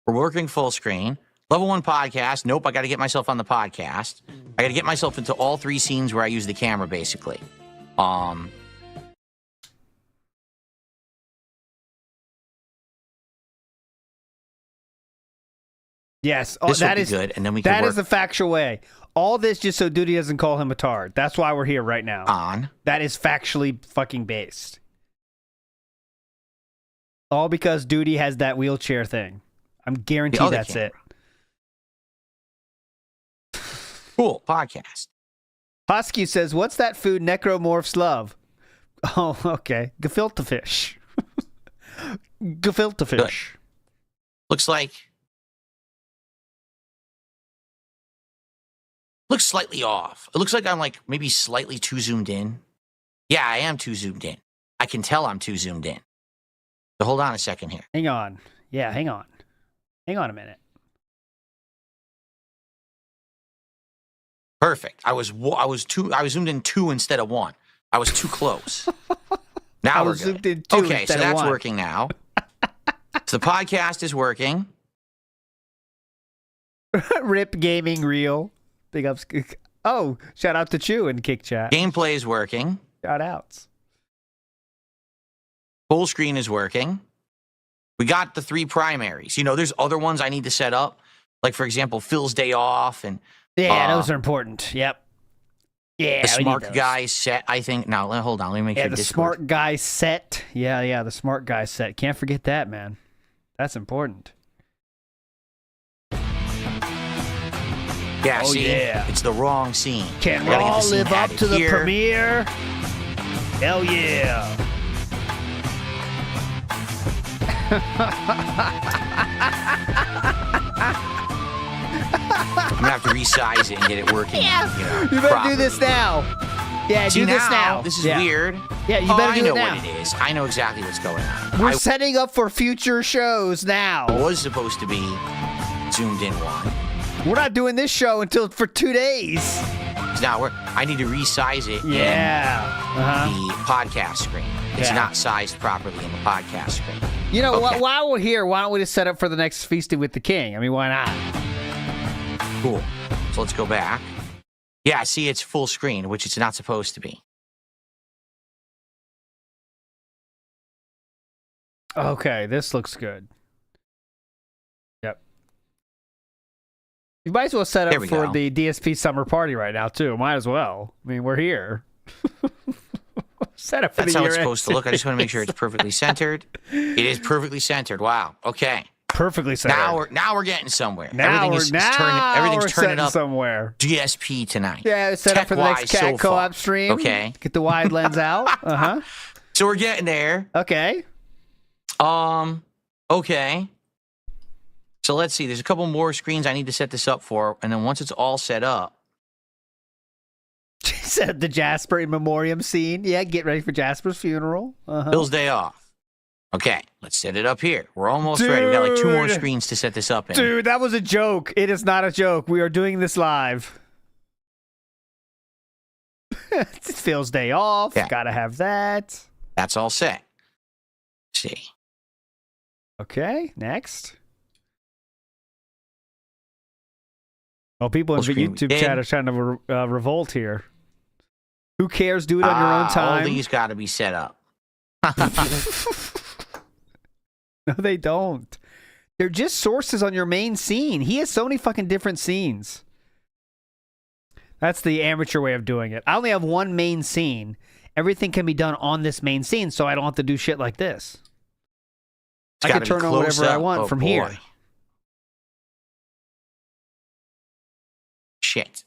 We're working full screen. Level 1 podcast. Nope, I got to get myself on the podcast. I got to get myself into all 3 scenes where I use the camera, basically. Yes, This that will is be good, and then we can that work is the factual way. All this just so Duty doesn't call him a tard. That's why we're here right now. on. That is factually fucking based. All because Duty has that wheelchair thing. I'm guaranteed other that's camera. it. Cool podcast. Husky says, "What's that food necromorphs love?" Oh, okay. Gefilte fish. Gefilte fish. Looks slightly off. It looks like I'm like maybe slightly too zoomed in. Yeah, I am too zoomed in. I can tell I'm too zoomed in. So hold on a second here. Hang on. Yeah, hang on. Hang on a minute. Perfect. I was zoomed in 2 instead of 1. I was too close. Now we're good. Zoomed in 2 Okay, so instead of that's 1. working now. So the podcast is working. Rip gaming reel. Big ups. Oh, shout out to Chew in Kick Chat. Gameplay is working. Shout outs. Full screen is working. We got the 3 primaries. You know, there's other ones I need to set up. Like, for example, Phil's Day Off and Yeah, those are important. Yep. Yeah, the smart guy set, I think. Now, hold on. Let me make sure the Discord. smart guy set. Yeah, the smart guy set. Can't forget that, man. That's important. Yeah, Oh, see? yeah. It's the wrong scene. Can Gotta get Raw the scene live up added to the here. premiere? Hell yeah. I'm gonna have to resize it and get it working. Yeah. You You better do this now. Yeah, See, do this now. This is Yeah. weird. Yeah, you better I do know it now. what it is. I know exactly what's going on. We're I setting up for future shows now. was supposed to be zoomed in 1. We're not doing this show until for 2 days. Now I need to resize it Yeah. in the podcast screen. It's Yeah. not sized properly in the podcast screen. You know, Okay. while we're here, why don't we just set up for the next Feasting with the King? I mean, why not? Cool. So let's go back. Yeah, see, it's full screen, which it's not supposed to be. Okay, this looks good. Yep. You might as well set There up we for go. the DSP summer party right now, too. Might as well. I mean, we're here. Set up for That's the how it's year-end supposed to look. I just want to make sure it's series. perfectly centered. It is perfectly centered. Wow. Okay. Perfectly centered. Now we're getting somewhere. Now Everything we're is turning. Everything's we're turning setting up. somewhere. DSP tonight. Yeah, set up for the next Tech-wise Cat so far. Co-op stream. Okay. Get the wide lens out. Uh-huh. So we're getting there. Okay. Okay. So let's see. There's a couple more screens I need to set this up for, and then once it's all set up, Set the Jasper in memoriam scene. Yeah, get ready for Jasper's funeral. Uh-huh. Bill's Day Off. Okay, let's set it up here. We're almost ready. We got like 2 more Dude. screens to set this up in. Dude, that was a joke. It is not a joke. We are doing this live. It's Phil's Day Off. Yeah. Gotta have that. That's all set. Let's see. Okay, next. Oh, people in Full the screen YouTube we chat did. are trying to revolt here. Who cares? Do it on your own time. All these got to be set up. No, they don't. They're just sources on your main scene. He has so many fucking different scenes. That's the amateur way of doing it. I only have one main scene. Everything can be done on this main scene, so I don't have to do shit like this. I can turn on whatever I want from here. Shit.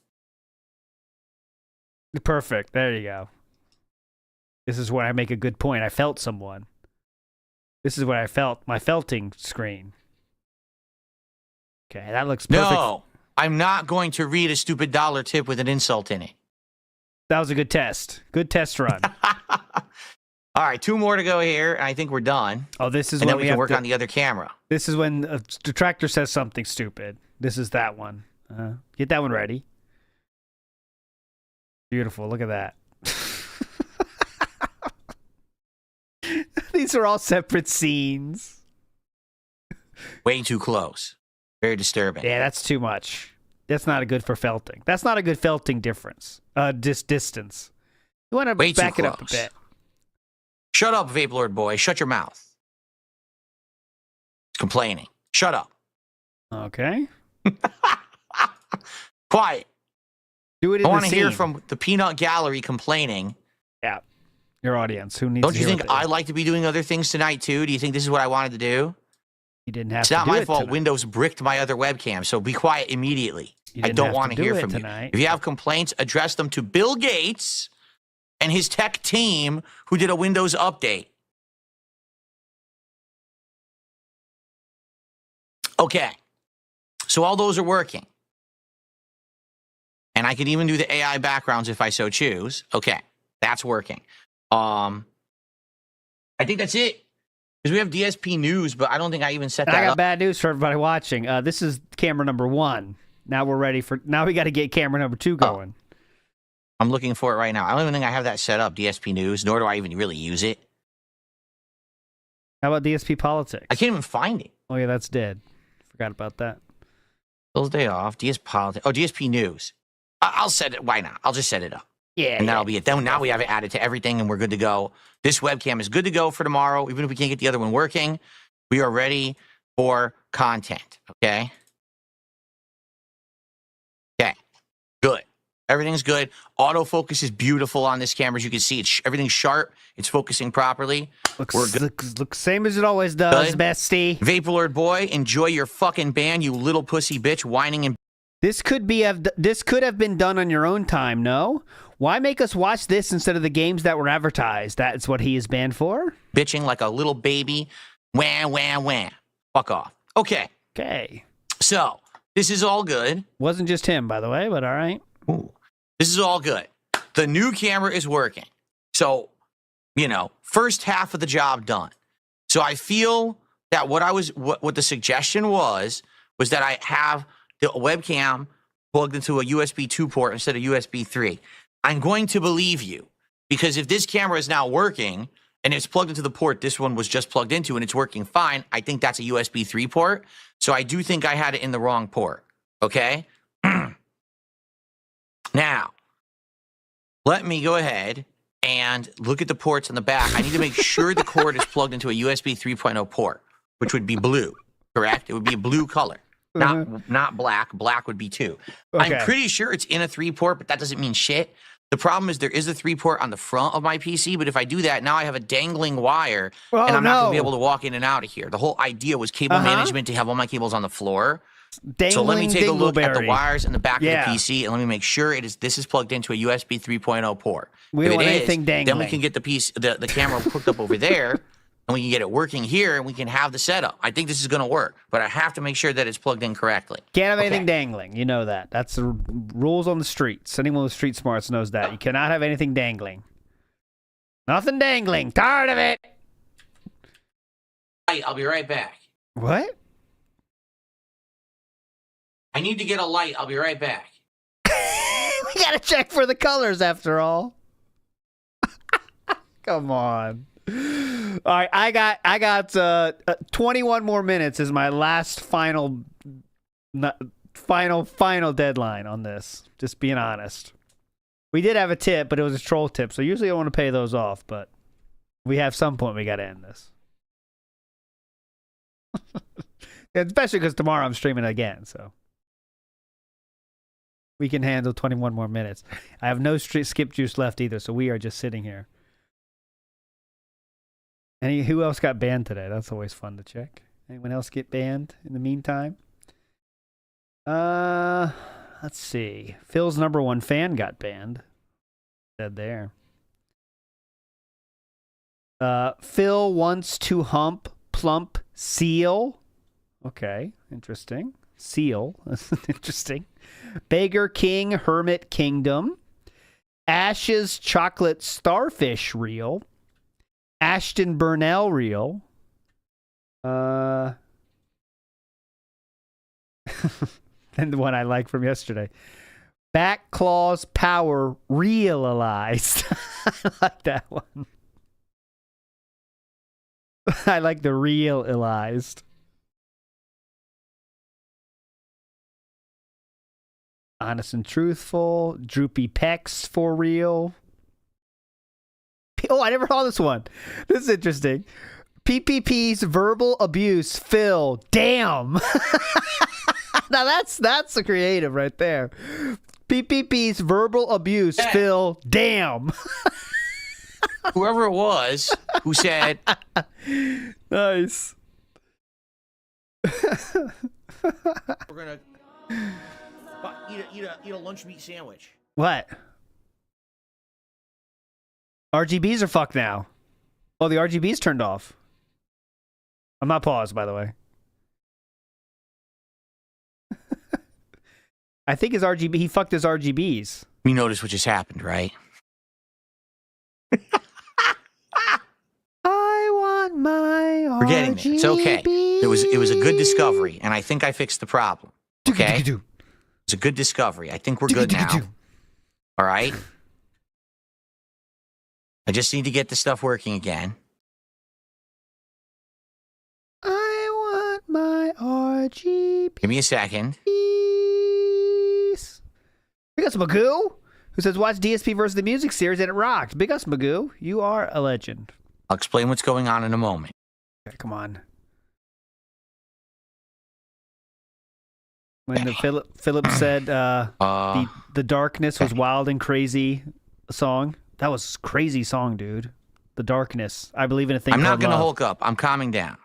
Perfect. There you go. This is where I make a good point. I felt someone. This is what I felt. My felting screen. Okay, that looks perfect. No, I'm not going to read a stupid dollar tip with an insult in it. That was a good test. Good test run. All right, 2 more to go here, and I think we're done. Oh, this is and when then we can work on the other camera. This is when a detractor says something stupid. This is that one. Get that one ready. Beautiful. Look at that. These are all separate scenes. Way too close. Very disturbing. Yeah, that's too much. That's not a good for felting. That's not a good felting difference. Distance. You want to back it up a bit. Shut up, Vape Lord boy. Shut your mouth. It's complaining. Shut up. Okay. Quiet. Do it in I want the to hear scene. from the peanut gallery complaining. Yeah. Your audience. Who needs Don't to you hear think what I'd like to be doing other things tonight too? Do you think this is what I wanted to do? You didn't have It's to not do my it fault. tonight. Windows bricked my other webcam, so be quiet immediately. You I didn't don't have want to to do hear it from tonight. you. If you have complaints, address them to Bill Gates and his tech team who did a Windows update. Okay. So all those are working. And I can even do the AI backgrounds if I so choose. Okay. That's working. I think that's it. Because we have DSP news, but I don't think I even set that I got up. bad news for everybody watching. This is camera number 1. Now we're ready for. Now we got to get camera number 2 going. I'm looking for it right now. I don't even think I have that set up, DSP news, nor do I even really use it. How about DSP politics? I can't even find it. Oh yeah, that's dead. Forgot about that. Bill's day off. DSP politics. Oh, DSP news. I'll set it. Why not? I'll just set it up. Yeah. And that'll be it. Then now we have it added to everything and we're good to go. This webcam is good to go for tomorrow. Even if we can't get the other one working, we are ready for content. Okay. Okay. Good. Everything's good. Autofocus is beautiful on this camera. As you can see, everything's sharp. It's focusing properly. Looks same as it always does, Good. bestie. Vaporlord boy, enjoy your fucking band, you little pussy bitch, whining and This could have been done on your own time, no? Why make us watch this instead of the games that were advertised? That's what he is banned for? bitching like a little baby. Wah, wah, wah. Fuck off. Okay. Okay. So, this is all good. Wasn't just him, by the way, but all right. Ooh. This is all good. The new camera is working. So, first half of the job done. So I feel that what the suggestion was that I have the webcam plugged into a USB 2 port instead of USB 3. I'm going to believe you because if this camera is now working and it's plugged into the port this one was just plugged into and it's working fine, I think that's a USB 3 port. So I do think I had it in the wrong port. Okay? Now, let me go ahead and look at the ports in the back. I need to make sure the cord is plugged into a USB 3.0 port, which would be blue, correct? It would be a blue color, not black. Black would be 2. Okay. I'm pretty sure it's in a 3-port, but that doesn't mean shit. The problem is there is a 3-port on the front of my PC, but if I do that, now I have a dangling wire, and I'm not going to be able to walk in and out of here. The whole idea was cable management to have all my cables on the floor. So let me take a look at the wires in the back of the PC, and let me make sure this is plugged into a USB 3.0 port. We don't want anything dangling. Then we can get the camera hooked up over there, and we can get it working here, and we can have the setup. I think this is going to work, but I have to make sure that it's plugged in correctly. Can't have anything dangling. You know that. That's the rules on the streets. Anyone with street smarts knows that. You cannot have anything dangling. Nothing dangling. Tired of it. I'll be right back. What? I need to get a light. I'll be right back. We gotta check for the colors after all. Come on. All right, I got 21 more minutes is my last final deadline on this. Just being honest. We did have a tip, but it was a troll tip, so usually I want to pay those off, but we have some point we got to end this. Especially because tomorrow I'm streaming again, so we can handle 21 more minutes. I have no skip juice left either, so we are just sitting here. Who else got banned today? That's always fun to check. Anyone else get banned in the meantime? Let's see. Phil's #1 fan got banned. Said there. Phil wants to hump plump seal. Okay, interesting. Seal. That's interesting. Beggar King Hermit Kingdom. Ash's Chocolate Starfish Reel. Ashton Burnell Reel. And the one I like from yesterday. Back Claws Power Realized. I like that one. I like the realized. Honest and Truthful. Droopy Pecs for real. Oh, I never saw this one. This is interesting. PPP's verbal abuse. Phil. Damn. Now that's a creative right there. PPP's verbal abuse. Phil. Damn. Whoever it was who said. Nice. We're gonna eat a lunch meat sandwich. What? RGBs are fucked now. Oh, the RGB's turned off. I'm not paused, by the way. I think his RGB, he fucked his RGBs. You notice what just happened, right? I want my We're getting there. It's okay. It was a good discovery, and I think I fixed the problem. Okay? It's a good discovery. I think we're good now. All right? I just need to get the stuff working again. I want my RGB. Give me a second. Big ups Magoo, who says, watch DSP versus the music series and it rocked. Big ups Magoo. You are a legend. I'll explain what's going on in a moment. Okay, come on. When the Philip said the darkness was wild and crazy song. That was crazy song, dude. The darkness. I believe in a thing I'm called not going to love. hulk up. I'm calming down.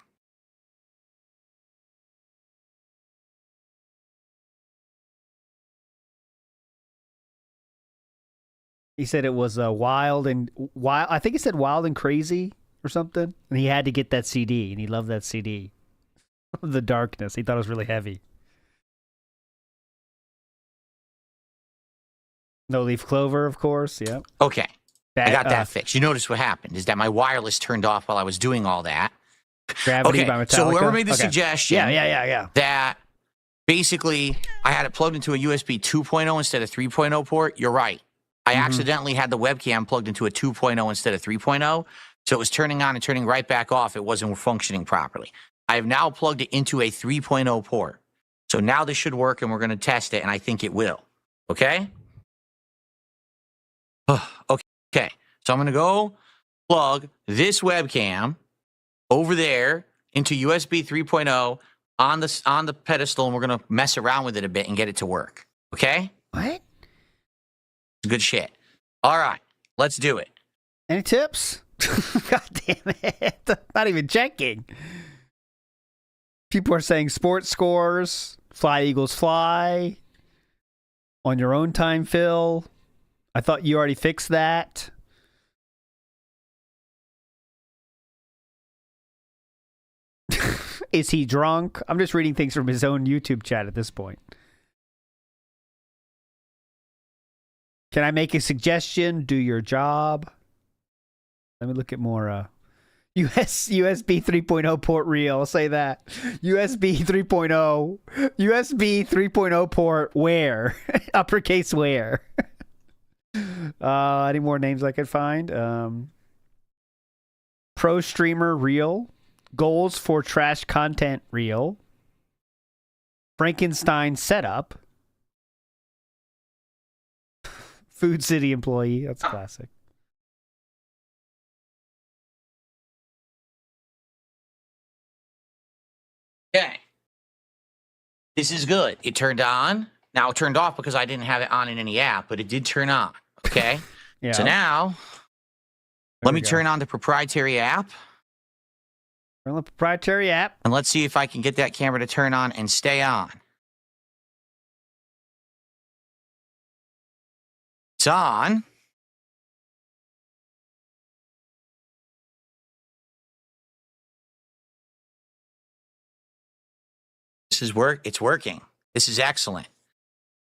He said it was wild. I think he said wild and crazy or something. And he had to get that CD, and he loved that CD. The darkness. He thought it was really heavy. No Leaf Clover, of course. Yeah. Okay. I got that fixed. You notice what happened is that my wireless turned off while I was doing all that. Gravity okay. by Metallica. So whoever made the suggestion yeah. that basically I had it plugged into a USB 2.0 instead of 3.0 port, you're right. I accidentally had the webcam plugged into a 2.0 instead of 3.0, so it was turning on and turning right back off. It wasn't functioning properly. I have now plugged it into a 3.0 port. So now this should work, and we're going to test it, and I think it will. Okay? Okay. So I'm going to go plug this webcam over there into USB 3.0 on the pedestal, and we're going to mess around with it a bit and get it to work. Okay? What? Good shit. All right, let's do it. Any tips? God damn it. Not even checking. People are saying sports scores, fly Eagles fly, on your own time, Phil. I thought you already fixed that. Is he drunk? I'm just reading things from his own YouTube chat at this point. Can I make a suggestion? Do your job. Let me look at more USB 3.0 port reel. I'll say that. USB 3.0. USB 3.0 port where? Uppercase where? Any more names I could find? Pro streamer reel. Goals for trash content reel. Frankenstein setup. Food City employee. That's classic. Okay. This is good. It turned on. Now it turned off because I didn't have it on in any app, but it did turn on. Okay. Yeah. So now, let me turn on the proprietary app. Turn on the proprietary app. And let's see if I can get that camera to turn on and stay on. It's on. This is it's working. This is excellent.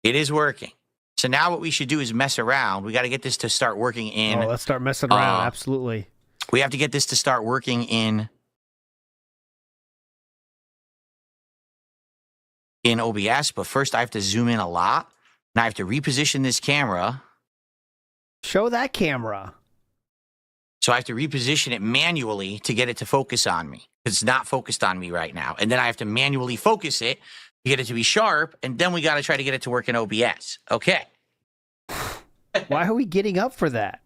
It is working. So now what we should do is mess around. We got to get this to start working in. Oh, let's start messing around. Absolutely. We have to get this to start working in OBS, but first I have to zoom in a lot, and I have to reposition this camera. Show that camera. So I have to reposition it manually to get it to focus on me. It's not focused on me right now. And then I have to manually focus it to get it to be sharp, and then we got to try to get it to work in OBS. Okay. Why are we getting up for that?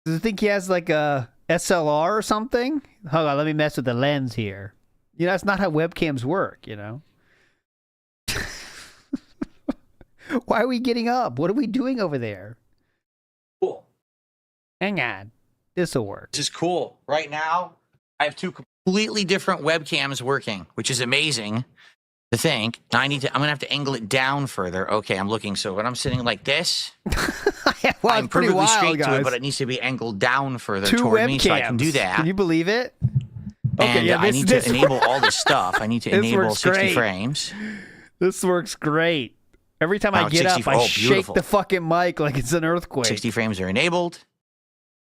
Does it think he has like a SLR or something? Hold on, let me mess with the lens here. You know, that's not how webcams work, you know? Why are we getting up? What are we doing over there? Cool. Hang on. This'll work. This is cool. Right now, I have two completely different webcams working, which is amazing to think. Now I'm gonna have to angle it down further. Okay, I'm looking. So when I'm sitting like this, well, I'm pretty perfectly wild, straight guys. to it, but it needs to be angled down further Two toward webcams. me so I can do that. Can you believe it? Okay, And yeah, I need to enable all this stuff. I need to This enable works 60 great. frames. This works great. Every time Now I it's get 60 up, I oh, shake beautiful. the fucking mic like it's an earthquake. 60 frames are enabled.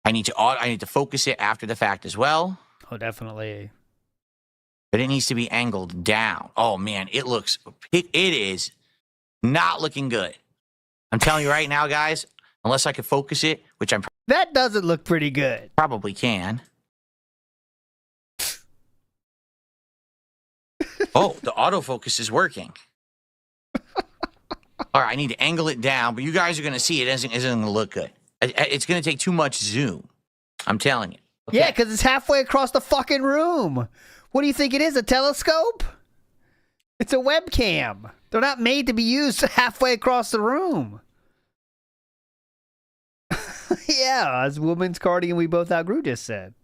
I need to focus it after the fact as well. Oh, definitely. But it needs to be angled down. Oh man, it is not looking good. I'm telling you right now, guys, unless I can focus it, which I'm That doesn't look pretty good. probably can. Oh, the autofocus is working. All right, I need to angle it down, but you guys are going to see it isn't going to look good. It's going to take too much zoom. I'm telling you. Okay. Yeah, because it's halfway across the fucking room. What do you think it is, a telescope? It's a webcam. They're not made to be used halfway across the room. Yeah, as Woman's Cardigan we both outgrew just said.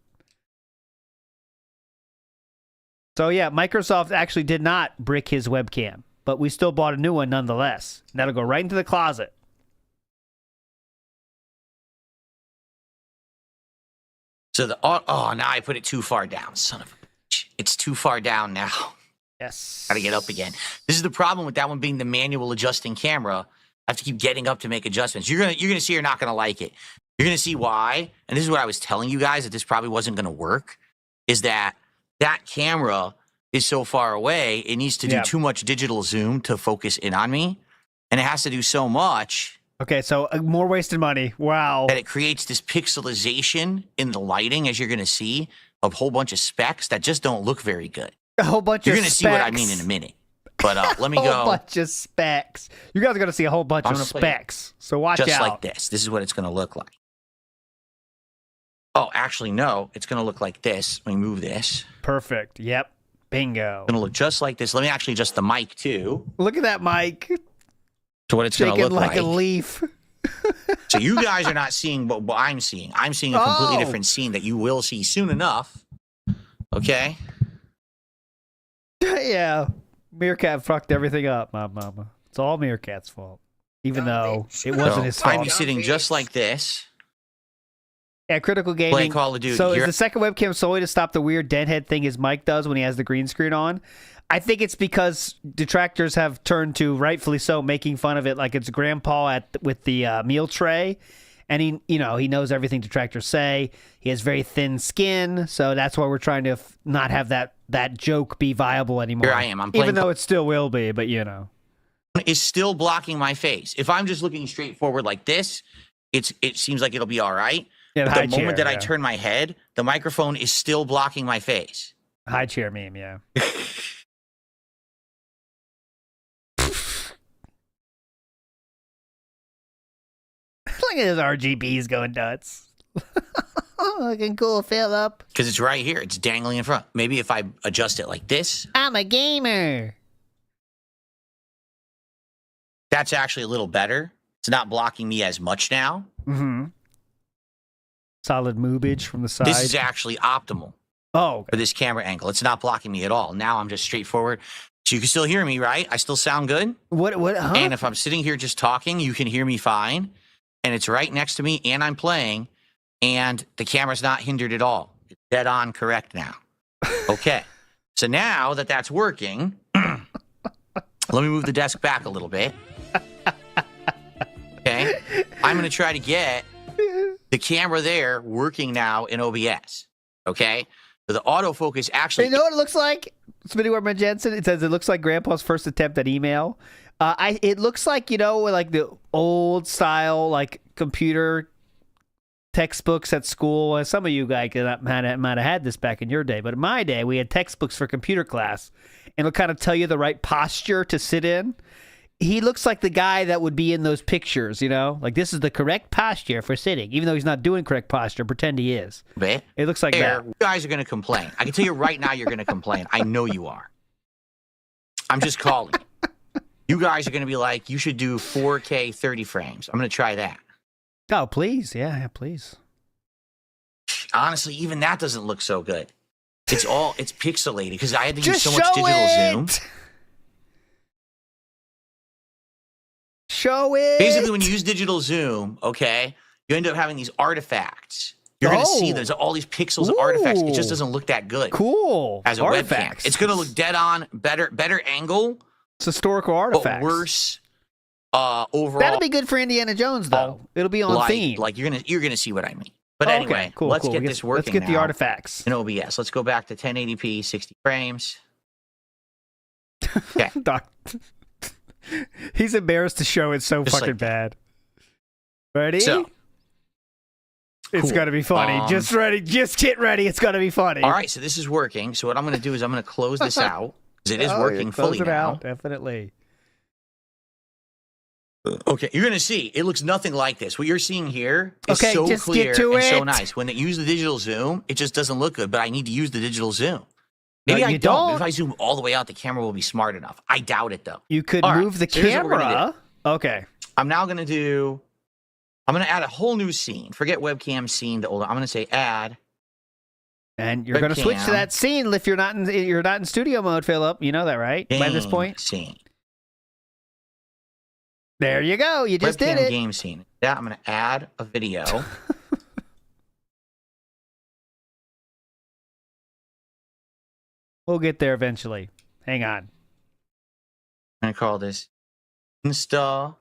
So yeah, Microsoft actually did not brick his webcam, but we still bought a new one nonetheless. That'll go right into the closet. So now I put it too far down. Son of a bitch. It's too far down now. Yes. Got to get up again. This is the problem with that one being the manual adjusting camera. I have to keep getting up to make adjustments. You're gonna see you're not gonna like it. You're gonna see why. And this is what I was telling you guys that this probably wasn't gonna work. Is that camera is so far away, it needs to do too much digital zoom to focus in on me, and it has to do so much. Okay, so more wasted money. Wow. That it creates this pixelization in the lighting, as you're going to see, of a whole bunch of specks that just don't look very good. A whole bunch You're of going to specs. see what I mean in a minute. But let me A go. whole bunch of specs. You guys are going to see a whole bunch I'm of gonna play specs. So watch just out. like this. This is what it's going to look like. Oh, actually, no. It's going to look like this. Let me move this. Perfect. Yep. Bingo. It's going to look just like this. Let me actually adjust the mic, too. Look at that mic. To what it's going to Shaking look like a leaf. So you guys are not seeing what I'm seeing. I'm seeing a completely different scene that you will see soon enough. Okay? Yeah. Meerkat fucked everything up, my mama. It's all Meerkat's fault. Even though it wasn't his fault. I'm sitting just like this. Yeah, Critical Gaming. Playing Call of Duty. So is the second webcam solely to stop the weird deadhead thing his mic does when he has the green screen on? I think it's because detractors have turned to, rightfully so, making fun of it like it's grandpa with the meal tray. And he knows everything detractors say. He has very thin skin, so that's why we're trying to not have that joke be viable anymore. Here I am. I'm playing even though it still will be, but you know. Is still blocking my face. If I'm just looking straight forward like this, it seems like it'll be all right. Yeah, But the moment that I turn my head, the microphone is still blocking my face. High chair meme, yeah. Look at his RGBs going nuts. Looking cool, Philip. Because it's right here. It's dangling in front. Maybe if I adjust it like this. I'm a gamer. That's actually a little better. It's not blocking me as much now. Mm-hmm. Solid movage from the side. This is actually optimal. Oh, okay. For this camera angle. It's not blocking me at all. Now I'm just straightforward. So you can still hear me, right? I still sound good. What, huh? And if I'm sitting here just talking, you can hear me fine. And it's right next to me, and I'm playing, and the camera's not hindered at all. It's dead on correct now. Okay. So now that that's working, let me move the desk back a little bit. Okay. I'm going to try to get the camera there working now in OBS. Okay. So the autofocus actually. You know what it looks like? Smitty Jensen. It says it looks like Grandpa's first attempt at email. It looks like, you know, like the old style, like computer textbooks at school. And some of you guys might have had this back in your day, but in my day, we had textbooks for computer class, and it'll kind of tell you the right posture to sit in. He looks like the guy that would be in those pictures, you know, like this is the correct posture for sitting, even though he's not doing correct posture. Pretend he is. Bit. It looks like that. You guys are going to complain. I can tell you right now, you're going to complain. I know you are. I'm just calling. You guys are going to be like, you should do 4K 30 frames. I'm going to try that. Oh, please. Yeah, please. Honestly, even that doesn't look so good. It's pixelated because I had to use Just so much digital zoom. Show it. Basically, when you use digital zoom, okay, you end up having these artifacts. You're going to see there's all these pixels of artifacts. It just doesn't look that good. Cool. As a webcam. It's going to look dead on, better angle. It's historical artifacts. But worse overall. That'll be good for Indiana Jones, though. It'll be on theme. Like you're gonna see what I mean. But anyway, cool, let's get this working. Let's get the now artifacts in OBS. Let's go back to 1080p, 60 frames. Okay. He's embarrassed to show it so Just fucking like bad. Ready? So, it's cool. gonna be funny. Just ready. Just get ready. It's gonna be funny. All right, so this is working. So what I'm gonna do is I'm gonna close this out because it is working fully now. Out, definitely. Okay, you're gonna see. It looks nothing like this. What you're seeing here is so just clear get to and so it. nice. When they use the digital zoom, it just doesn't look good. But I need to use the digital zoom. No, Maybe I you don't. don't. If I zoom all the way out, the camera will be smart enough. I doubt it though. You could All move the right, here's what we're gonna camera. Okay. I'm now gonna add a whole new scene. Forget webcam scene. I'm gonna say add. And you're gonna switch to webcam that scene if you're not in studio mode, Philip. You know that, right? By this point. Scene. There you go. You just Webcam did it. game scene. Yeah, I'm gonna add a video. We'll get there eventually. Hang on. I'm gonna call this Insta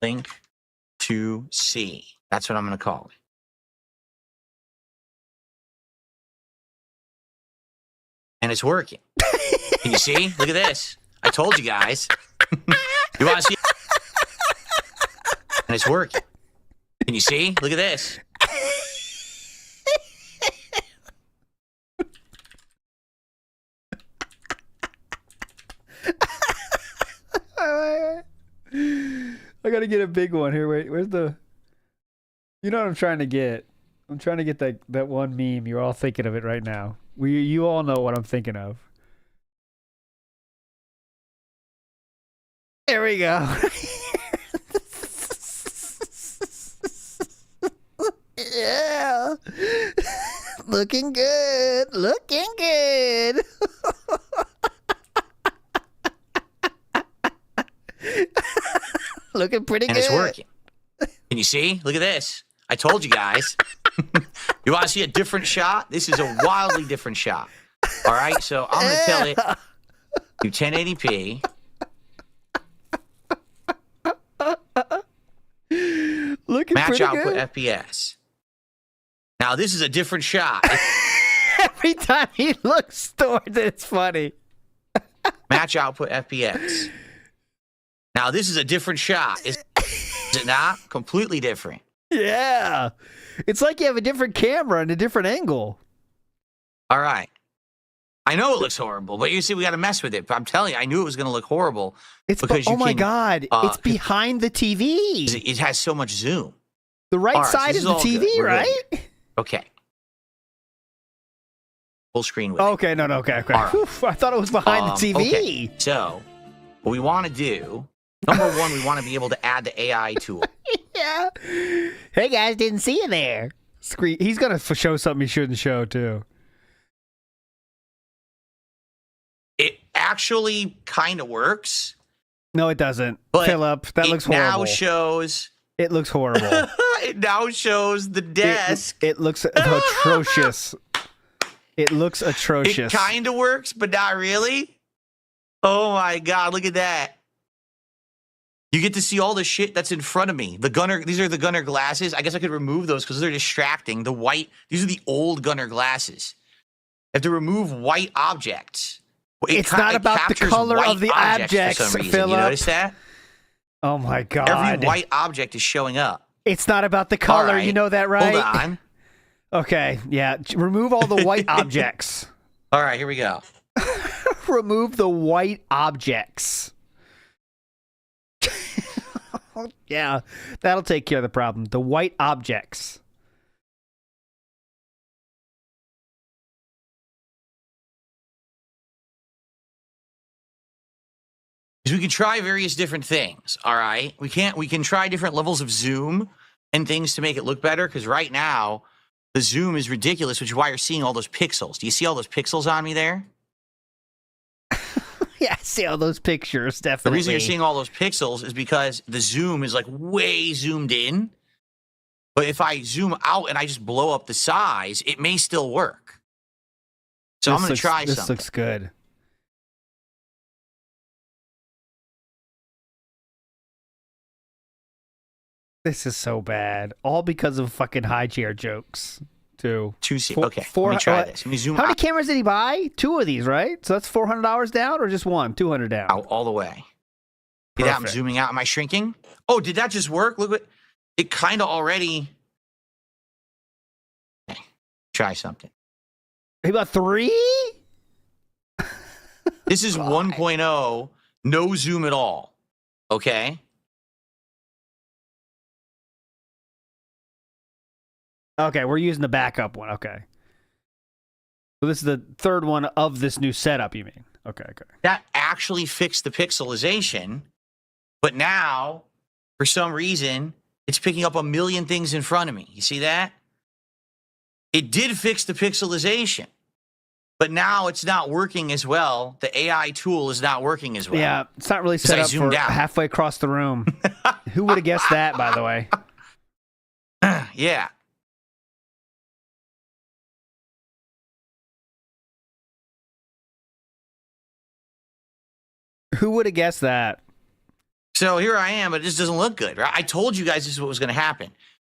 link to see. That's what I'm gonna call it. And it's working. Can you see? Look at this. I told you guys. You want to see? And it's working. Can you see? Look at this. I gotta get a big one here. Wait, where's the? You know what I'm trying to get? I'm trying to get that one meme. You're all thinking of it right now. You all know what I'm thinking of. There we go. Yeah. Looking good. Looking good. Looking pretty good. And it's working. Can you see? Look at this. I told you guys. You want to see a different shot? This is a wildly different shot. All right, so I'm going to tell it do 1080p. Looking match pretty output good. FPS. Now this is a different shot. Every time he looks towards it, it's funny. Match output FPS. Now this is a different shot. Is it not? Completely different. Yeah. It's like you have a different camera and a different angle. All right. I know it looks horrible, but you see, we got to mess with it. But I'm telling you, I knew it was going to look horrible. It's because oh my god! It's behind the TV. It has so much zoom. The right All right, so side this is is the all good. TV, We're good right? here. Okay. Full screen with Okay, no, okay. All right. Whew, I thought it was behind the TV. Okay. So, what we want to do, number one, we want to be able to add the AI tool. Yeah. Hey guys, didn't see you there. Screen. He's gonna show something he shouldn't show too. It actually kind of works. No, it doesn't. But Philip, that looks horrible. Now shows. It looks horrible. It now shows the desk. It looks atrocious. It looks It atrocious. kind of works, but not really. Oh my god, look at that. You get to see all the shit that's in front of me. The gunner, these are the gunner glasses. I guess I could remove those because they're distracting. The white, these are the old gunner glasses. I have to remove white objects. It's not about the color of the objects, for some reason. Philip. You notice that? Oh my god. Every white object is showing up. It's not about the color. All right. You know that, right? Hold on. Okay, yeah. Remove all the white objects. All right, here we go. Remove the white objects. Yeah, that'll take care of the problem. The white objects. We can try various different things. All right, we can try different levels of zoom and things to make it look better. Because right now, the zoom is ridiculous, which is why you're seeing all those pixels. Do you see all those pixels on me there? Yeah, I see all those pictures, The definitely. reason you're seeing all those pixels is because the zoom is like way zoomed in. But if I zoom out and I just blow up the size, it may still work. So I'm going to try This something. looks good. This is so bad. All because of fucking high chair jokes, too. Okay, let me try this. Let me zoom How many out. cameras did he buy? 2 of these, right? So that's $400 down, or just one? 200 down. Out all the way. See that? I'm Perfect. zooming out. Am I shrinking? Oh, did that just work? Look what it kind of already. Okay, try something. He bought 3? This is 1.0, no zoom at all. Okay. Okay, we're using the backup one. Okay. So this is the third one of this new setup, you mean? Okay. That actually fixed the pixelization, but now, for some reason, it's picking up a million things in front of me. You see that? It did fix the pixelization, but now it's not working as well. The AI tool is not working as well. Yeah, it's not really 'Cause set I up for zoomed out. halfway across the room. Who would have guessed that, by the way? Yeah. Who would have guessed that? So here I am, but it just doesn't look good, right? I told you guys this is what was going to happen,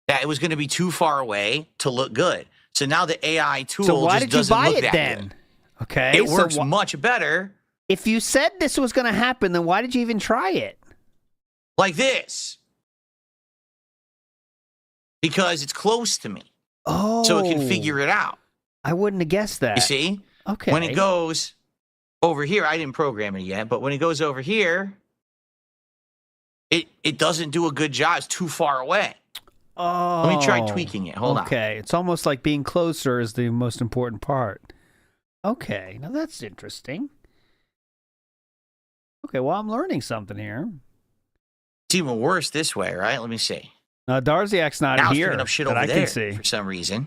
that it was going to be too far away to look good. So now the AI tool So why just did you doesn't buy look it that then? good. Okay. It so works much better If you said this was going to happen, then why did you even try it? like this. Because it's close to me. Oh. So it can figure it out. I wouldn't have guessed that. You see? Okay. When it goes over here, I didn't program it yet, but when it goes over here, it doesn't do a good job. It's too far away. Oh. Let me try tweaking it. Hold on. Okay. It's almost like being closer is the most important part. Okay. Now that's interesting. Okay. Well, I'm learning something here. It's even worse this way, right? Let me see. Now, Darziak's not Now it's here picking up shit that over I there can see. for some reason.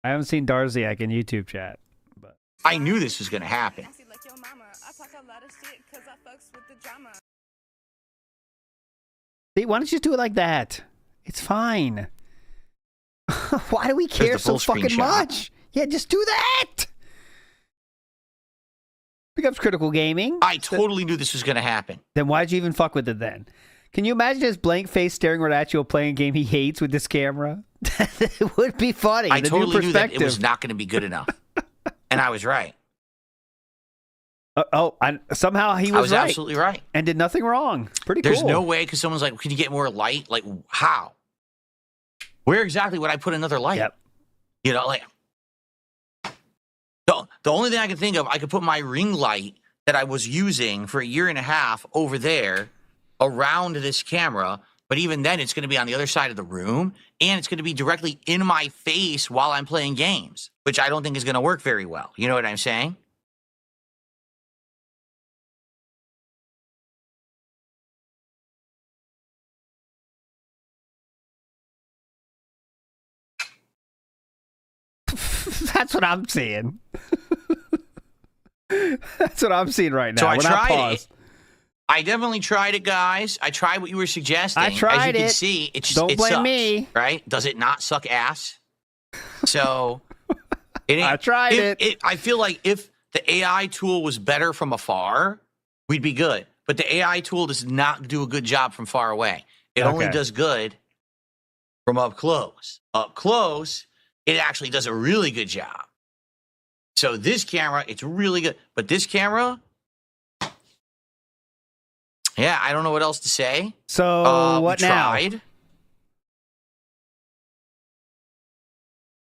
I haven't seen Darziak in YouTube chat. But I knew this was going to happen. See, why don't you just do it like that? It's fine. Why do we There's care the so full fucking screenshot. much? Yeah, just do that. Becomes critical gaming. I totally knew this was going to happen. Then why'd you even fuck with it then? Can you imagine his blank face staring right at you while playing a game he hates with this camera? It would be funny. I The new totally knew that it was perspective. not going to be good enough. And I was right. Somehow he I was was right absolutely right. and did nothing wrong. Pretty There's cool. no way because someone's like, can you get more light? Like, how? Where exactly would I put another light? Yep. You know, like, the only thing I can think of, I could put my ring light that I was using for 1.5 years over there around this camera, But even then, it's going to be on the other side of the room, and it's going to be directly in my face while I'm playing games, which I don't think is going to work very well. You know what I'm saying? That's what I'm seeing. That's what I'm seeing right now. So I tried it. I definitely tried it, guys. I tried what you were suggesting. I tried it. As you can it. see, it just Don't blame sucks, me. right? Does it not suck ass? So it ain't. I tried it. I feel like if the AI tool was better from afar, we'd be good. But the AI tool does not do a good job from far away. It only does good from up close. Up close, it actually does a really good job. So this camera, it's really good. But this camera, yeah, I don't know what else to say. So what we now? Tried.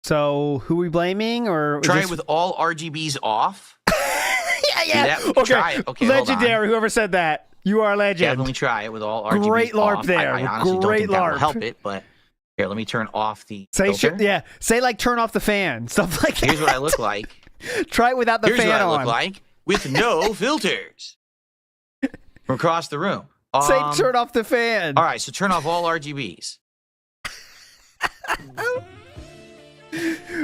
So who are we blaming? Or Try it with all RGBs off. yeah. Okay. Try it. Okay, legendary. Whoever said that, you are a legend. Definitely try it with all RGBs Great LARP off. there. I honestly don't Great think that will LARP. help it, but here, let me turn off the Say filter. Say like turn off the fan, stuff like that. Here's what I look like. Try it without the Here's fan what I on. look like with no filters from across the room. Say turn off the fan. All right, so turn off all RGBs.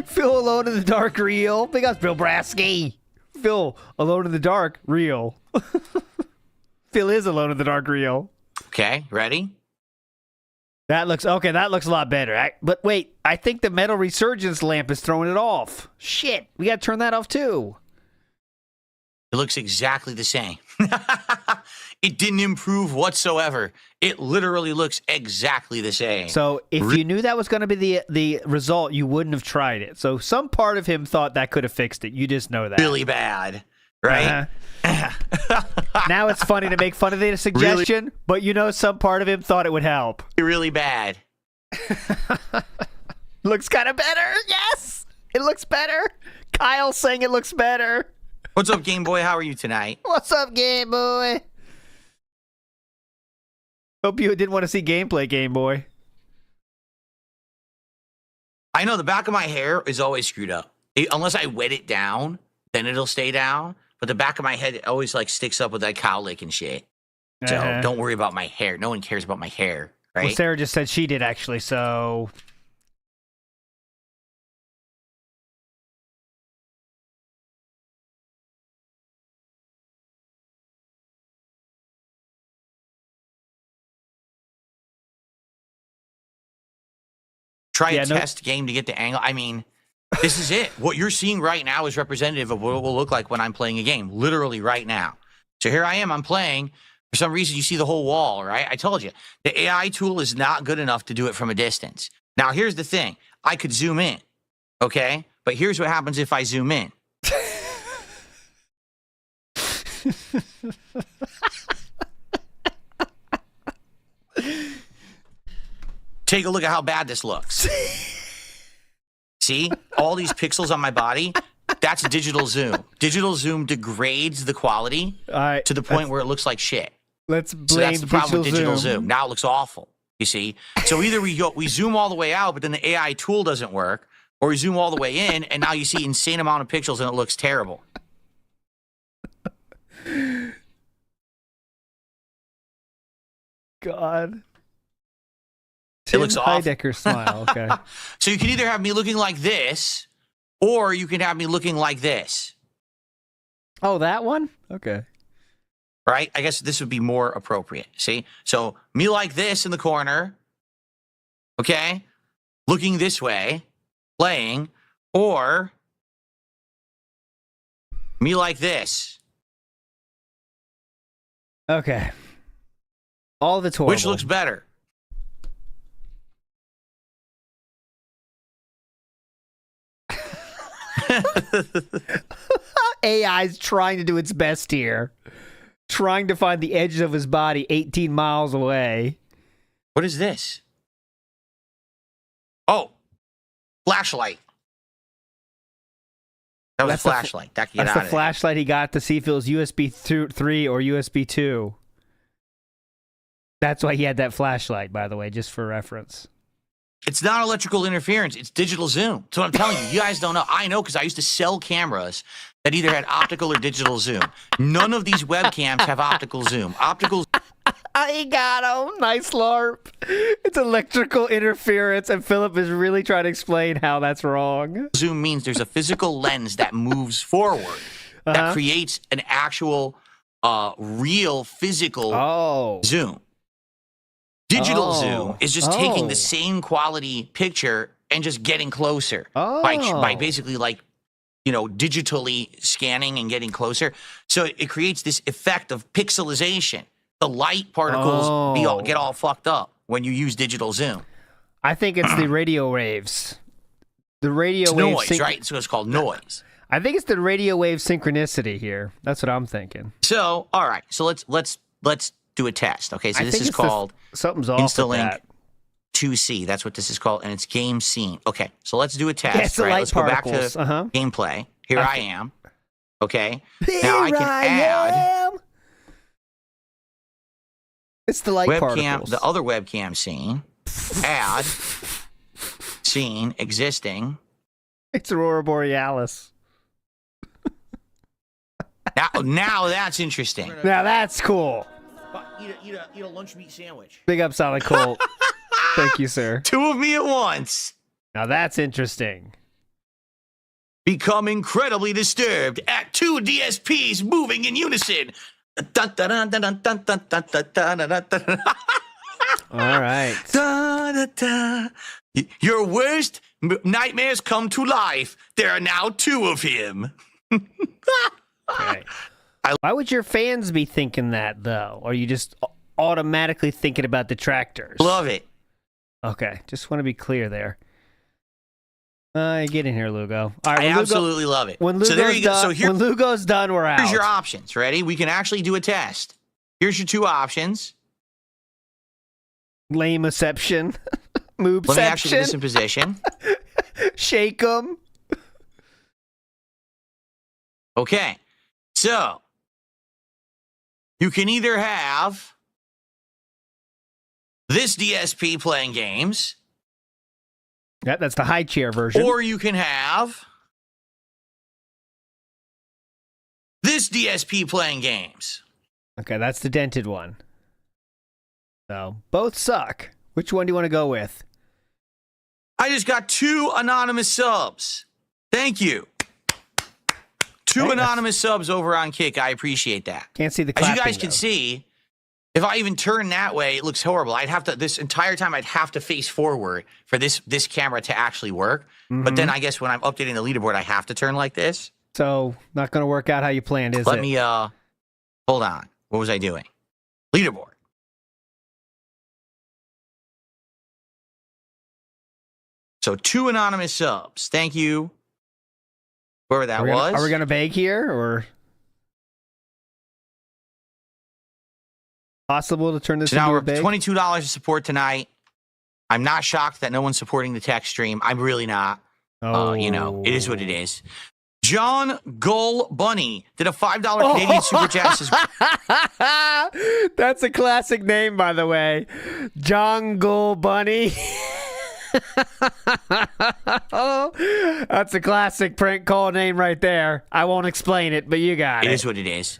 Phil Alone in the Dark real. Big up Bill Brasky. Phil Alone in the Dark real. Phil is Alone in the Dark real. Okay, ready? That looks okay. That looks a lot better. But wait, I think the metal resurgence lamp is throwing it off. Shit, we got to turn that off too. It looks exactly the same. It didn't improve whatsoever. It literally looks exactly the same. So if you knew that was going to be the result, you wouldn't have tried it. So some part of him thought that could have fixed it. You just know that. Really bad, right? Now it's funny to make fun of the suggestion, Really? but you know some part of him thought it would help. Really bad. Looks kind of better. Yes, it looks better. Kyle's saying it looks better. What's up, Game Boy? How are you tonight? What's up, Game Boy? Hope you didn't want to see gameplay, Game Boy. I know the back of my hair is always screwed up. Unless I wet it down, then it'll stay down. But the back of my head always like sticks up with that cowlick and shit. So don't worry about my hair. No one cares about my hair, right? Well, Sarah just said she did actually, so... Try a test game to get the angle. I mean, this is it. What you're seeing right now is representative of what it will look like when I'm playing a game, literally right now. So here I am, I'm playing. For some reason, you see the whole wall, right? I told you, the AI tool is not good enough to do it from a distance. Now, here's the thing. I could zoom in, okay? But here's what happens if I zoom in. Take a look at how bad this looks. See? All these pixels on my body? That's digital zoom. Digital zoom degrades the quality to the point where it looks like shit. Let's blame so that's the problem with digital zoom. zoom. Now it looks awful, you see? So either we zoom all the way out, but then the AI tool doesn't work, or we zoom all the way in, and now you see insane amount of pixels and it looks terrible. God. It looks awful. Heidecker smile, okay. So you can either have me looking like this, or you can have me looking like this. Oh, that one? Okay. Right? I guess this would be more appropriate. See? So me like this in the corner, okay? Looking this way, playing, or me like this. Okay. All the horrible. Which looks better? AI's trying to do its best here. Trying to find the edges of his body 18 miles away. What is this? Oh, flashlight. That was a flashlight. That can get that's out the of flashlight he got to see if it was USB 3 or USB 2. That's why he had that flashlight, by the way, just for reference. It's not electrical interference. It's digital zoom. That's what I'm telling you. You guys don't know. I know because I used to sell cameras that either had optical or digital zoom. None of these webcams have optical zoom. Optical I got him. Nice LARP. It's electrical interference, and Philip is really trying to explain how that's wrong. zoom means there's a physical lens that moves forward that creates an actual, real physical zoom. Digital zoom is just taking the same quality picture and just getting closer by basically like, you know, digitally scanning and getting closer. So it creates this effect of pixelization. The light particles get all fucked up when you use digital zoom. I think it's the radio waves. The radio It's wave noise, right? So it's called noise. I think it's the radio wave synchronicity here. That's what I'm thinking. So, all right. So let's do a test. Okay, so I this think is it's called something's off with InstaLink that. 2C. That's what this is called, and it's game scene. Okay, so let's do a test. Yeah, it's the right? light Let's go back particles. to Uh-huh. gameplay. Here I am. Okay. Here Now I can add am. It's the light webcam, particles. the other webcam scene. Add scene existing. It's Aurora Borealis. Now that's interesting. Now that's cool. Eat a lunch meat sandwich. Big up, Solid Colt. Thank you, sir. Two of me at once. Now that's interesting. Become incredibly disturbed at two DSPs moving in unison. All right. Your worst nightmares come to life. There are now two of him. Okay. Why would your fans be thinking that, though? Or are you just automatically thinking about detractors? Love it. Okay, just want to be clear there. Get in here, Lugo. All right, I absolutely love it. When Lugo's so there you go. done, So when Lugo's done, we're out. Here's your options. Ready? We can actually do a test. Here's your two options. Lameception. Moveception. Let me actually get this in position. Shake 'em. Okay. So you can either have this DSP playing games. Yeah, that's the high chair version. Or you can have this DSP playing games. Okay, that's the dented one. So, both suck. Which one do you want to go with? I just got 2 anonymous subs. Thank you. 2 anonymous subs over on Kick. I appreciate that. Can't see the As clapping, you guys can though. see, if I even turn that way, it looks horrible. I'd have to, this entire time, I'd have to face forward for this camera to actually work. But then I guess when I'm updating the leaderboard, I have to turn like this. So, not going to work out how you planned, is Let it? me, hold on. What was I doing? Leaderboard. So 2 anonymous subs. Thank you. Whoever that was. Are we going to beg here, or possible to turn this So now into we're a beg? $22 to support tonight. I'm not shocked that no one's supporting the tech stream. I'm really not. You know, it is what it is. John Gull Bunny did a $5 Canadian super chat. That's a classic name, by the way. Jungle Bunny. That's a classic prank call name right there. I won't explain it, but you got it. It is what it is.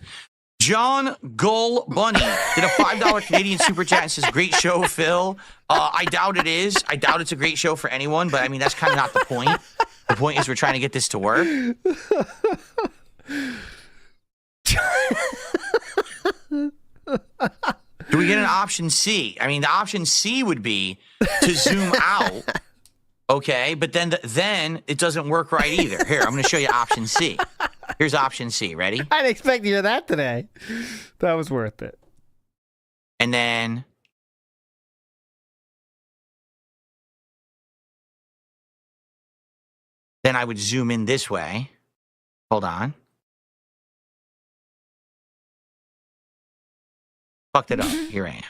John Gull Bunny did a $5 Canadian super chat and says, "Great show, Phil." I doubt it is. I doubt it's a great show for anyone, but I mean, that's kind of not the point. The point is we're trying to get this to work. Do we get an option C? I mean, the option C would be to zoom out. Okay, but then it doesn't work right either. Here, I'm going to show you option C. Here's option C. Ready? I didn't expect you to that today. That was worth it. And then I would zoom in this way. Hold on. Fucked it up. Here I am.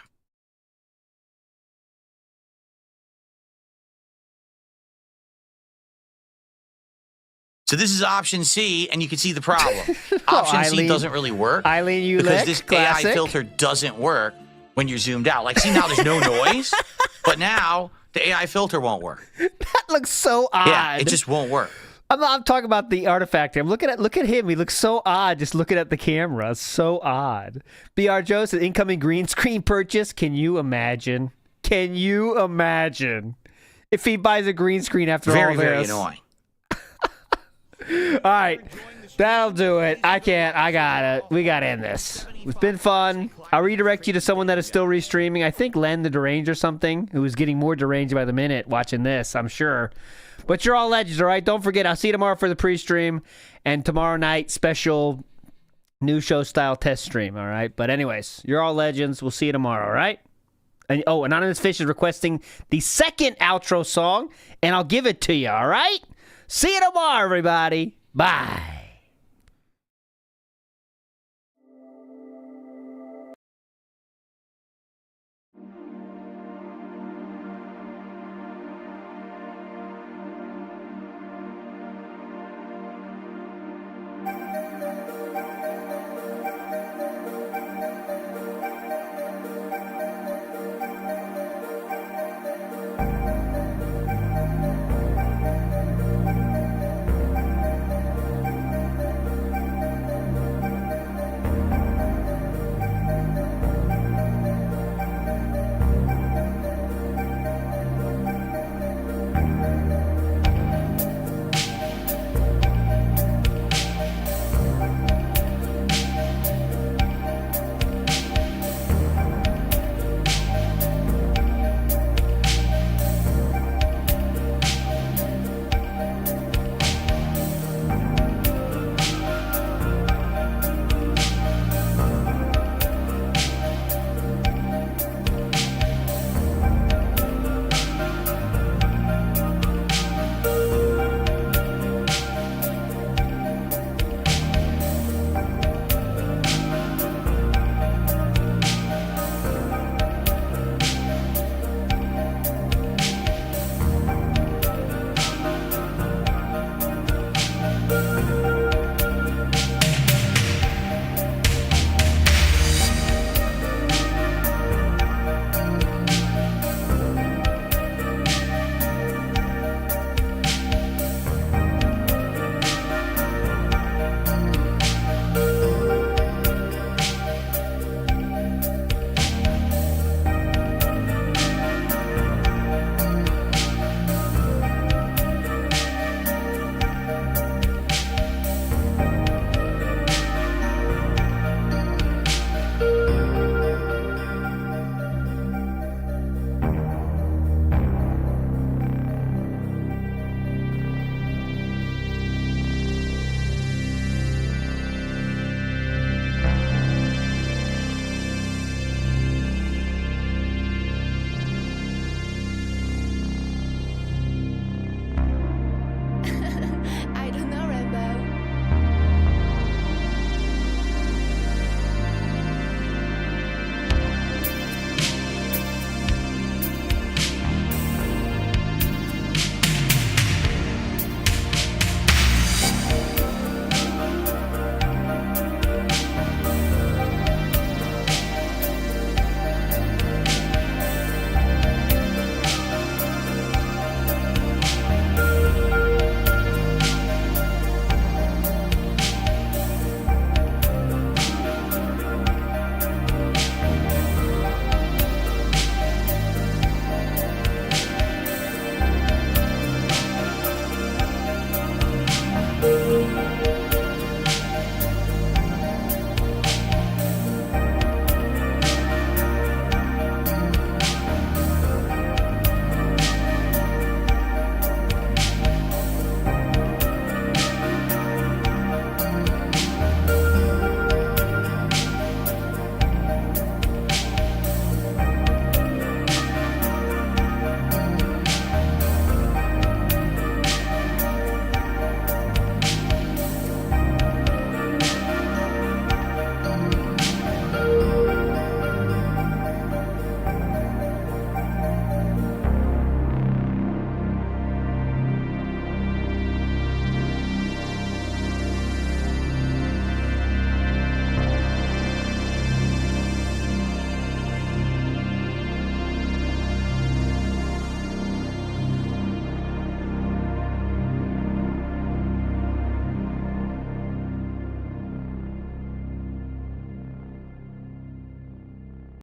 So this is option C, and you can see the problem. Option C doesn't really work. Eileen, you because lick. this Classic. AI filter doesn't work. when you're zoomed out. Like, see, now there's no noise, but now the AI filter won't work. That looks so odd. Yeah, it just won't work. I'm talking about the artifact here. Look at him. He looks so odd just looking at the camera. So odd. BR Joe says incoming green screen purchase. Can you imagine? Can you imagine if he buys a green screen after all this? Very annoying. All right. That'll do it. I can't. I got it. We got to end this. It's been fun. I'll redirect you to someone that is still restreaming. I think Len the Deranged or something, who is getting more deranged by the minute watching this, I'm sure. But you're all legends, all right? Don't forget, I'll see you tomorrow for the pre-stream. And tomorrow night, special new show style test stream, all right? But anyways, you're all legends. We'll see you tomorrow, all right? And Anonymous Fish is requesting the second outro song, and I'll give it to you, all right? See you tomorrow, everybody. Bye.